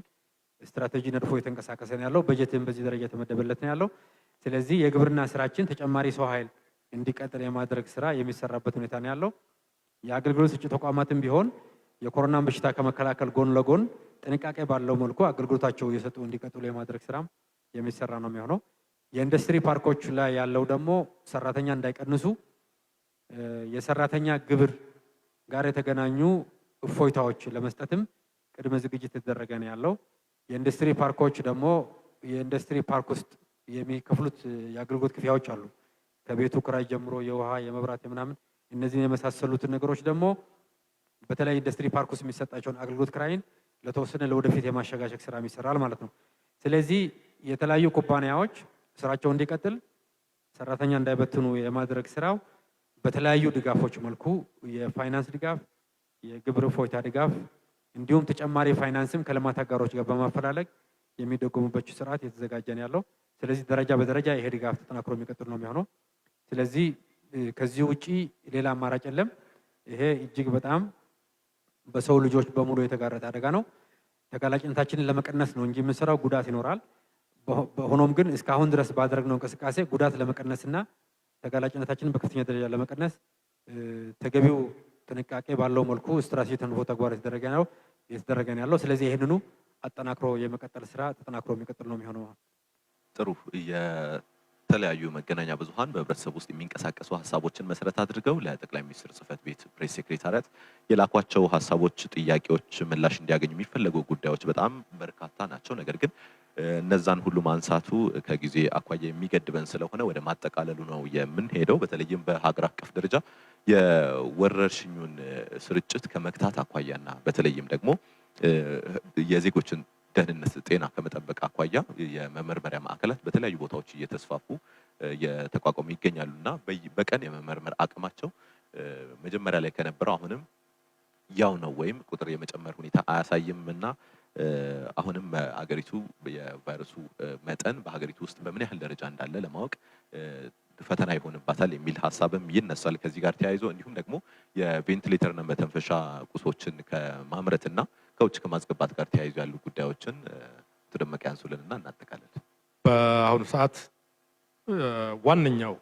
ስትራቴጂ ነድፎ የተንቀሳቀሰ ነው ያለው። በጀትም በዚህ ደረጃ የተመደበለት ነው ያለው። ስለዚህ የግብርና ስራችን ተጨማሪ ሰው ኃይል እንዲቀጥል የማድረግ ስራ የሚሰራበት ሁኔታ ነው ያለው። የአገልግሎት ሰጪ ተቋማትም ቢሆን የኮሮናን በሽታ ከመከላከል ጎን ለጎን ጥንቃቄ ባለው መልኩ አገልግሎታቸው እየሰጡ እንዲቀጥሉ የማድረግ ስራም የሚሰራ ነው የሚሆነው። የኢንዱስትሪ ፓርኮች ላይ ያለው ደግሞ ሰራተኛ እንዳይቀንሱ የሰራተኛ ግብር ጋር የተገናኙ እፎይታዎች ለመስጠትም ቅድመ ዝግጅት የተደረገ ነው ያለው። የኢንዱስትሪ ፓርኮች ደግሞ የኢንዱስትሪ ፓርክ ውስጥ የሚከፍሉት የአገልግሎት ክፍያዎች አሉ። ከቤቱ ክራይ ጀምሮ የውሃ፣ የመብራት፣ የምናምን እነዚህን የመሳሰሉትን ነገሮች ደግሞ በተለይ ኢንዱስትሪ ፓርክ ውስጥ የሚሰጣቸውን አገልግሎት ክራይን ለተወሰነ ለወደፊት የማሸጋሸግ ስራ ይሰራል ማለት ነው። ስለዚህ የተለያዩ ኩባንያዎች ስራቸው እንዲቀጥል ሰራተኛ እንዳይበትኑ የማድረግ ስራው በተለያዩ ድጋፎች መልኩ የፋይናንስ ድጋፍ፣ የግብር እፎይታ ድጋፍ እንዲሁም ተጨማሪ ፋይናንስም ከልማት አጋሮች ጋር በማፈላለግ የሚደጎሙበት ስርዓት የተዘጋጀ ነው ያለው። ስለዚህ ደረጃ በደረጃ ይሄ ድጋፍ ተጠናክሮ የሚቀጥል ነው የሚሆነው። ስለዚህ ከዚህ ውጪ ሌላ አማራጭ የለም። ይሄ እጅግ በጣም በሰው ልጆች በሙሉ የተጋረጠ አደጋ ነው። ተጋላጭነታችንን ለመቀነስ ነው እንጂ የምንሰራው ጉዳት ይኖራል። ሆኖም ግን እስካሁን ድረስ ባደረግነው እንቅስቃሴ ጉዳት ለመቀነስና ተጋላጭነታችንን በከፍተኛ ደረጃ ለመቀነስ ተገቢው ጥንቃቄ ባለው መልኩ ስትራቴጂ ተንፎ ተግባር የተደረገ ነው ያለው። ስለዚህ ይህንኑ አጠናክሮ የመቀጠል ስራ ተጠናክሮ የሚቀጥል ነው የሚሆነው። ጥሩ። የተለያዩ መገናኛ ብዙሃን በህብረተሰብ ውስጥ የሚንቀሳቀሱ ሀሳቦችን መሰረት አድርገው ለጠቅላይ ሚኒስትር ጽህፈት ቤት ፕሬስ ሴክሬታሪያት የላኳቸው ሀሳቦች፣ ጥያቄዎች ምላሽ እንዲያገኙ የሚፈለጉ ጉዳዮች በጣም በርካታ ናቸው። ነገር ግን እነዛን ሁሉ ማንሳቱ ከጊዜ አኳያ የሚገድበን ስለሆነ ወደ ማጠቃለሉ ነው የምንሄደው። በተለይም በሀገር አቀፍ ደረጃ የወረርሽኙን ስርጭት ከመግታት አኳያና በተለይም ደግሞ የዜጎችን ደህንነት፣ ጤና ከመጠበቅ አኳያ የመመርመሪያ ማዕከላት በተለያዩ ቦታዎች እየተስፋፉ እየተቋቋሙ ይገኛሉና በቀን የመመርመር አቅማቸው መጀመሪያ ላይ ከነበረው አሁንም ያው ነው ወይም ቁጥር የመጨመር ሁኔታ አያሳይምና አሁንም አገሪቱ የቫይረሱ መጠን በሀገሪቱ ውስጥ በምን ያህል ደረጃ እንዳለ ለማወቅ ፈተና ይሆንባታል የሚል ሀሳብም ይነሳል። ከዚህ ጋር ተያይዞ እንዲሁም ደግሞ የቬንቲሌተርና መተንፈሻ ቁሶችን ከማምረትና ከውጭ ከማስገባት ጋር ተያይዞ ያሉ ጉዳዮችን ተደመቀ ያንሱልንና እናጠቃለን። በአሁኑ ሰዓት ዋነኛው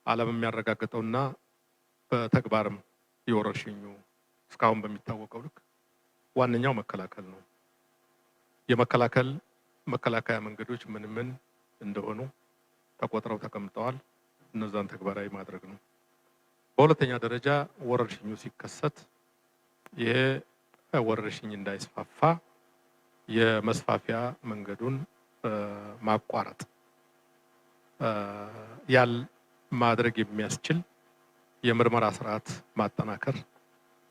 ዓለም የሚያረጋግጠውና በተግባርም የወረርሽኙ እስካሁን በሚታወቀው ልክ ዋነኛው መከላከል ነው። መከላከያ መንገዶች ምን ምን እንደሆኑ ተቆጥረው ተቀምጠዋል። እነዛን ተግባራዊ ማድረግ ነው። በሁለተኛ ደረጃ ወረርሽኙ ሲከሰት ይሄ ወረርሽኝ እንዳይስፋፋ የመስፋፊያ መንገዱን ማቋረጥ ያል ማድረግ የሚያስችል የምርመራ ስርዓት ማጠናከር፣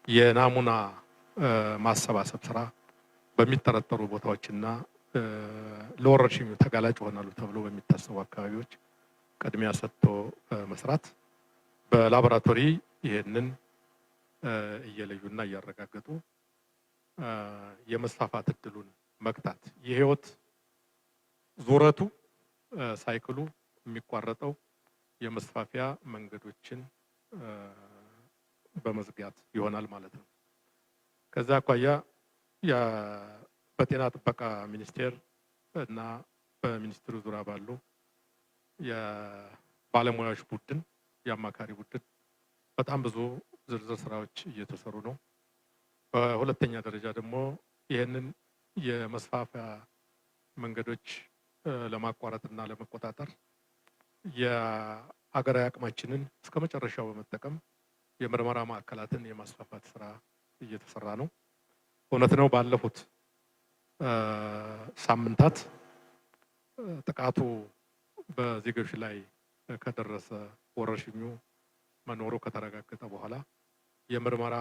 የናሙና ማሰባሰብ ስራ በሚጠረጠሩ ቦታዎችና ለወረርሽኙ ተጋላጭ ይሆናሉ ተብሎ በሚታሰቡ አካባቢዎች ቅድሚያ ሰጥቶ መስራት፣ በላቦራቶሪ ይሄንን እየለዩና እያረጋገጡ የመስፋፋት እድሉን መግታት። የህይወት ዙረቱ ሳይክሉ የሚቋረጠው የመስፋፊያ መንገዶችን በመዝጋት ይሆናል ማለት ነው። ከዛ አኳያ በጤና ጥበቃ ሚኒስቴር እና በሚኒስትሩ ዙሪያ ባሉ የባለሙያዎች ቡድን፣ የአማካሪ ቡድን በጣም ብዙ ዝርዝር ስራዎች እየተሰሩ ነው። በሁለተኛ ደረጃ ደግሞ ይህንን የመስፋፊያ መንገዶች ለማቋረጥና ለመቆጣጠር የሀገራዊ አቅማችንን እስከ መጨረሻው በመጠቀም የምርመራ ማዕከላትን የማስፋፋት ስራ እየተሰራ ነው። እውነት ነው ባለፉት ሳምንታት ጥቃቱ በዜጎች ላይ ከደረሰ ወረርሽኙ መኖሩ ከተረጋገጠ በኋላ የምርመራ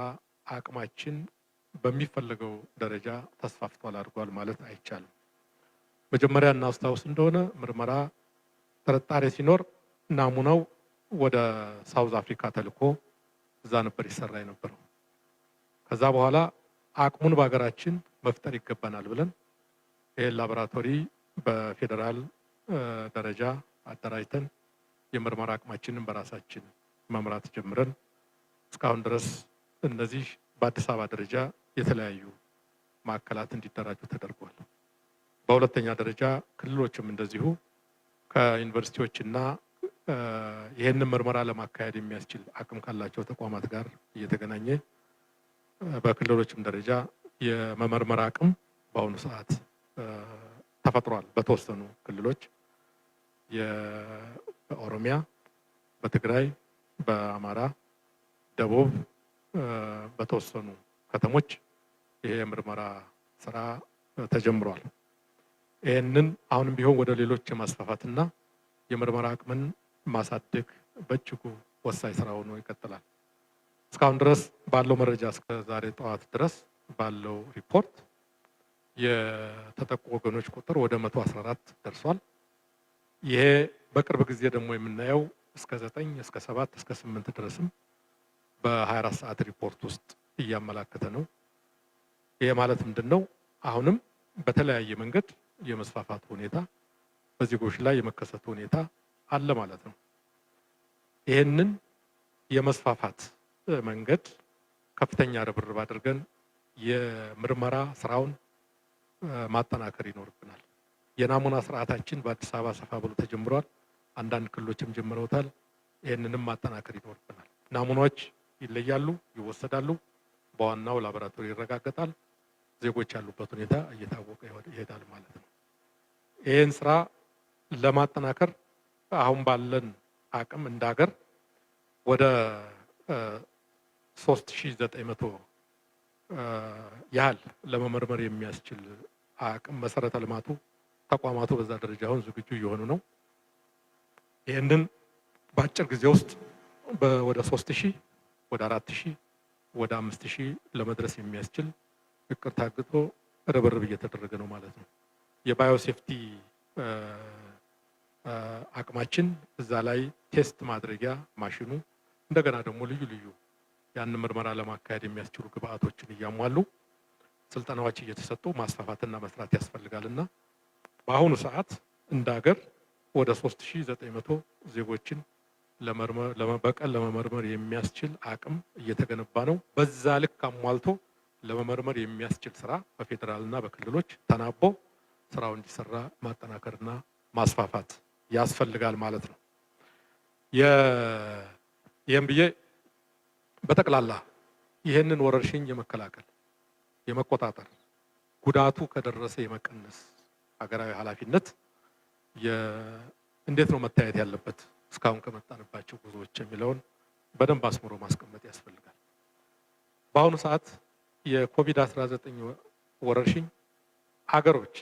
አቅማችን በሚፈልገው ደረጃ ተስፋፍቷል አድርጓል ማለት አይቻልም። መጀመሪያ እናስታውስ እንደሆነ ምርመራ ጥርጣሬ ሲኖር ናሙናው ወደ ሳውዝ አፍሪካ ተልኮ እዛ ነበር ይሰራ የነበረው። ከዛ በኋላ አቅሙን በሀገራችን መፍጠር ይገባናል ብለን ይሄን ላቦራቶሪ በፌዴራል ደረጃ አደራጅተን የምርመራ አቅማችንን በራሳችን መምራት ጀምረን እስካሁን ድረስ እነዚህ በአዲስ አበባ ደረጃ የተለያዩ ማዕከላት እንዲደራጁ ተደርጓል። በሁለተኛ ደረጃ ክልሎችም እንደዚሁ ከዩኒቨርሲቲዎችና ይህንን ምርመራ ለማካሄድ የሚያስችል አቅም ካላቸው ተቋማት ጋር እየተገናኘ በክልሎችም ደረጃ የመመርመር አቅም በአሁኑ ሰዓት ተፈጥሯል። በተወሰኑ ክልሎች በኦሮሚያ፣ በትግራይ፣ በአማራ፣ ደቡብ በተወሰኑ ከተሞች ይሄ የምርመራ ስራ ተጀምሯል። ይህንን አሁንም ቢሆን ወደ ሌሎች የማስፋፋትና የምርመራ አቅምን ማሳደግ በእጅጉ ወሳኝ ስራ ሆኖ ይቀጥላል። እስካሁን ድረስ ባለው መረጃ እስከ ዛሬ ጠዋት ድረስ ባለው ሪፖርት የተጠቁ ወገኖች ቁጥር ወደ 114 ደርሷል። ይሄ በቅርብ ጊዜ ደግሞ የምናየው እስከ 9 እስከ 7 እስከ 8 ድረስም በ24 ሰዓት ሪፖርት ውስጥ እያመላከተ ነው። ይሄ ማለት ምንድን ነው? አሁንም በተለያየ መንገድ የመስፋፋት ሁኔታ በዜጎች ላይ የመከሰቱ ሁኔታ አለ ማለት ነው። ይህንን የመስፋፋት መንገድ ከፍተኛ ርብርብ አድርገን የምርመራ ስራውን ማጠናከር ይኖርብናል። የናሙና ስርዓታችን በአዲስ አበባ ሰፋ ብሎ ተጀምሯል። አንዳንድ ክልሎችም ጀምረውታል። ይህንንም ማጠናከር ይኖርብናል። ናሙናዎች ይለያሉ፣ ይወሰዳሉ፣ በዋናው ላቦራቶሪ ይረጋገጣል። ዜጎች ያሉበት ሁኔታ እየታወቀ ይሄዳል ማለት ነው። ይህን ስራ ለማጠናከር አሁን ባለን አቅም እንደ ሀገር ወደ 3900 ያህል ለመመርመር የሚያስችል አቅም መሰረተ ልማቱ ተቋማቱ በዛ ደረጃ አሁን ዝግጁ እየሆኑ ነው። ይህንን በአጭር ጊዜ ውስጥ ወደ 3000 ወደ 4000 ወደ 5000 ለመድረስ የሚያስችል እቅድ ታግጦ ርብርብ እየተደረገ ነው ማለት ነው። የባዮሴፍቲ አቅማችን እዛ ላይ ቴስት ማድረጊያ ማሽኑ እንደገና ደግሞ ልዩ ልዩ ያን ምርመራ ለማካሄድ የሚያስችሉ ግብአቶችን እያሟሉ ስልጠናዎች እየተሰጡ ማስፋፋትና መስራት ያስፈልጋልና በአሁኑ ሰዓት እንደ ሀገር ወደ 3900 ዜጎችን በቀን ለመመርመር የሚያስችል አቅም እየተገነባ ነው። በዛ ልክ አሟልቶ ለመመርመር የሚያስችል ስራ በፌዴራልና በክልሎች ተናቦ ስራው እንዲሰራ ማጠናከርና ማስፋፋት ያስፈልጋል ማለት ነው። ይህም ብዬ በጠቅላላ ይህንን ወረርሽኝ የመከላከል የመቆጣጠር ጉዳቱ ከደረሰ የመቀነስ ሀገራዊ ኃላፊነት እንዴት ነው መታየት ያለበት እስካሁን ከመጣንባቸው ጉዞዎች የሚለውን በደንብ አስምሮ ማስቀመጥ ያስፈልጋል። በአሁኑ ሰዓት የኮቪድ-19 ወረርሽኝ ሀገሮች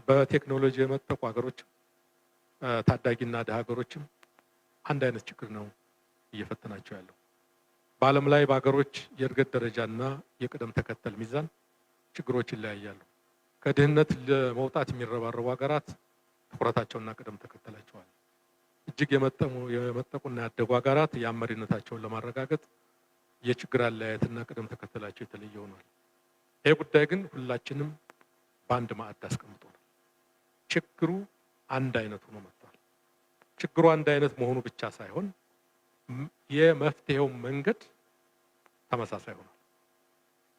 በቴክኖሎጂ የመጠቁ ሀገሮች ታዳጊና ደሃ ሀገሮችም አንድ አይነት ችግር ነው እየፈተናቸው ያለው። በዓለም ላይ በሀገሮች የእድገት ደረጃና የቅደም ተከተል ሚዛን ችግሮች ይለያያሉ። ከድህነት ለመውጣት የሚረባረቡ ሀገራት ትኩረታቸውና ቅደም ተከተላቸዋል። እጅግ የመጠቁና ያደጉ ሀገራት የአመሪነታቸውን ለማረጋገጥ የችግር አለያየትና ቅደም ተከተላቸው የተለየ ሆኗል። ይሄ ጉዳይ ግን ሁላችንም በአንድ ማዕድ አስቀምጦናል። ችግሩ አንድ አይነት ሆኖ መጥቷል። ችግሩ አንድ አይነት መሆኑ ብቻ ሳይሆን የመፍትሄው መንገድ ተመሳሳይ ሆኗል።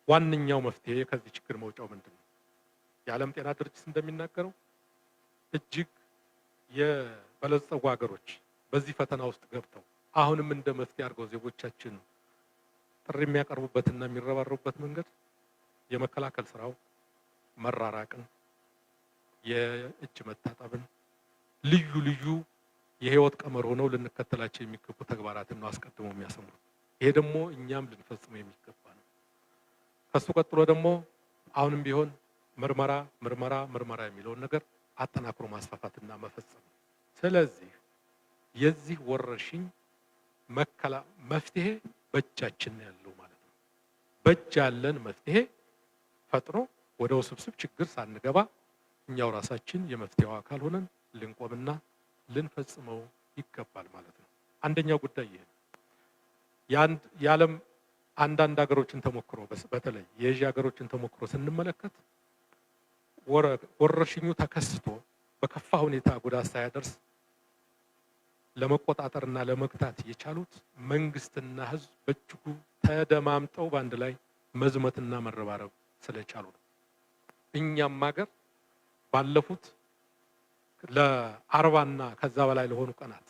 ዋነኛው መፍትሄ ከዚህ ችግር መውጫው ምንድን ነው? የዓለም ጤና ድርጅት እንደሚናገረው እጅግ የበለጸጉ ሀገሮች በዚህ ፈተና ውስጥ ገብተው አሁንም እንደ መፍትሄ አድርገው ዜጎቻችን ጥሪ የሚያቀርቡበትና የሚረባረቡበት መንገድ የመከላከል ስራው መራራቅን፣ የእጅ መታጠብን፣ ልዩ ልዩ የህይወት ቀመር ሆነው ልንከተላቸው የሚገቡ ተግባራትን ነው አስቀድመው የሚያሰምሩት። ይሄ ደግሞ እኛም ልንፈጽመው የሚገባ ነው። ከሱ ቀጥሎ ደግሞ አሁንም ቢሆን ምርመራ የሚለውን ነገር አጠናክሮ ማስፋፋትና መፈጸም። ስለዚህ የዚህ ወረርሽኝ መፍትሄ በእጃችን ያለው ማለት ነው። በእጅ ያለን መፍትሄ ፈጥኖ ወደ ውስብስብ ችግር ሳንገባ እኛው ራሳችን የመፍትሄው አካል ሆነን ልንቆምና ልንፈጽመው ይገባል ማለት ነው። አንደኛው ጉዳይ ይሄ የዓለም አንዳንድ ሀገሮችን ተሞክሮ በተለይ የኤዥያ ሀገሮችን ተሞክሮ ስንመለከት ወረርሽኙ ተከስቶ በከፋ ሁኔታ ጉዳት ሳያደርስ ለመቆጣጠርና ለመግታት የቻሉት መንግስትና ህዝብ በእጅጉ ተደማምጠው በአንድ ላይ መዝመትና መረባረብ ስለቻሉ ነው። እኛም ሀገር ባለፉት ለ40ና ከዛ በላይ ለሆኑ ቀናት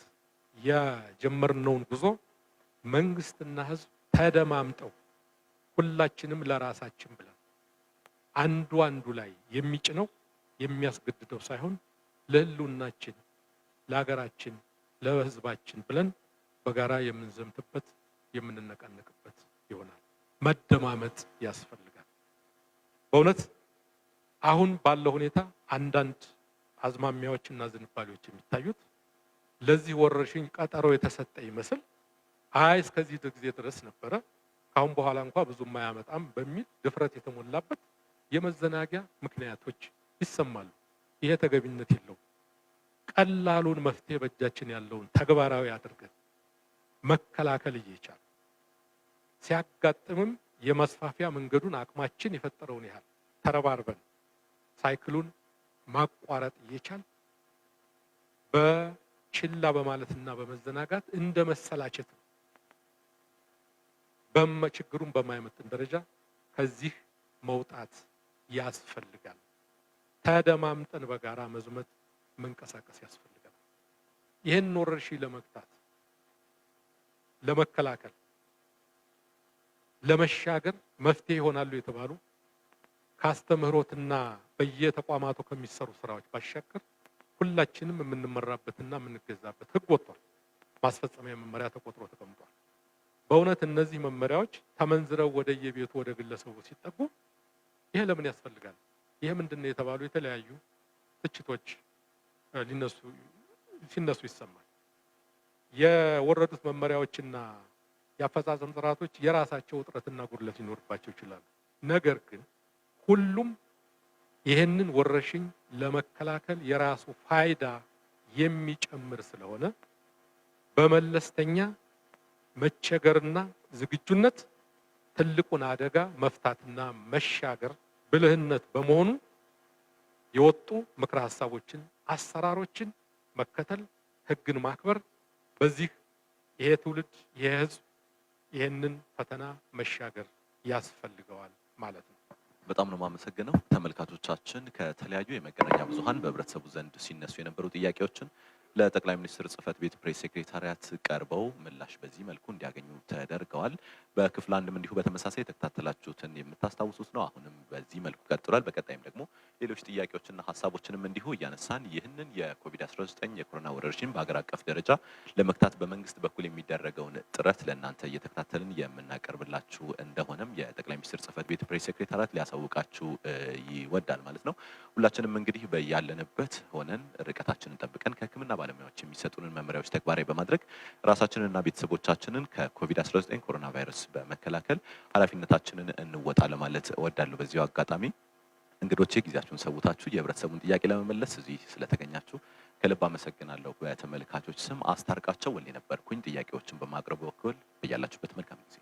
የጀመርነውን ጉዞ መንግስትና ህዝብ ተደማምጠው ሁላችንም ለራሳችን ብለን አንዱ ላይ የሚጭነው የሚያስገድደው ሳይሆን ለህልውናችን፣ ለሀገራችን፣ ለህዝባችን ብለን በጋራ የምንዘምትበት የምንነቃነቅበት ይሆናል። መደማመጥ ያስፈልጋል። በእውነት አሁን ባለው ሁኔታ አንዳንድ አዝማሚያዎችና ዝንባሌዎች የሚታዩት ለዚህ ወረርሽኝ ቀጠሮ የተሰጠ ይመስል እስከዚህ ጊዜ ድረስ ነበረ ካሁን በኋላ እንኳን ብዙም አያመጣም በሚል ድፍረት የተሞላበት የመዘናጊያ ምክንያቶች ይሰማሉ። ይሄ ተገቢነት የለውም። ቀላሉን መፍትሄ በእጃችን ያለውን ተግባራዊ አድርገን መከላከል እየቻልን ሲያጋጥምም የመስፋፊያ መንገዱን አቅማችን የፈጠረውን ያህል ተረባርበን ሳይክሉን ማቋረጥ እየቻልን በችላ በማለትና በመዘናጋት እንደ መሰላቸት ነው ችግሩን በማይመጥን ደረጃ ከዚህ መውጣት ያስፈልጋል። ተደማምጠን በጋራ መዝመት መንቀሳቀስ ያስፈልጋል። ይህን ወረርሽኝ ለመግታት ለመከላከል ለመሻገር መፍትሄ ይሆናሉ የተባሉ ካስተምህሮትና በየተቋማቱ ከሚሰሩ ስራዎች ባሻገር ሁላችንም የምንመራበትና የምንገዛበት ህግ ወጥቷል። ማስፈጸሚያ መመሪያ ተቆጥሮ ተቀምጧል። በእውነት እነዚህ መመሪያዎች ተመንዝረው ወደ የቤቱ ወደ ግለሰቡ ሲጠጉ ይሄ ለምን ያስፈልጋል? ይሄ ምንድነው የተባሉ የተለያዩ ትችቶች ሲነሱ ይሰማል። የወረዱት መመሪያዎችና የአፈጻጸም ጥራቶች የራሳቸው ውጥረትና ጉድለት ሊኖርባቸው ይችላሉ። ነገር ግን ሁሉም ይህንን ወረርሽኝ ለመከላከል የራሱ ፋይዳ የሚጨምር ስለሆነ በመለስተኛ መቸገርና ዝግጁነት ትልቁን አደጋ መፍታትና መሻገር ብልህነት በመሆኑ የወጡ ምክረ ሀሳቦችን፣ አሰራሮችን መከተል፣ ህግን ማክበር በዚህ ይሄ ትውልድ ይሄ ህዝብ ይህንን ፈተና መሻገር ያስፈልገዋል ማለት ነው። በጣም ነው የማመሰግነው። ተመልካቾቻችን ከተለያዩ የመገናኛ ብዙሃን በህብረተሰቡ ዘንድ ሲነሱ የነበሩ ጥያቄዎችን ለጠቅላይ ሚኒስትር ጽህፈት ቤት ፕሬስ ሴክሬታሪያት ቀርበው ምላሽ በዚህ መልኩ እንዲያገኙ ተደርገዋል። በክፍል አንድም እንዲሁ በተመሳሳይ የተከታተላችሁትን የምታስታውሱት ነው። አሁንም በዚህ መልኩ ቀጥሏል። በቀጣይም ደግሞ ሌሎች ጥያቄዎችና ሀሳቦችንም እንዲሁ እያነሳን ይህንን የኮቪድ-19 የኮሮና ወረርሽኝ በሀገር አቀፍ ደረጃ ለመግታት በመንግስት በኩል የሚደረገውን ጥረት ለእናንተ እየተከታተልን የምናቀርብላችሁ እንደሆነም የጠቅላይ ሚኒስትር ጽህፈት ቤት ፕሬስ ሴክሬታሪያት ሊያሳውቃችሁ ይወዳል ማለት ነው። ሁላችንም እንግዲህ በያለንበት ሆነን ርቀታችንን ጠብቀን ከህክምና ባለሙያዎች የሚሰጡንን መመሪያዎች ተግባራዊ በማድረግ ራሳችንንና ቤተሰቦቻችንን ከኮቪድ-19 ኮሮና ቫይረስ በመከላከል ኃላፊነታችንን እንወጣ ለማለት እወዳለሁ። በዚሁ አጋጣሚ እንግዶቼ ጊዜያችሁን ሰውታችሁ የህብረተሰቡን ጥያቄ ለመመለስ እዚህ ስለተገኛችሁ ከልብ አመሰግናለሁ። በተመልካቾች ስም አስታርቃቸው ወልዴ ነበርኩኝ። ጥያቄዎችን በማቅረብ በኩል በያላችሁበት መልካም ጊዜ